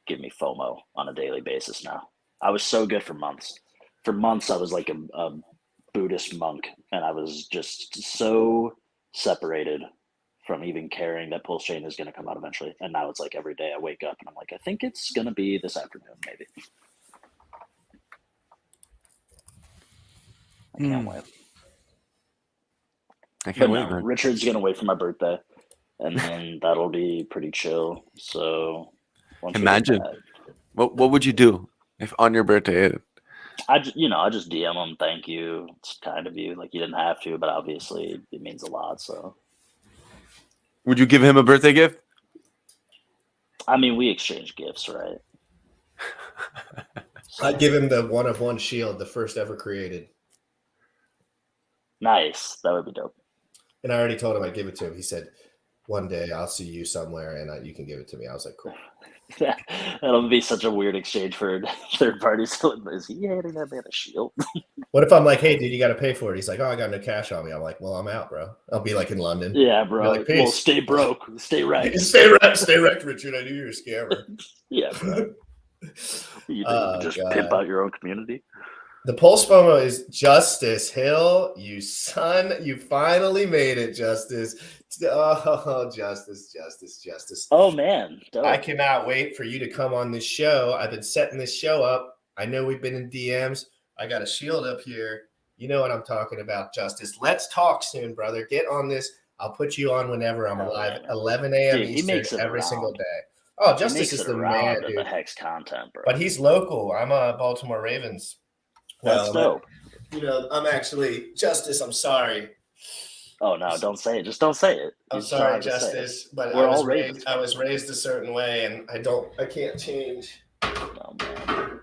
give me FOMO on a daily basis now. I was so good for months. For months, I was like a Buddhist monk, and I was just so separated from even caring that Pulsechain is going to come out eventually. And now it's like every day I wake up and I'm like, I think it's going to be this afternoon, maybe. I can't wait. I can't wait, no, man. Richard's going to wait for my birthday, and then that'll be pretty chill. So once Imagine. What would you do if on your birthday? I just DM him, thank you. It's kind of you. Like, you didn't have to, but obviously it means a lot. So Would you give him a birthday gift? I mean, we exchange gifts, right? So. I'd give him the 1-of-1 shield, the first ever created. Nice. That would be dope. And I already told him I'd give it to him. He said, one day I'll see you somewhere and you can give it to me. I was like, cool. That'll be such a weird exchange for third parties. Is he handing that man a shield? What if I'm like, hey, dude, you got to pay for it? He's like, oh, I got no cash on me. I'm like, well, I'm out, bro. I'll be like in London. Yeah, bro. Like, well, stay broke. Stay right. Stay wrecked, Richard. I knew you were a scammer. Yeah, bro. You just pimp out your own community. The Pulse FOMO is Justice Hill. You son, you finally made it, Justice. Oh, Justice. Oh, man. Dope. I cannot wait for you to come on this show. I've been setting this show up. I know we've been in DMs. I got a shield up here. You know what I'm talking about, Justice. Let's talk soon, brother. Get on this. I'll put you on whenever I'm alive. 11 a.m. Eastern every single day. Oh, Justice is the man, dude. The Hex content, bro. But he's local. I'm a Baltimore Ravens. That's dope. I'm actually Justice. I'm sorry. Oh no! Don't say it. Just don't say it. I'm sorry, Justice. But I was raised a certain way, and I can't change. Oh man.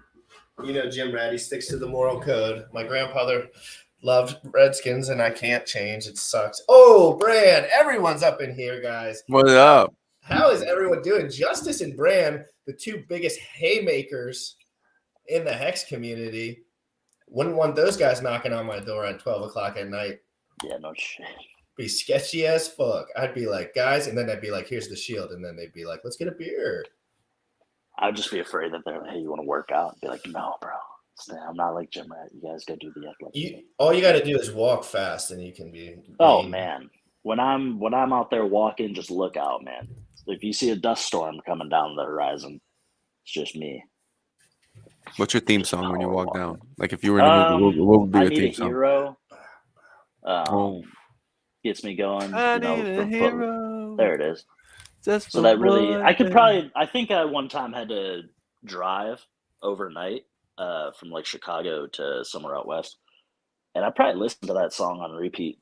Jim Ratty sticks to the moral code. My grandfather loved Redskins, and I can't change. It sucks. Oh, Bran! Everyone's up in here, guys. What's up? How is everyone doing? Justice and Bran, the two biggest haymakers in the Hex community. Wouldn't want those guys knocking on my door at 12 o'clock at night. Yeah, no shit. Be sketchy as fuck. I'd be like, guys, and then I'd be like, here's the shield. And then they'd be like, let's get a beer. I'd just be afraid that they're like, hey, you want to work out? I'd be like, no, bro. I'm not like Jim Rat. You guys go do the athletic. All you got to do is walk fast and you can be. Oh, man. When I'm out there walking, just look out, man. If you see a dust storm coming down the horizon, it's just me. What's your theme song when you walk down? Like if you were in a movie, what would be your theme song? Hero. Gets me going. I need a hero. There it is. Just so that really, I think I one time had to drive overnight from like Chicago to somewhere out west. And I probably listened to that song on repeat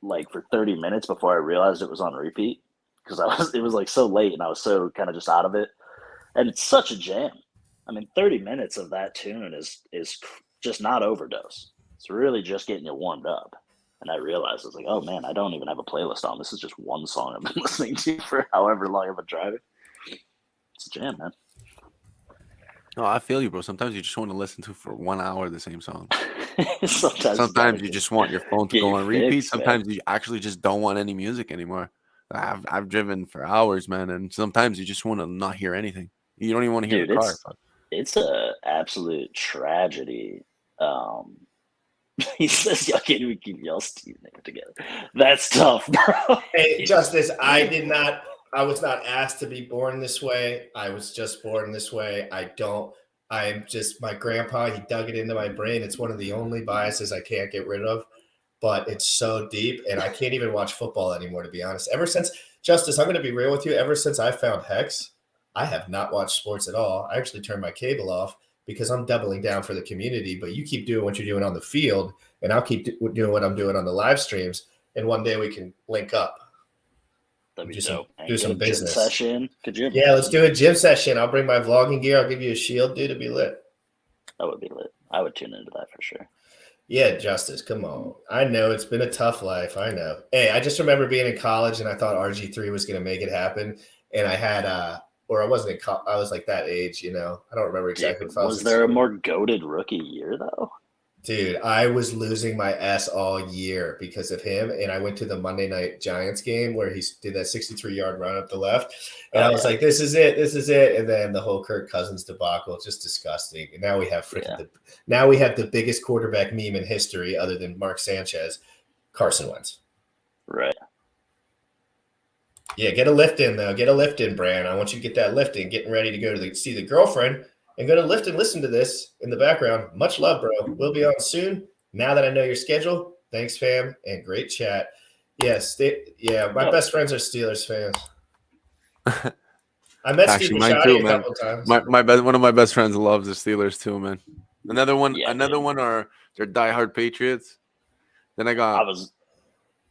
like for 30 minutes before I realized it was on repeat because it was like so late and I was so kind of just out of it. And it's such a jam. I mean, 30 minutes of that tune is just not overdose. It's really just getting you warmed up. And I realized, I was like, oh man, I don't even have a playlist on. This is just one song I've been listening to for however long I've been driving. It's a jam, man. No, I feel you, bro. Sometimes you just want to listen to for 1 hour the same song. Sometimes you just want your phone to go on repeat. Sometimes you actually just don't want any music anymore. I've driven for hours, man, and sometimes you just want to not hear anything. You don't even want to hear the car. It's a absolute tragedy. He says y'all can't even keep y'all's team name together. That's tough, bro. Hey, Justice, I was not asked to be born this way. I was just born this way. I'm just my grandpa, he dug it into my brain. It's one of the only biases I can't get rid of, but it's so deep and I can't even watch football anymore, to be honest. Ever since, Justice, I'm going to be real with you. Ever since I found Hex, I have not watched sports at all. I actually turned my cable off because I'm doubling down for the community, but you keep doing what you're doing on the field and I'll keep doing what I'm doing on the live streams. And one day we can link up. That'd be do dope. some business. Gym session. Could you? Yeah, let's do a gym session. I'll bring my vlogging gear. I'll give you a shield, dude. It'd be lit. That would be lit. I would tune into that for sure. Yeah, Justice, come on. I know it's been a tough life. I know. Hey, I just remember being in college and I thought RG3 was going to make it happen. And I had, or I wasn't in college. I was like that age, you know. I don't remember exactly. Dude, was there a more goated rookie year, though? Dude, I was losing my ass all year because of him. And I went to the Monday night Giants game where he did that 63-yard run up the left. And I was like, this is it. This is it. And then the whole Kirk Cousins debacle, just disgusting. And now we have now we have the biggest quarterback meme in history other than Mark Sanchez, Carson Wentz. Right. Yeah, get a lift in, though. Get a lift in, Bran. I want you to get that lift in, getting ready to go to see the girlfriend. And go to lift and listen to this in the background. Much love, bro. We'll be on soon. Now that I know your schedule, thanks, fam, and great chat. Yes, my best friends are Steelers fans. I met Steve Bisciotti a couple times. One of my best friends loves the Steelers too, man. Another one are they're diehard Patriots. Then I was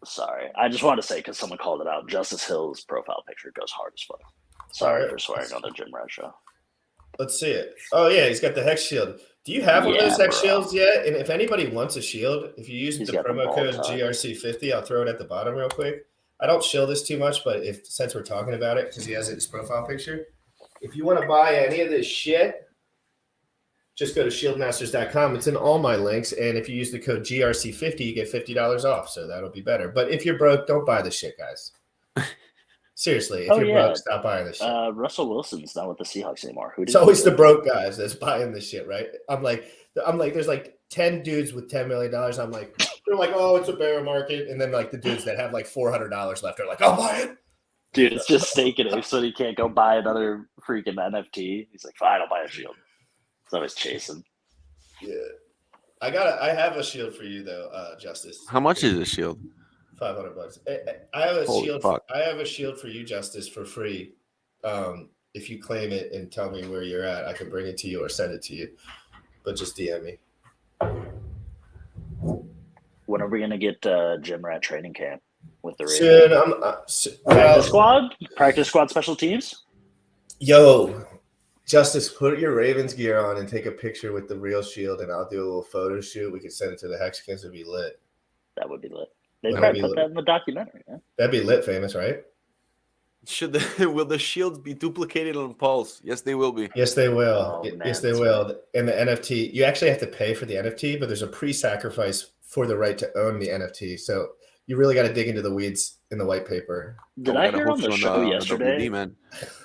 sorry. I just wanted to say because someone called it out. Justice Hill's profile picture goes hard as fuck. Sorry for swearing on the Jim Rat show. Let's see it. Oh, yeah, he's got the Hex shield. Do you have one of those Hex shields yet? And if anybody wants a shield, if you use the promo code GRC50, I'll throw it at the bottom real quick. I don't shield this too much, but since we're talking about it, because he has it in his profile picture, if you want to buy any of this shit, just go to shieldmasters.com. It's in all my links. And if you use the code GRC50, you get $50 off. So that'll be better. But if you're broke, don't buy the shit, guys. Seriously, if you're broke, stop buying this shit. Russell Wilson's not with the Seahawks anymore. It's always the broke guys that's buying this shit, right? I'm like, there's like 10 dudes with $10 million. I'm like, they're like, oh, it's a bear market. And then like the dudes that have like $400 left are like, I'll buy it. Dude, it's just staking it so he can't go buy another freaking NFT. He's like, fine, I'll buy a shield. So I was chasing. Yeah. I have a shield for you though, Justice. How much is a shield? $500. I have a shield. I have a shield for you, Justice, for free. If you claim it and tell me where you're at, I can bring it to you or send it to you. But just DM me. When are we gonna get Gym Rat training camp with the Ravens? Practice squad special teams. Yo, Justice, put your Ravens gear on and take a picture with the real shield, and I'll do a little photo shoot. We can send it to the Hexicans. It'd be lit. That would be lit. They probably put that in the documentary. Yeah? That'd be lit, famous, right? Will the shields be duplicated on Pulse? Yes, they will be. Yes, they will. Yes, they will. And the NFT, you actually have to pay for the NFT, but there's a pre-sacrifice for the right to own the NFT. So you really got to dig into the weeds in the white paper. Did I hear on the show yesterday?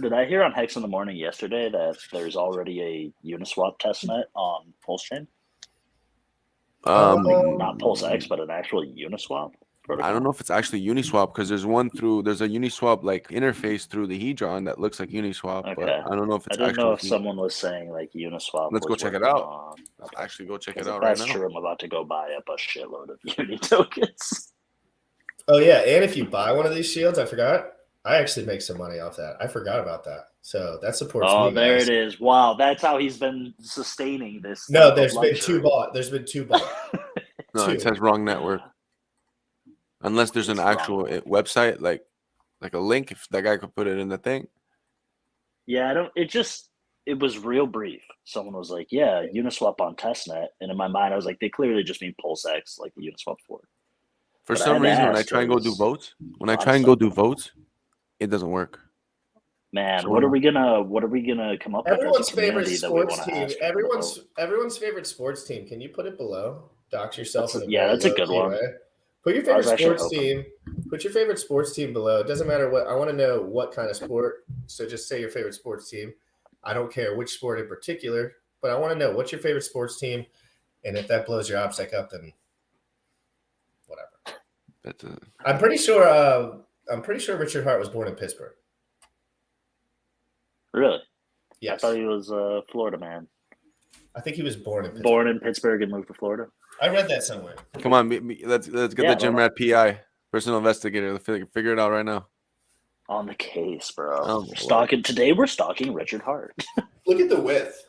Did I hear on Hex in the Morning yesterday that there's already a Uniswap testnet on pulsechain? Not pulsex, but an actual Uniswap protocol. I don't know if it's actually Uniswap because there's a Uniswap like interface through the Hedron that looks like Uniswap. Okay. But I don't know if it's. I didn't know if someone was saying like Uniswap. Let's go check it out. Let's actually go check it out right now. That's true. I'm about to go buy up a shitload of Uni tokens. Oh yeah, and if you buy one of these shields, I forgot. I actually make some money off that. I forgot about that. So that supports me. Oh, there it is. Wow, that's how he's been sustaining this. No, there's been two bought. No, it says wrong network. Unless there's an actual website, like a link, if that guy could put it in the thing. Yeah, it was real brief. Someone was like, yeah, Uniswap on testnet. And in my mind, I was like, they clearly just mean pulsex, like the Uniswap for. For some reason, when I try and go do votes, it doesn't work. Man, so what are we gonna come up with? Everyone's favorite sports team. Everyone's favorite sports team. Can you put it below? Dox yourself in a that's a good one. Put your I was favorite actually sports hoping. team. Put your favorite sports team below. It doesn't matter what. I want to know what kind of sport. So just say your favorite sports team. I don't care which sport in particular, but I want to know what's your favorite sports team, and if that blows your OPSEC up, then whatever. That's a, I'm pretty sure. I'm pretty sure Richard Hart was born in Pittsburgh. Really? Yes, I thought he was a Florida man. I think he was born in Pittsburgh. Born in Pittsburgh and moved to Florida. I read that somewhere. come on, let's get Yeah, the gym rat PI, personal investigator. Let's figure it out right now. On the case, bro. Oh, We're stalking today. We're stalking Richard Hart. Look at the width.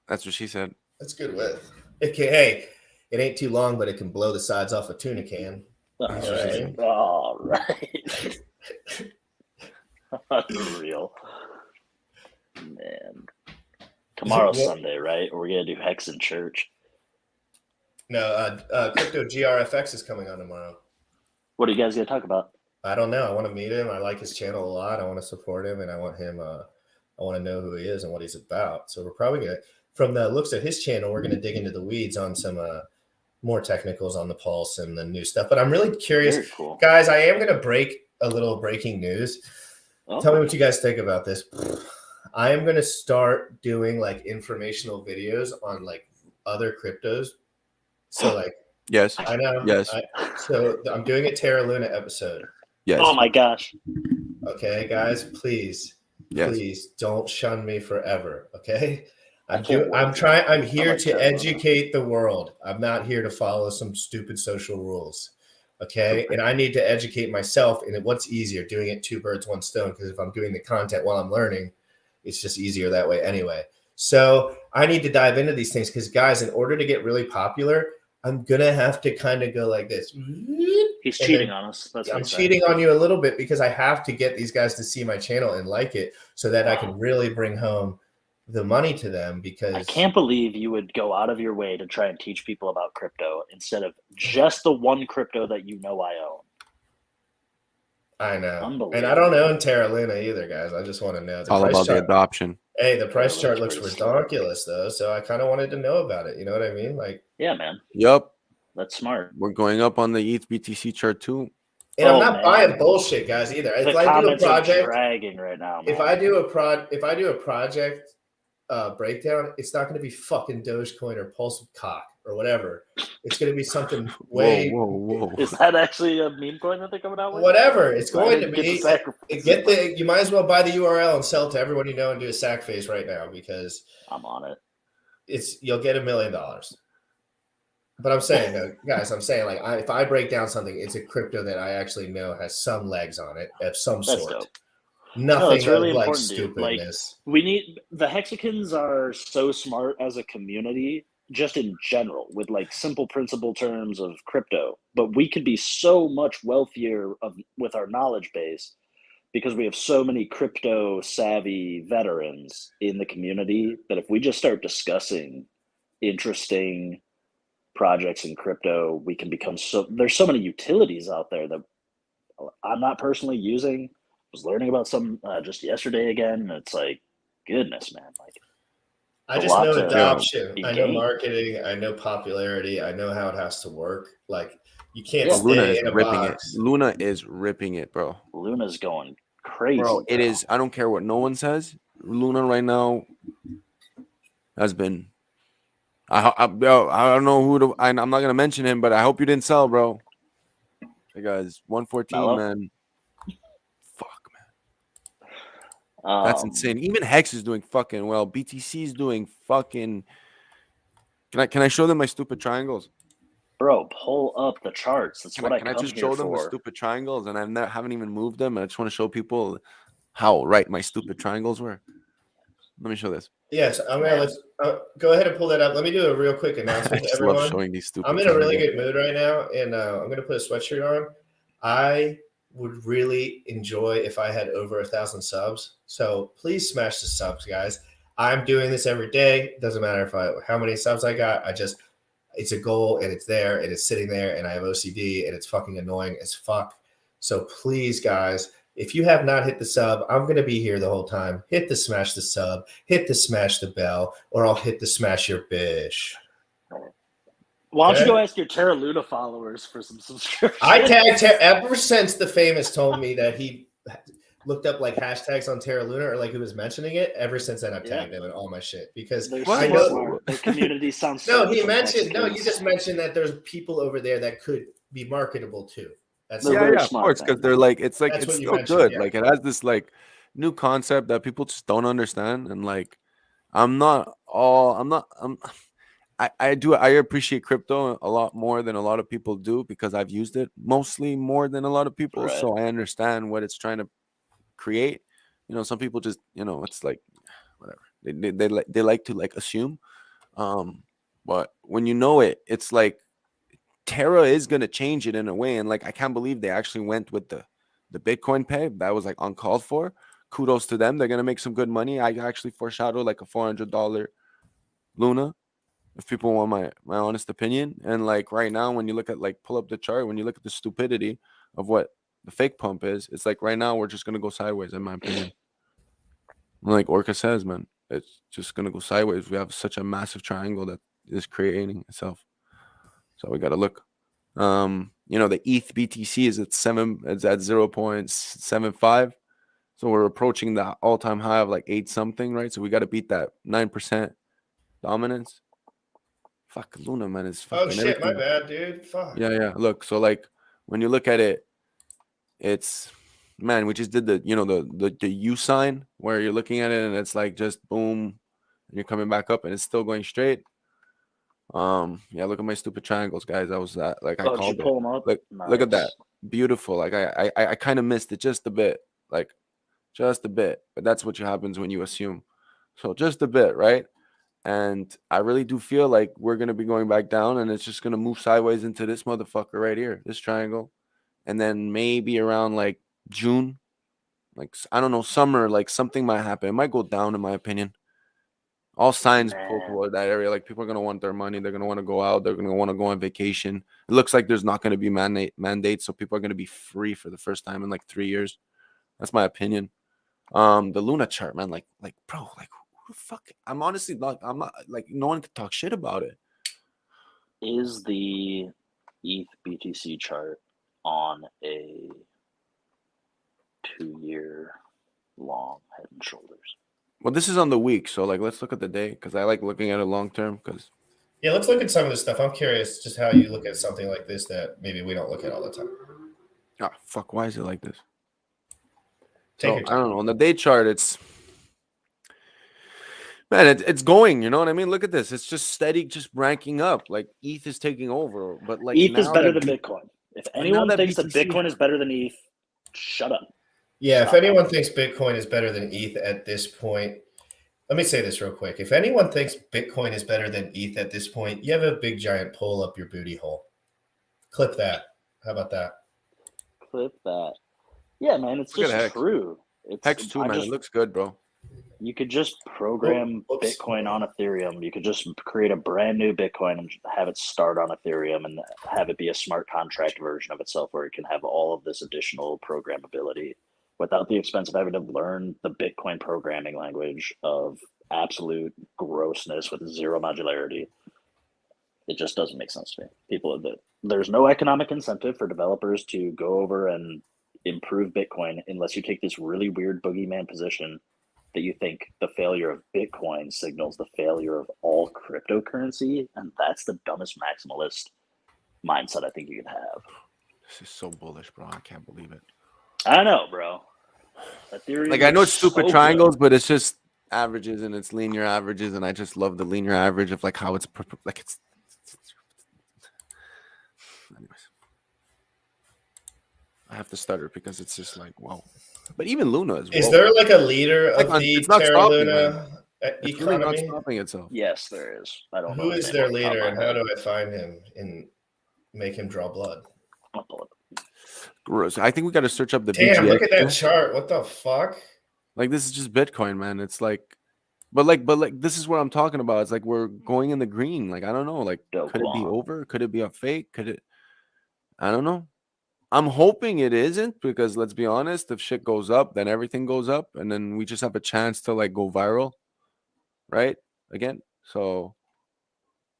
That's what she said. That's good width. Hey, it ain't too long, but it can blow the sides off a tuna can. Right. All right. Unreal. Man. Tomorrow's Well- Sunday, right? We're going to do Hex in church. No, Crypto GRFX is coming on tomorrow. What are you guys going to talk about? I don't know. I want to meet him. I like his channel a lot. I want to support him, and I want him. I want to know who he is and what he's about. So we're probably gonna, from the looks of his channel, we're gonna dig into the weeds on some more technicals on the pulse and the new stuff. But I'm really curious, Very cool. guys. I am gonna break a little breaking news. Oh, Tell me what you guys think about this. I am gonna start doing like informational videos on like other cryptos. So like, Yes. I know. Yes. So I'm doing a Terra Luna episode. Yes. oh my gosh. Okay, guys, please, Yes. please don't shun me forever. Okay, I can't wait. I'm here like to Terra Luna. educate the world. I'm not here to follow some stupid social rules. Okay, and I need to educate myself. And what's easier, doing it two birds, one stone? Because if I'm doing the content while I'm learning, it's just easier that way anyway. So I need to dive into these things because, guys, in order to get really popular, I'm gonna have to kind of go like this. He's And cheating then- on us. That's what I'm he's saying. cheating on you a little bit because I have to get these guys to see my channel and like it so that I can really bring home the money to them because I can't believe you would go out of your way to try and teach people about crypto instead of just the one crypto that you know I own. I know. Unbelievable. And I don't own Terra Luna either, guys. I just want to know. It's all about the adoption. Hey, the price Terra chart Luna's looks pretty ridiculous though, so I kind of wanted to know about it. You know what I mean? Like, Yeah, man. Yup. That's smart. We're going up on the ETH BTC chart too. and I'm Oh, not man. buying bullshit, guys, either. The If I do a comments are project, dragging right now, man. if I do a project breakdown, it's not going to be fucking Dogecoin or Pulse cock or whatever. It's going to be something way Whoa. Is that actually a meme coin that they're coming out with? whatever. It's Why going did to you be. get the sacrifice? You might as well buy the URL and sell it to everyone you know and do a sack face right now because I'm on it. you'll get $1 million. But I'm saying, though, guys, like if I break down something, it's a crypto that I actually know has some legs on it of some That's sort. dope. Nothing it's really of like important, dude. Like, stupidness. we need the Hexicans are so smart as a community, just in general, with like simple principle terms of crypto. But we could be so much wealthier with our knowledge base because we have so many crypto savvy veterans in the community that if we just start discussing interesting projects in crypto, we can become there's so many utilities out there that I'm not personally using. Was learning about some just yesterday again, and it's like, goodness, man. Like, I a just lot know to adoption. be I know gained. marketing. I know popularity. I know how it has to work. Like you can't Yeah, Luna stay is in a ripping box. it. Luna is ripping it, bro. Luna's going crazy. Bro, it is. I don't care what no one says. Luna right now has been. Bro, I don't know who to. I'm not gonna mention him, but I hope you didn't sell, bro. The guy's 114, Mellow? man. Fuck, man. That's insane. Even Hex is doing fucking well. BTC is doing fucking. Can I show them my stupid triangles? Bro, pull up the charts. That's what I Can I come just here show them the for. stupid triangles? And I haven't even moved them. I just want to show people how right my stupid triangles were. Let me show this. Yes, I'm gonna let's go ahead and pull that up. Let me do a real quick I announcement to just love everyone. showing these stupid. I'm in a really triangles. good mood right now, and I'm gonna put a sweatshirt on. I would really enjoy if I had over 1,000 subs. So please smash the subs, guys. I'm doing this every day. Doesn't matter how many subs I got. It's a goal, and it's there, and it's sitting there, and I have OCD, and it's fucking annoying as fuck. So please, guys, if you have not hit the sub, I'm going to be here the whole time. Hit the smash the sub, hit the smash the bell, or I'll hit the smash your bish. Why don't you Okay. go ask your Terra Luna followers for some subscriptions? I tagged ever since the famous told me that he looked up like hashtags on Terra Luna or like he was mentioning it. Ever since then, I've tagged him in all my shit because They're I so know. smart. Their community sounds No, so he complex mentioned. to No, you kids. just mentioned that there's people over there that could be marketable too. That's They're Yeah, very yeah, of smart, course, man. because they're like, it's That's it's what you still mentioned, good. yeah. Like it has this like new concept that people just don't understand, and like I'm not all I'm not I'm I appreciate crypto a lot more than a lot of people do because I've used it mostly more than a lot of people, Right. so I understand what it's trying to create. Some people just it's like whatever they like to like assume, but when you know it, it's like Terra is gonna change it in a way, and like I can't believe they actually went with the Bitcoin pay. That was like uncalled for. Kudos to them. They're gonna make some good money. I actually foreshadowed like a $400 Luna, if people want my honest opinion. And like right now, when you look at like pull up the chart, when you look at the stupidity of what the fake pump is, it's like right now we're just gonna go sideways, in my opinion. Like Orca says, man, it's just gonna go sideways. We have such a massive triangle that is creating itself. So we gotta look. The ETH BTC is at 0.75. So we're approaching the all-time high of like 8 something, right? So we got to beat that 9% dominance. Fuck, Luna, man, is fucking Oh shit, my everything. bad, dude. Fuck. Yeah. Look, so like when you look at it, it's, man, we just did the U sign where you're looking at it and it's like just boom, and you're coming back up and it's still going straight. Yeah, look at my stupid triangles, guys. I was like I Oh, did you called pull it. them up? Look at that. Nice. Beautiful. Like I kind of missed it just a bit. Like just a bit. But that's what happens when you assume. So just a bit, right? And I really do feel like we're gonna be going back down and it's just gonna move sideways into this motherfucker right here, this triangle. And then maybe around like June, like I don't know, summer, like something might happen. It might go down in my opinion. All signs pull Man. toward that area. Like people are gonna want their money. They're gonna want to go out. They're gonna want to go on vacation. It looks like there's not gonna be mandates, so people are gonna be free for the first time in like 3 years. That's my opinion. The Luna chart, man. Like bro, like who the fuck? I'm honestly not. I'm not like no one could talk shit about it. Is the ETH BTC chart on a 2-year long head and shoulders? Well, this is on the week, so like let's look at the day because I like looking at it long term. Because Yeah, let's look at some of this stuff. I'm curious just how you look at something like this that maybe we don't look at all the time. fuck, why is it like this? Take So your I time. don't know. On the day chart, it's man, it's going. You know what I mean? Look at this. It's just steady, just ranking up. Like ETH is taking over, but like ETH is now better that than Bitcoin. If now anyone that thinks that BTC Bitcoin is better than ETH, shut up. Yeah, Stop if anyone thinks Bitcoin is better than ETH at this point, let me say this real quick. If anyone thinks Bitcoin is better than ETH at this point, you have a big giant pull up your booty hole. Clip that. How about that? Clip that. Yeah, man, it's Look at just Hex. true. It's Hex too, man. It looks good, bro. You could just program Oops. Bitcoin on Ethereum. You could just create a brand new Bitcoin and have it start on Ethereum and have it be a smart contract version of itself where it can have all of this additional programmability without the expense of having to learn the Bitcoin programming language of absolute grossness with zero modularity. It just doesn't make sense to me. There's no economic incentive for developers to go over and improve Bitcoin unless you take this really weird boogeyman position that you think the failure of Bitcoin signals the failure of all cryptocurrency, and that's the dumbest maximalist mindset I think you can have. This is so bullish, bro. I can't believe it. I know, bro. Ethereum Like I know it's looks stupid so triangles, good. but it's just averages and it's linear averages, and I just love the linear average of like how it's like it's. Anyways, I have to stutter because it's just like wow. But even Luna is. Is there like a leader of Like, the it's not Terra stopping, Luna It's really not economy? stopping itself. Yes, there is. I don't know Who his is name their off the top of leader my and how head. do I find him and make him draw blood? I'll pull it up. Gross. I think we got to search up the Damn, BGX. look at that chart. What the fuck? Like this is just Bitcoin, man. It's like, but this is what I'm talking about. It's like we're going in the green. Like I don't know. Like Yo, could it be Guam. over? Could it be a fake? Could it? I don't know. I'm hoping it isn't because let's be honest. If shit goes up, then everything goes up, and then we just have a chance to like go viral, right? Again. So,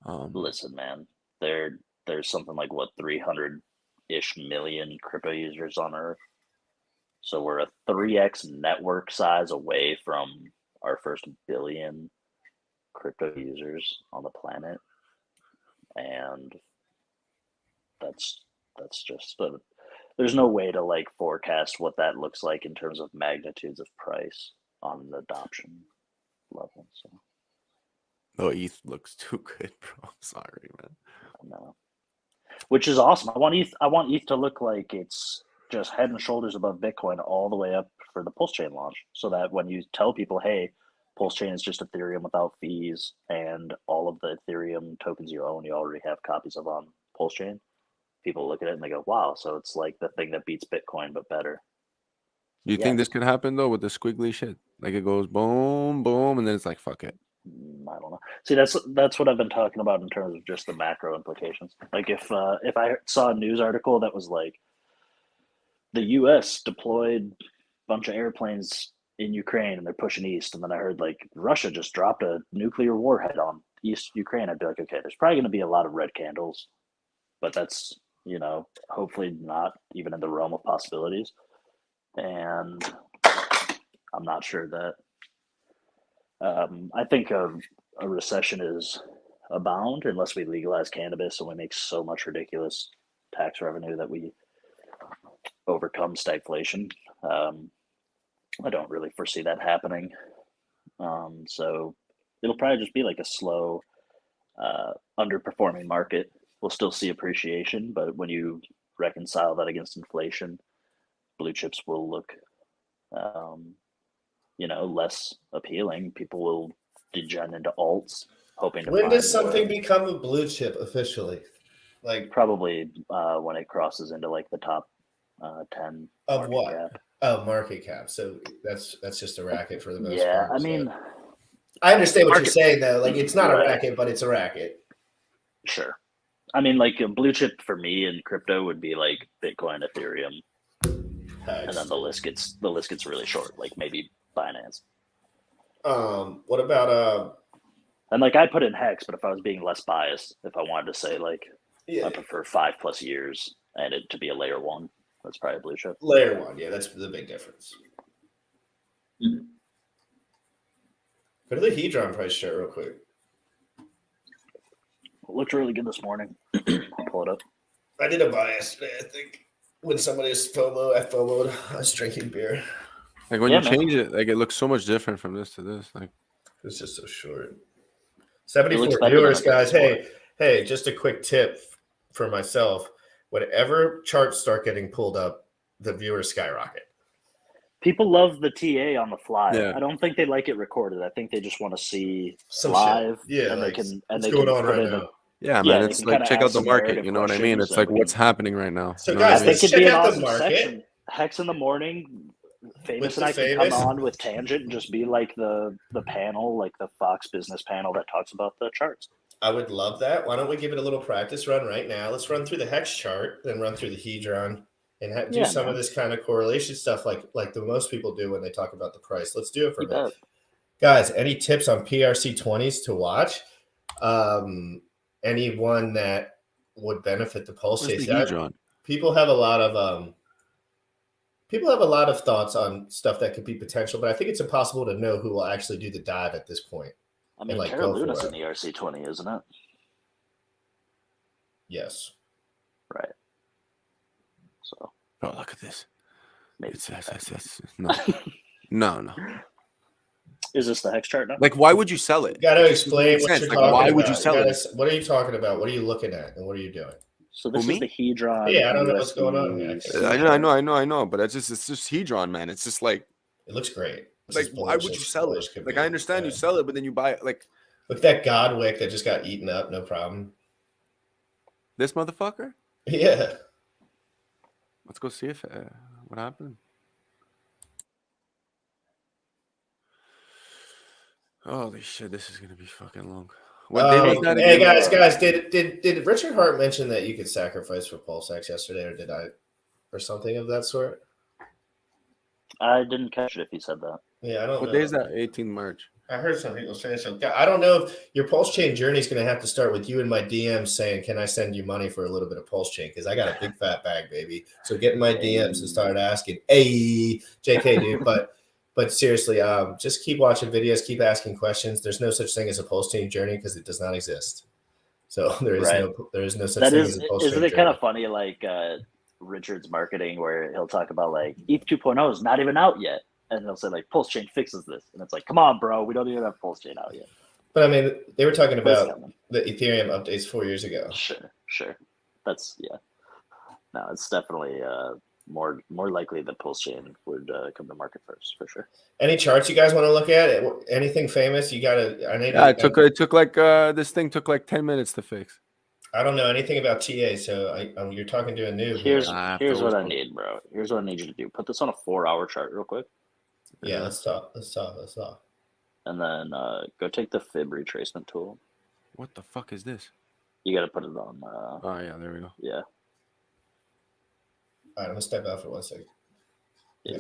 Listen, man. there's something like 300-ish million crypto users on Earth. So we're a 3x network size away from our first billion crypto users on the planet, and that's just there's no way to like forecast what that looks like in terms of magnitudes of price on the adoption level. So Oh, ETH looks too good, bro. Sorry, man. no, which is awesome. I want ETH to look like it's just head and shoulders above Bitcoin all the way up for the pulsechain launch, so that when you tell people, hey, pulsechain is just Ethereum without fees, and all of the Ethereum tokens you own, you already have copies of on pulsechain, people look at it and they go, wow, so it's like the thing that beats Bitcoin but better. Do you think this could happen though with the squiggly shit? Like it goes boom, boom, and then it's like fuck it. I don't know. See, that's what I've been talking about in terms of just the macro implications. Like if I saw a news article that was like the U.S. deployed a bunch of airplanes in Ukraine and they're pushing east, and then I heard like Russia just dropped a nuclear warhead on East Ukraine, I'd be like, okay, there's probably going to be a lot of red candles, but that's, you know, hopefully not even in the realm of possibilities. And I'm not sure that I think a recession is abound unless we legalize cannabis and we make so much ridiculous tax revenue that we overcome stagflation. I don't really foresee that happening. So it'll probably just be like a slow, underperforming market. We'll still see appreciation, but when you reconcile that against inflation, blue chips will look, less appealing. People will degen into alts, hoping to. When does something become a blue chip officially? Like probably when it crosses into like the top 10 of what? Cap. Oh, market cap. So that's just a racket for the most part. Yeah, I mean, I understand what you're saying though. Like it's not a racket, but it's a racket. Sure. I mean, like a blue chip for me in crypto would be like Bitcoin, Ethereum, and then the list gets really short, like maybe Binance. What about and like I put in Hex, but if I was being less biased, if I wanted to say like I prefer 5+ years and it to be a layer one, that's probably a blue chip. Layer one, yeah, that's the big difference. Mm-hmm. Go to the Hedron price chart real quick. It looked really good this morning. I'll pull it up. I did a buy yesterday, I think. When somebody was FOMO, I was drinking beer. Like when you change it, like it looks so much different from this to this. Like it's just so short. 74 viewers, guys. Hey, just a quick tip for myself. Whenever charts start getting pulled up, the viewers skyrocket. People love the TA on the fly. Yeah. I don't think they like it recorded. I think they just want to see some live. Shit. Yeah, and like, they can what's going on right now. Yeah, man, it's like check out the market. You know what I mean? It's like what's happening right now. So guys, I think it'd be an awesome section. Hex in the morning. Famous and I can come on with Tangent and just be like the panel, like the Fox Business panel that talks about the charts. I would love that. Why don't we give it a little practice run right now? Let's run through the Hex chart, then run through the Hedron, and do some of this kind of correlation stuff like the most people do when they talk about the price. Let's do it for a minute. Guys, any tips on PRC20s to watch? Anyone that would benefit the pulse chase? People have a lot of thoughts on stuff that could be potential, but I think it's impossible to know who will actually do the dive at this point. I mean, Terra Luna's an ERC20, isn't it? Yes. Right. So. Oh, look at this. Maybe. No. Is this the Hex chart now? Like, why would you sell it? You got to explain what you're talking about. Why would you sell it? What are you talking about? What are you looking at, and what are you doing? So this is the Hedron. Yeah, I don't know what's going on here. I know, but it's just Hedron, man. It's just like it looks great. Like, why would you sell it? Like, I understand you sell it, but then you buy it. Like, look at that Godwick that just got eaten up. No problem. This motherfucker? Yeah. Let's go see if what happened. Holy shit! This is gonna be fucking long. What day was that again? Hey guys, did Richard Hart mention that you could sacrifice for pulsex yesterday, or did I, or something of that sort? I didn't catch it if he said that. Yeah, I don't know. What day is that? 18 March. I heard some people saying so. I don't know if your pulse chain journey is going to have to start with you in my DMs saying, "Can I send you money for a little bit of pulse chain?" Because I got a big fat bag, baby. So get in my DMs and start asking. Hey, JK, dude. But seriously, just keep watching videos, keep asking questions. There's no such thing as a pulse chain journey because it does not exist. So there is no such thing as a pulse chain isn't it journey. kind of funny, like Richard's marketing, where he'll talk about like ETH 2.0 is not even out yet, and he'll say like pulse chain fixes this, and it's like, come on, bro, we don't even have pulse chain out yet. But I mean, they were talking about the Ethereum updates 4 years ago. Sure. That's No, it's definitely more likely that pulse chain would come to market first, for sure. Any charts you guys want to look at? Anything famous? You got to. It took like this thing took like 10 minutes to fix. I don't know anything about TA, so you're talking to a noob. Here's what I need, bro. Here's what I need you to do. Put this on a 4-hour chart real quick. Yeah, let's talk. And then go take the fib retracement tool. What the fuck is this? You got to put it on. Oh, yeah, there we go. Yeah. All right, I'm going to step out for 1 second. Yeah.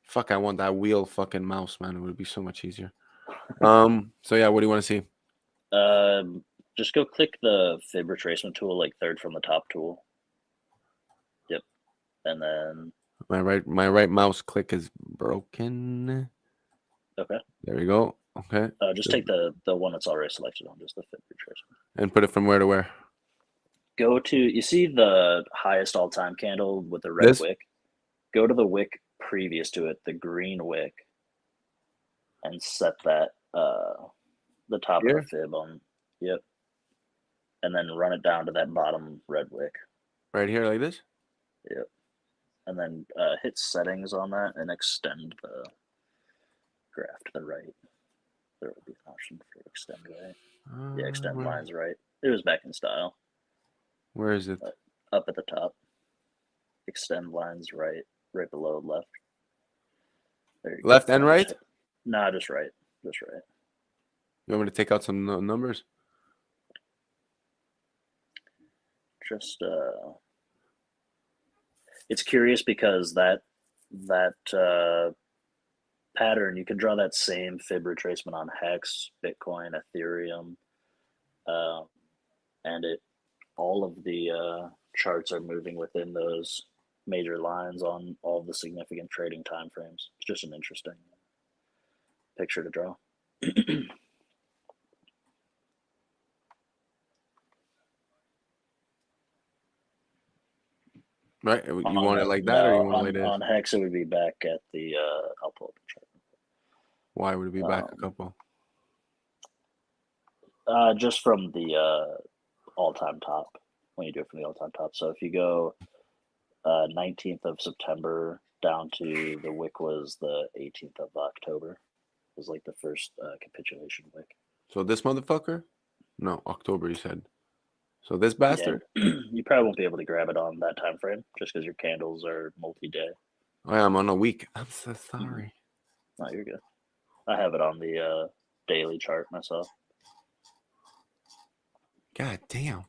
Fuck, I want that wheel fucking mouse, man. It would be so much easier. So yeah, what do you want to see? Just go click the fib retracement tool, like third from the top tool. Yep. And then my right mouse click is broken. Okay. There we go. Okay. Just take the one that's already selected on, just the fib retracement. And put it from where to where? Go to, you see the highest all-time candle with the red wick? Go to the wick previous to it, the green wick, and set that the top of the fib on. Yep. And then run it down to that bottom red wick. Right here, like this? Yep. And then hit settings on that and extend the graph to the right. There will be an option for extend right. Yeah, extend lines right. It was back in style. Where is it? Up at the top. Extend lines right below left. There you left go. And right? Nah, just right. Just right. You want me to take out some numbers? Just it's curious because that pattern, you can draw that same fib retracement on Hex, Bitcoin, Ethereum, and all of the charts are moving within those major lines on all the significant trading time frames. It's just an interesting picture to draw. Right, you want it like that, or you want it like this? On Hex, it would be back at the. I'll pull up the chart. Why would it be back a couple? Just from the all-time top. When you do it from the all-time top, so if you go 19th of September down to the wick was the 18th of October. It was like the first capitulation wick. So this motherfucker? No, October. You said. So this bastard? Yeah, you probably won't be able to grab it on that time frame just because your candles are multi-day. Oh, yeah, I'm on a week. I'm so sorry. No, you're good. I have it on the daily chart myself. God damn.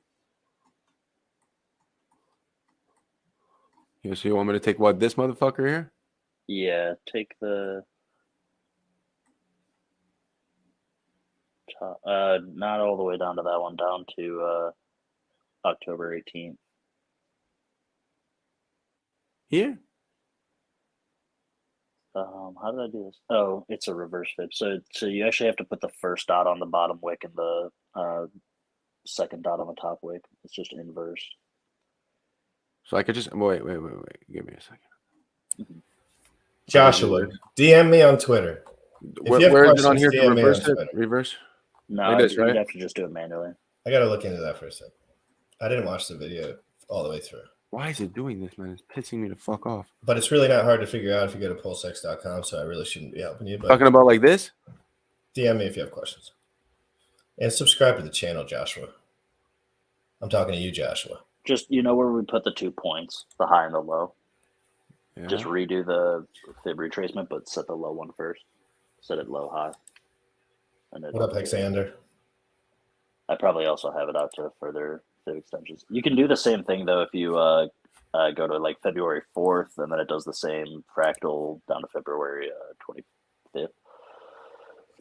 Yeah, so you want me to take what, this motherfucker here? Yeah, take the top, not all the way down to that one, down to October 18th. Here? How did I do this? Oh, it's a reverse fib. So you actually have to put the first dot on the bottom wick and the second dot on the top wick. It's just inverse. So I could just wait. Give me a second. Mm-hmm. Joshua, DM me on Twitter. Where is it on here to reverse it? Reverse? No, it is, you right? have to just do it manually. I got to look into that for a second. I didn't watch the video all the way through. Why is it doing this, man? It's pissing me the fuck off. But it's really not hard to figure out if you go to pulsex.com, so I really shouldn't be helping you. But Talking about like this? DM me if you have questions. And subscribe to the channel, Joshua. I'm talking to you, Joshua. Just, where we put the 2 points, the high and the low. Yeah. Just redo the fib retracement, but set the low one first. Set it low, high. And what up, Hexander? I probably also have it out to further fib extensions. You can do the same thing, though, if you go to like February 4th, and then it does the same fractal down to February 25th.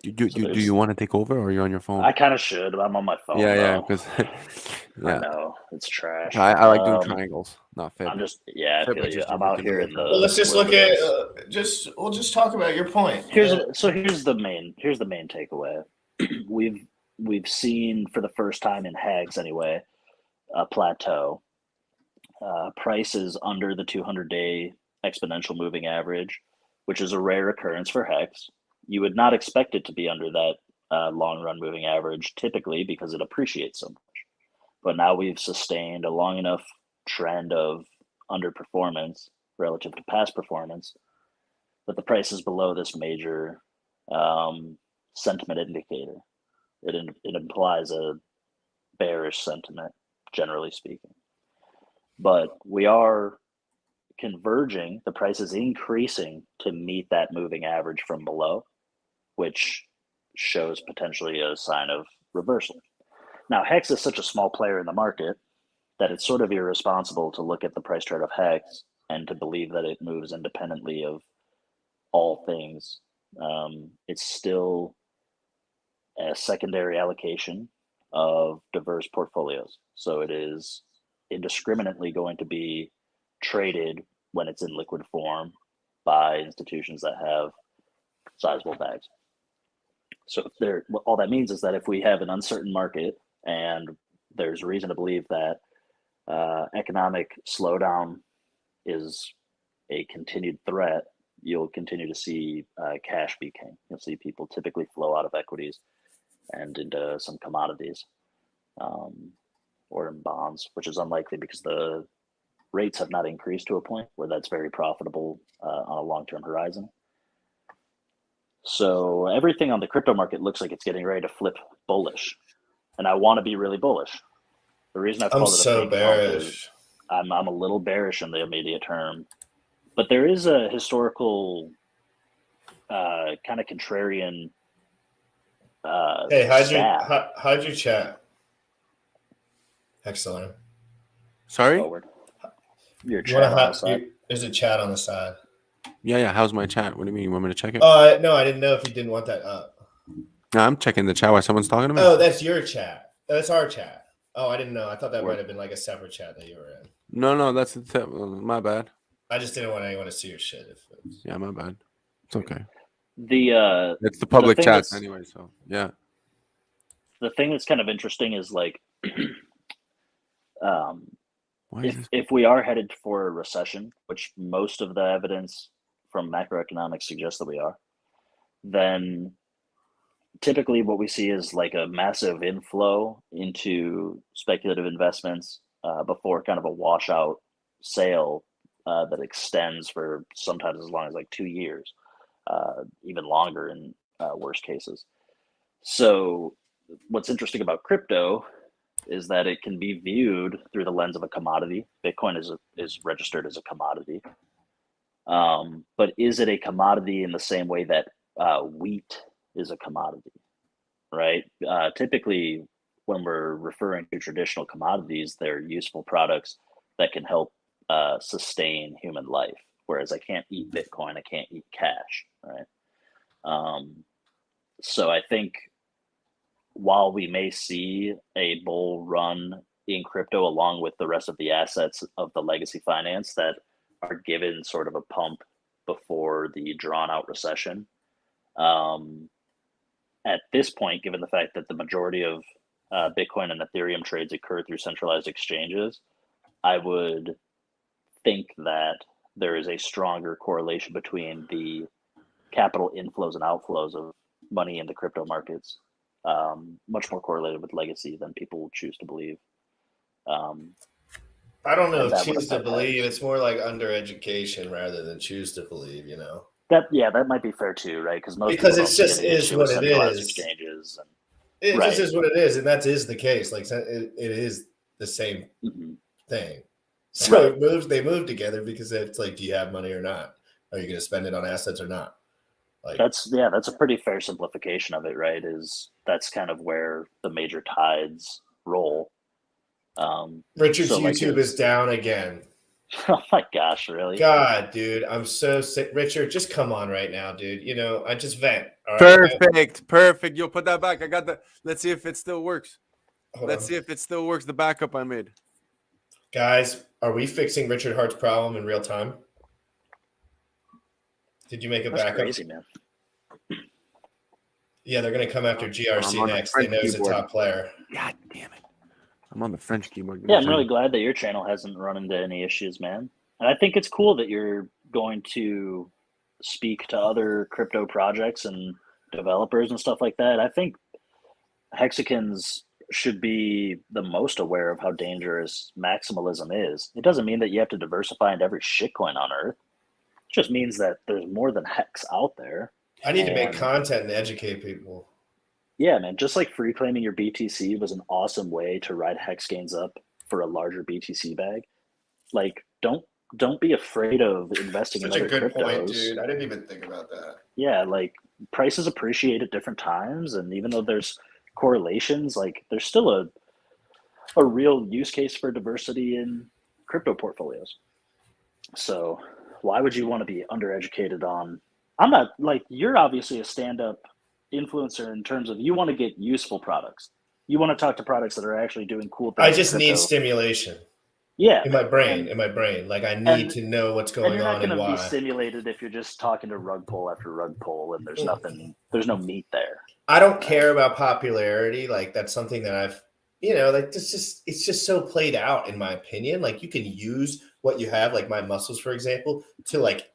Do you want to take over, or you're on your phone? I kind of should. I'm on my phone. Yeah, though. because I know it's trash. I like doing triangles, not Fib. I'm just I feel you. I'm out here in the. Well, let's just look at we'll just talk about your point. Here's the main takeaway. We've seen for the first time in hags anyway a plateau. Prices under the 200-day exponential moving average, which is a rare occurrence for hex. You would not expect it to be under that long run moving average typically because it appreciates so much. But now we've sustained a long enough trend of underperformance relative to past performance that the price is below this major sentiment indicator. It implies a bearish sentiment, generally speaking. But we are converging, the price is increasing to meet that moving average from below, which shows potentially a sign of reversal. Now, Hex is such a small player in the market that it's sort of irresponsible to look at the price chart of Hex and to believe that it moves independently of all things. It's still a secondary allocation of diverse portfolios. So it is indiscriminately going to be traded when it's in liquid form by institutions that have sizable bags. So all that means is that if we have an uncertain market and there's reason to believe that economic slowdown is a continued threat, you'll continue to see cash be king. You'll see people typically flow out of equities and into some commodities or in bonds, which is unlikely because the rates have not increased to a point where that's very profitable on a long-term horizon. So everything on the crypto market looks like it's getting ready to flip bullish, and I want to be really bullish. The reason I've called it a fake bearish is I'm a little bearish in the immediate term, but there is a historical kind of contrarian. Hey, how'd you chat? Excellent. Sorry? Forward. Your chat on the side. There's a chat on the side. Yeah. How's my chat? What do you mean? You want me to check it? No, I didn't know if you didn't want that up. No, I'm checking the chat while someone's talking to me. Oh, that's your chat. That's our chat. Oh, I didn't know. I thought that might have been like a separate chat that you were in. No, that's my bad. I just didn't want anyone to see your shit. Yeah, my bad. It's okay. It's the public chat anyway, so yeah. The thing that's kind of interesting is like if we are headed for a recession, which most of the evidence from macroeconomics suggests that we are, then typically what we see is like a massive inflow into speculative investments before kind of a washout sale that extends for sometimes as long as like 2 years, even longer in worst cases. So what's interesting about crypto is that it can be viewed through the lens of a commodity. Bitcoin is registered as a commodity. But is it a commodity in the same way that wheat is a commodity, right? Typically, when we're referring to traditional commodities, they're useful products that can help sustain human life. Whereas I can't eat Bitcoin, I can't eat cash, right? So I think while we may see a bull run in crypto along with the rest of the assets of the legacy finance that are given sort of a pump before the drawn out recession, at this point, given the fact that the majority of Bitcoin and Ethereum trades occur through centralized exchanges, I would think that there is a stronger correlation between the capital inflows and outflows of money in the crypto markets, much more correlated with legacy than people choose to believe. I don't know. Choose to believe. It's more like under education rather than choose to believe. That might be fair too, right? Because it just is what it is. Exchanges and, it just is what it is, and that is the case. Like it is the same thing. So they move together because it's like, do you have money or not? Are you going to spend it on assets or not? Like that's a pretty fair simplification of it, right? That's kind of where the major tides roll. Richard's YouTube is down again. Oh my gosh, really? God, dude, I'm so sick. Richard, just come on right now, dude. You know, I just vent. All right. Perfect. You'll put that back. I got the. Let's see if it still works. Hold Let's on. see if it still works. The backup I made. Guys, are we fixing Richard Hart's problem in real time? Did you make a That's backup? crazy, man. Yeah, they're gonna come after I'm GRC on the next. They French know he's a keyboard. top player. God damn it! I'm on the French keyboard. Yeah, I'm really glad that your channel hasn't run into any issues, man. And I think it's cool that you're going to speak to other crypto projects and developers and stuff like that. I think Hexicans should be the most aware of how dangerous maximalism is. It doesn't mean that you have to diversify into every shitcoin on Earth. It just means that there's more than Hex out there. I need to make And- content and educate people. Yeah, man. Just like free claiming your BTC was an awesome way to ride hex gains up for a larger BTC bag. Like, don't be afraid of investing Such in a other good cryptos. point, dude. I didn't even think about that. Yeah, like prices appreciate at different times, and even though there's correlations, like there's still a real use case for diversity in crypto portfolios. So why would you want to be undereducated on? I'm not like, you're obviously a stand-up influencer in terms of you want to get useful products. You want to talk to products that are actually doing cool things. I just in need crypto. stimulation. Yeah, In my brain. Like I need to know what's and going you're not on going and to be why. stimulated if you're just talking to rug pull after rug pull and there's no meat there. I don't care about popularity. Like that's something that I've, like it's just so played out in my opinion. Like you can use what you have, like my muscles, for example, to like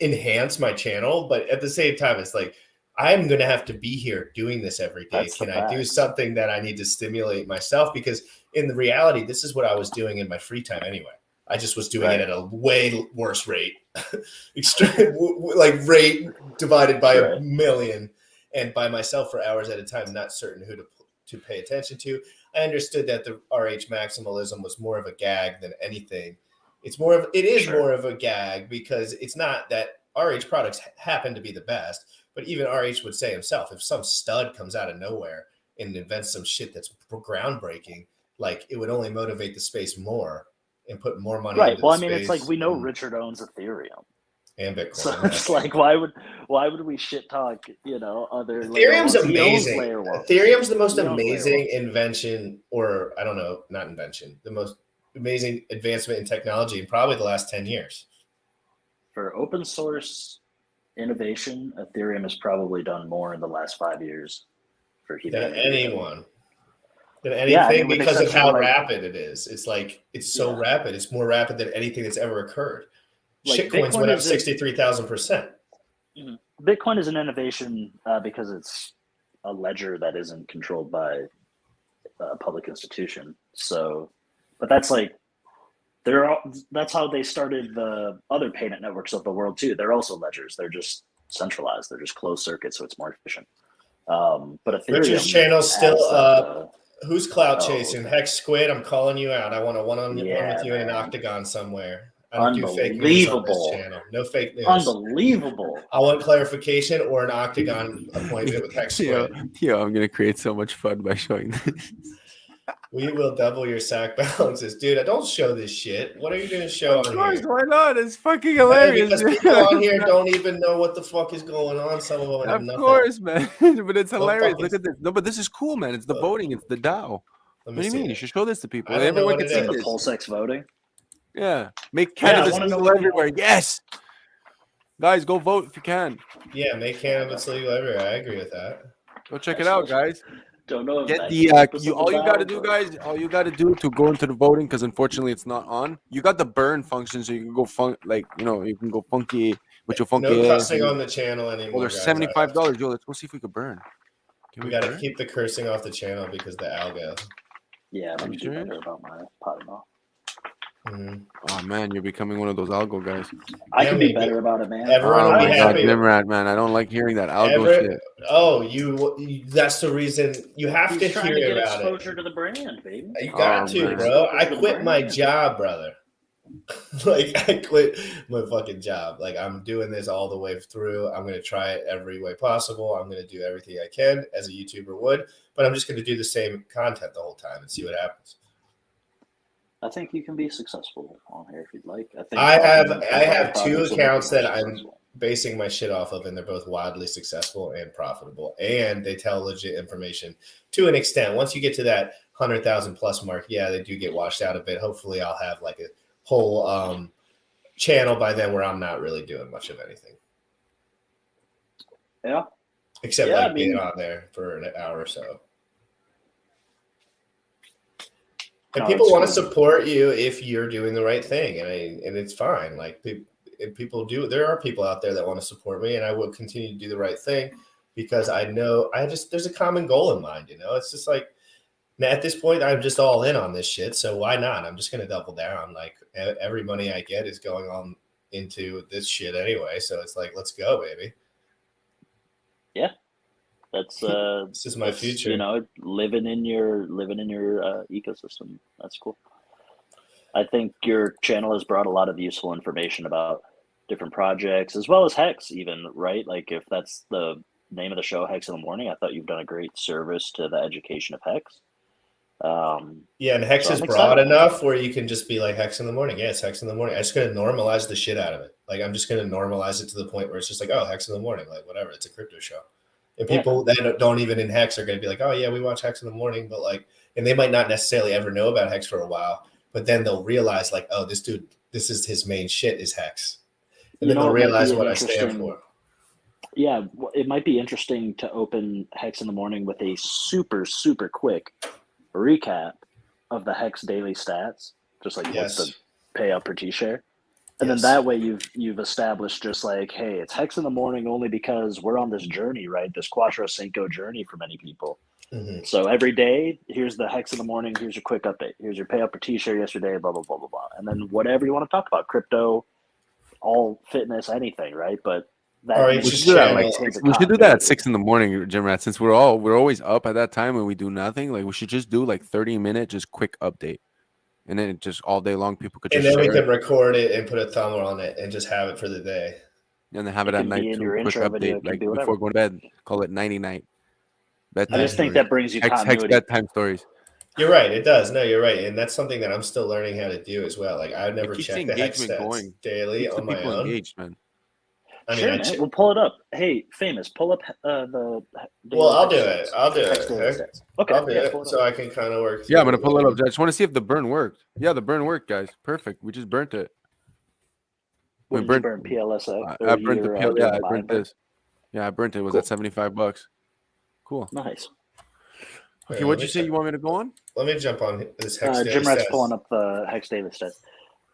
enhance my channel. But at the same time, it's like, I'm going to have to be here doing this every day. That's the Can I do facts. something that I need to stimulate myself? Because in the reality, this is what I was doing in my free time anyway. I just was doing it at a way worse rate, extreme like rate divided by a million, and by myself for hours at a time, not certain who to pay attention to. I understood that the RH maximalism was more of a gag than anything. It is more of a gag because it's not that RH products happen to be the best, but even RH would say himself, if some stud comes out of nowhere and invents some shit that's groundbreaking, like it would only motivate the space more and put more money into Well, the I mean, space. it's like we know Richard owns Ethereum. And Bitcoin. So it's like, why would we shit talk, other Ethereum's amazing. Layer ones. Ethereum's the most amazing invention, or I don't know, not invention, the most amazing advancement in technology in probably the last 10 years. For open source innovation, Ethereum has probably done more in the last 5 years for humanity than anything, because of how like, rapid it is. It's like it's so rapid. It's more rapid than anything that's ever occurred. Like Shitcoins went up 63,000%. Bitcoin is an innovation because it's a ledger that isn't controlled by a public institution. So, but that's like that's how they started the other payment networks of the world too. They're also ledgers. They're just centralized. They're just closed circuit, so it's more efficient. But Ethereum, Richard's channel's still up. Who's clout chasing? Okay. Hex Squid, I'm calling you out. I want a one-on-one with you in an octagon somewhere. I don't do fake news on this channel. No fake news. Unbelievable. I want clarification or an octagon appointment with Hex Squid. Yo, I'm gonna create so much fun by showing this. We will double your sack balances, dude. Don't show this shit. What are you gonna show on here? Why not? It's fucking hilarious. Because people on here don't even know what the fuck is going on. Some of them have nothing. Of course, man. But it's hilarious. Look at this. No, but this is cool, man. It's the voting. It's the DAO. What do you mean? You should show this to people. Everyone can see the pulsex voting. Yeah, make cannabis legal everywhere. Yes, guys, go vote if you can. Yeah, make cannabis legal everywhere. I agree with that. Go check it out, guys. Don't know. Get the all you got to do, guys. All you got to do to go into the voting, because unfortunately it's not on. You got the burn function, so you can go you can go funky with your funky. No cussing on the channel anymore. Well, there's $75. Yo, let's go see if we can burn. We got to keep the cursing off the channel because the algo. Yeah, I'm do better about my potty mouth. Oh man, you're becoming one of those algo guys. I can be better about it, man. Everyone will be happy. Nimrod, man, I don't like hearing that algo shit. Oh, you that's the reason you have to hear about exposure to the brand, baby. You got to, bro. I quit my job, brother. Like I quit my fucking job. Like I'm doing this all the way through. I'm gonna try it every way possible. I'm gonna do everything I can as a YouTuber would, but I'm just gonna do the same content the whole time and see what happens. I think you can be successful on here if you'd like. I think I talking have two projects will make you accounts more that I'm successful. basing my shit off of, and they're both wildly successful and profitable, and they tell legit information to an extent. Once you get to that 100,000 plus mark, yeah, they do get washed out a bit. Hopefully, I'll have like a whole channel by then where I'm not really doing much of anything. Yeah. Except Yeah, like I mean- being on there for an hour or so. And No, people it's want to cool. support you if you're doing the right thing, and it's fine. Like people do, there are people out there that want to support me, and I will continue to do the right thing because I know there's a common goal in mind. It's just like at this point I'm just all in on this shit. So why not? I'm just gonna double down. Like every money I get is going on into this shit anyway. So it's like, let's go, baby. Yeah. That's This is my future. Living in your ecosystem. That's cool. I think your channel has brought a lot of useful information about different projects as well as Hex, even, right? Like if that's the name of the show, Hex in the Morning, I thought you've done a great service to the education of Hex. Yeah, and Hex so is I'm broad excited. enough where you can just be like Hex in the Morning. Yeah, it's Hex in the Morning. I'm just gonna normalize the shit out of it. Like I'm just gonna normalize it to the point where it's just like, oh, Hex in the Morning, like whatever. It's a crypto show. And people that don't even in Hex are going to be like, oh, yeah, we watch Hex in the Morning. But and they might not necessarily ever know about Hex for a while. But then they'll realize like, oh, this dude, this is his main shit is Hex. And then they'll realize what I stand for. Yeah, it might be interesting to open Hex in the Morning with a super, super quick recap of the Hex daily stats. Just like what's the payout per T-share. And then that way you've established just like, hey, it's Hex in the Morning only because we're on this journey, right? This Quattro Cinco journey for many people. Mm-hmm. So every day, here's the Hex in the Morning. Here's your quick update. Here's your payout per T-shirt yesterday, blah, blah, blah, blah, blah. And then whatever you want to talk about, crypto, all fitness, anything, right? But that we should do that. We should do that at 6 a.m, Jim Rat. Since we're always up at that time and we do nothing, like we should just do like 30-minute just quick update. And then just all day long, people could just and then share we can record it and put a thumbnail on it and just have it for the day. And then have it at night too. Quick update, like before going to bed. Call it 90-night. I just think that brings you continuity. Hex bedtime stories. You're right. It does. No, you're right. And that's something that I'm still learning how to do as well. Like I've never checked the Hex stats daily on my own. Engaged, man. I mean, sure, man. We'll pull it up. Hey, Famous, pull up the. Well, I'll do it. I'll do it. Okay. I'll do it so I can kind of work. Yeah, I'm gonna pull it up. I just want to see if the burn worked. Yeah, the burn worked, guys. Perfect. We just burnt it. We burnt PLSX. I burnt the PL. Yeah, I burnt this. Yeah, I burnt it. It was at $75. Cool. Nice. Okay, what'd you say you want me to go on? Let me jump on this Hex daily Jim Rat's stats. pulling up the Hex daily stats.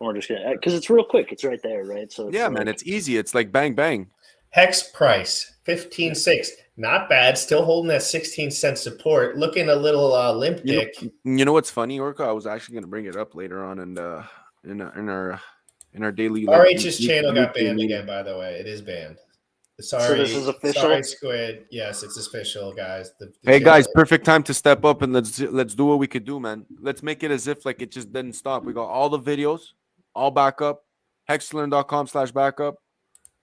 We're just gonna because it's real quick. It's right there, right? So yeah, man, it's easy. It's like bang bang. Hex price 15.6, not bad. Still holding that 16-cent support. Looking a little limp dick. You know what's funny, Orca? I was actually gonna bring it up later on, and in our daily. RH's channel got banned again. By the way, it is banned. Sorry, so this is official. Sorry, Squid. Yes, it's official, guys. Hey guys, perfect time to step up and let's do what we could do, man. Let's make it as if like it just didn't stop. We got all the videos, all backup, hexlearn.com/backup,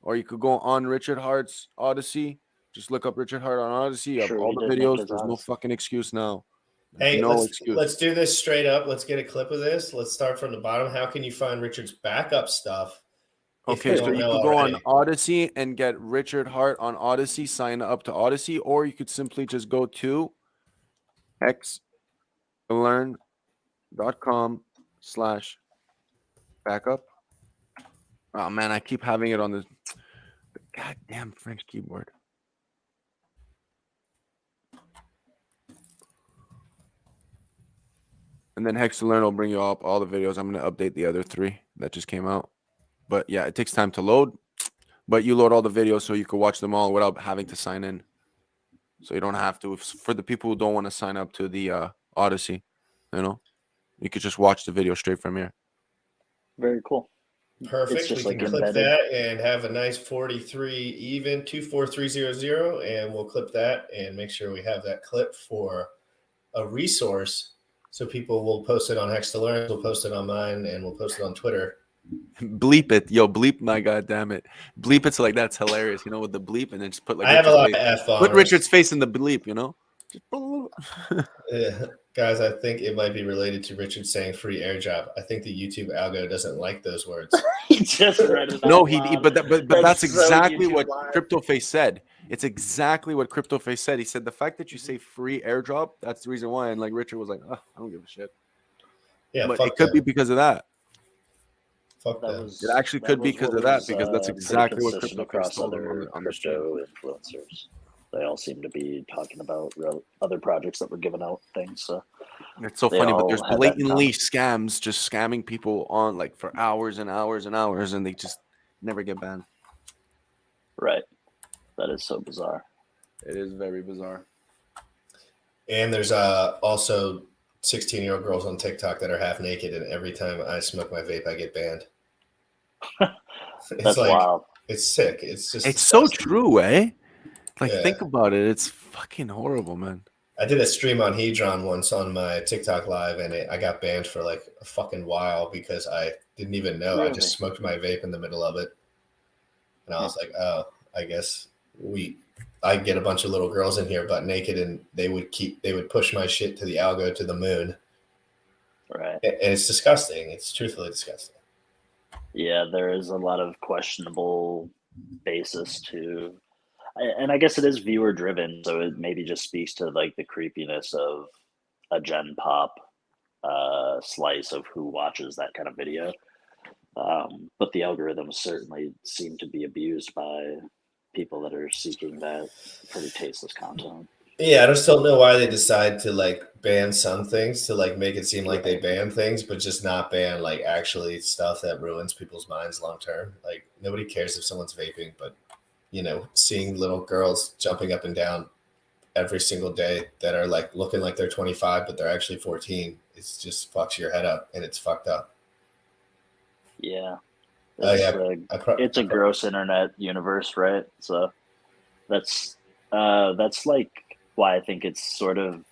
or you could go on Richard Hart's Odyssey. Just look up Richard Hart on Odyssey. You have all the videos. There's no fucking excuse now. Hey, no excuse. Let's do this straight up. Let's get a clip of this. Let's start from the bottom. How can you find Richard's backup stuff? Okay, so you could go on Odyssey and get Richard Hart on Odyssey, sign up to Odyssey, or you could simply just go to hexlearn.com/backup. Oh man, I keep having it on the goddamn French keyboard. And then Hex to Learn will bring you up all the videos. I'm going to update the other 3 that just came out. But yeah, it takes time to load. But you load all the videos so you can watch them all without having to sign in. So you don't have to. For the people who don't want to sign up to the Odyssey, you could just watch the video straight from here. Very cool. Perfect. We can clip that and have a nice 43 even 24300, and we'll clip that and make sure we have that clip for a resource. So people will post it on Hex to Learn, we'll post it on mine, and we'll post it on Twitter. Bleep it, yo! Bleep my goddamn it! Bleep it so like that's hilarious, with the bleep, and then just put like I have a lot of F-bombs. Put Richard's face in the bleep, Just put a little. Yeah. Guys, I think it might be related to Richard saying free airdrop. I think the YouTube algo doesn't like those words. He just read it No, out loud. but that's so exactly YouTube what Live. CryptoFace said. It's exactly what CryptoFace said. He said the fact that you say free airdrop, that's the reason why. And like Richard was like, oh, I don't give a shit. Yeah, But fuck it could them. be because of that. Fuck That them. was It actually that could be was because what of that, was, because that's pretty exactly what consistent CryptoFace across told him other on the stream. crypto influencers. They all seem to be talking about other projects that were giving out things. So It's so they funny, but all there's had that in blatantly common. scams, just scamming people on like for hours and hours and hours, and they just never get banned. Right. That is so bizarre. It is very bizarre. And there's also 16-year-old girls on TikTok that are half naked, and every time I smoke my vape, I get banned. It's That's like wild. it's sick. It's just It's so disgusting. true, eh? Like, Yeah. think about it. It's fucking horrible, man. I did a stream on Hedron once on my TikTok live, and I got banned for like a fucking while because I didn't even know. I Really? just smoked my vape in the middle of it, and I was like, "Oh, I guess I get a bunch of little girls in here butt naked, and they would push my shit to the algo to the moon." Right. And it's disgusting. It's truthfully disgusting. Yeah, there is a lot of questionable basis to, and I guess it is viewer driven, so it maybe just speaks to like the creepiness of a Gen Pop slice of who watches that kind of video. But the algorithms certainly seem to be abused by people that are seeking that pretty tasteless content. Yeah, I just don't know why they decide to like ban some things to like make it seem like they ban things, but just not ban like actually stuff that ruins people's minds long term. Like nobody cares if someone's vaping, but seeing little girls jumping up and down every single day that are like looking like they're 25, but they're actually 14, it's just fucks your head up, and it's fucked up. Yeah. Yeah, It's a gross internet universe, right? So that's like why I think it's sort of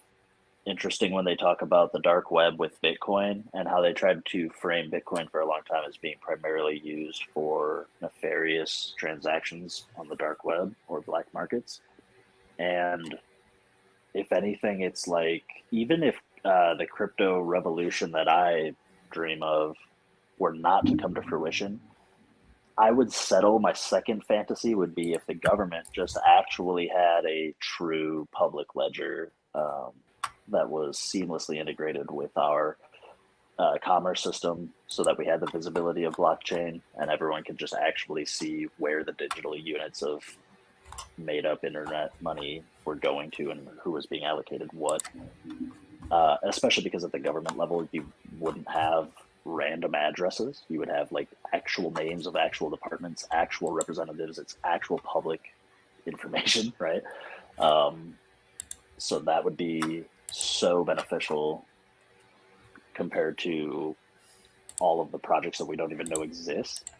interesting when they talk about the dark web with Bitcoin and how they tried to frame Bitcoin for a long time as being primarily used for nefarious transactions on the dark web or black markets. And if anything, it's like, even if the crypto revolution that I dream of were not to come to fruition, I would settle, my second fantasy would be if the government just actually had a true public ledger that was seamlessly integrated with our commerce system, so that we had the visibility of blockchain and everyone could just actually see where the digital units of made up internet money were going to and who was being allocated what. Especially because at the government level, you wouldn't have random addresses. You would have like actual names of actual departments, actual representatives. It's actual public information, right? So that would be so beneficial compared to all of the projects that we don't even know exist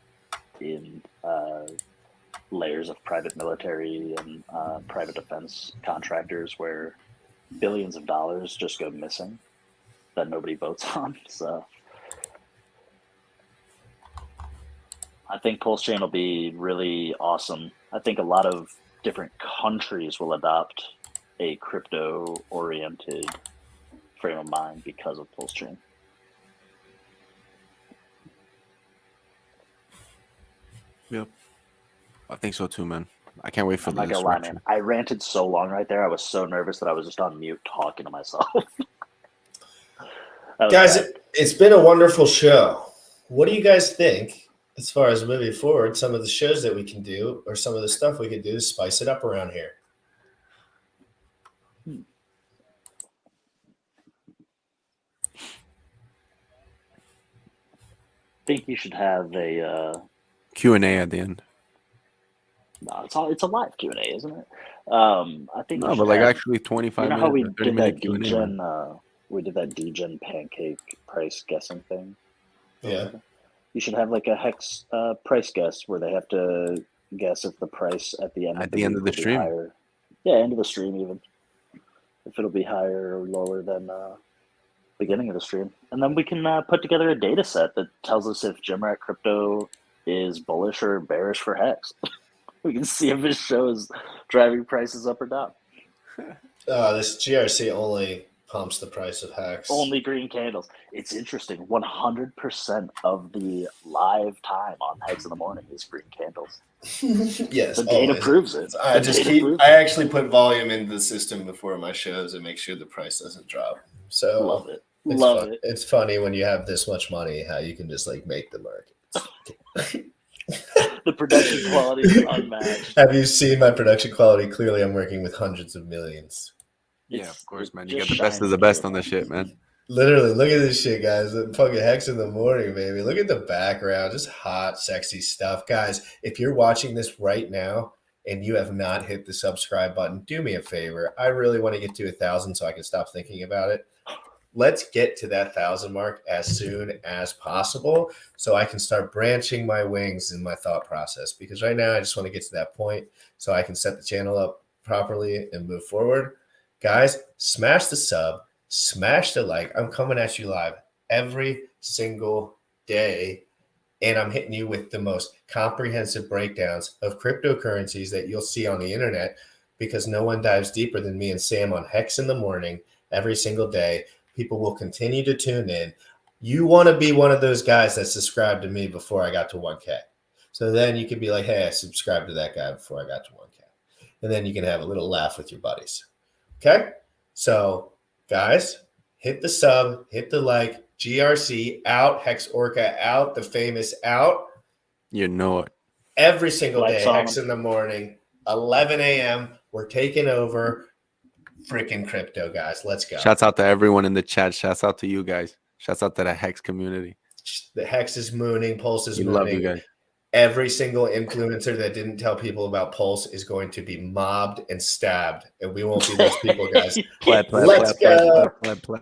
in layers of private military and private defense contractors where billions of dollars just go missing that nobody votes on. So I think pulsechain will be really awesome. I think a lot of different countries will adopt a crypto-oriented frame of mind because of pulsechain. Yep. I think so too, man. I can't wait for I'm the not gonna lie, disruption. man. I ranted so long right there. I was so nervous that I was just on mute talking to myself. Guys, it's been a wonderful show. What do you guys think as far as moving forward, some of the shows that we can do or some of the stuff we could do to spice it up around here? I think you should have a Q&A at the end. no, it's a live Q&A, isn't it? I think No, but like actually 25 you know how we minutes or 30 did that minute Q&A. degen we did that degen pancake price guessing thing. Yeah. You should have like a hex price guess where they have to guess if the price at the end At the end of the week will be stream. higher. Yeah, end of the stream even. If it'll be higher or lower than beginning of the stream. And then we can put together a data set that tells us if Jimrat Crypto is bullish or bearish for hex. We can see if his show is driving prices up or down. This GRC only pumps the price of Hex. Only green candles. It's interesting. 100% of the live time on Hex in the Morning is green candles. Yes, The data always. proves it. I actually put volume into the system before my shows and make sure the price doesn't drop. So Love it. Love it. It's funny when you have this much money how you can just like make the market. The production quality is unmatched. Have you seen my production quality? Clearly, I'm working with hundreds of millions. Yeah, of course, man. You just got the best of shines the best through. on the shit, man. Literally, look at this shit, guys. The fucking Hex in the Morning, baby. Look at the background. Just hot, sexy stuff. Guys, if you're watching this right now and you have not hit the subscribe button, do me a favor. I really want to get to 1,000 so I can stop thinking about it. Let's get to that 1,000 mark as soon as possible so I can start branching my wings in my thought process. Because right now I just want to get to that point so I can set the channel up properly and move forward. Guys, smash the sub. Smash the like. I'm coming at you live every single day, and I'm hitting you with the most comprehensive breakdowns of cryptocurrencies that you'll see on the internet because no one dives deeper than me and Sam on Hex in the Morning every single day. People will continue to tune in. You want to be one of those guys that subscribed to me before I got to 1K. So then you can be like, hey, I subscribed to that guy before I got to 1K. And then you can have a little laugh with your buddies. Okay? So guys, hit the sub, hit the like, GRC out, Hex Orca out, the famous out. You know it. Every single Lights day, on. Hex in the Morning, 11 a.m. We're taking over freaking crypto, guys. Let's go. Shouts out to everyone in the chat. Shouts out to you guys. Shouts out to the Hex community. The Hex is mooning, Pulse is We mooning. love you guys. Every single influencer that didn't tell people about Pulse is going to be mobbed and stabbed, and we won't be those people, guys. Play, play, Let's play, play, go. play, play, play.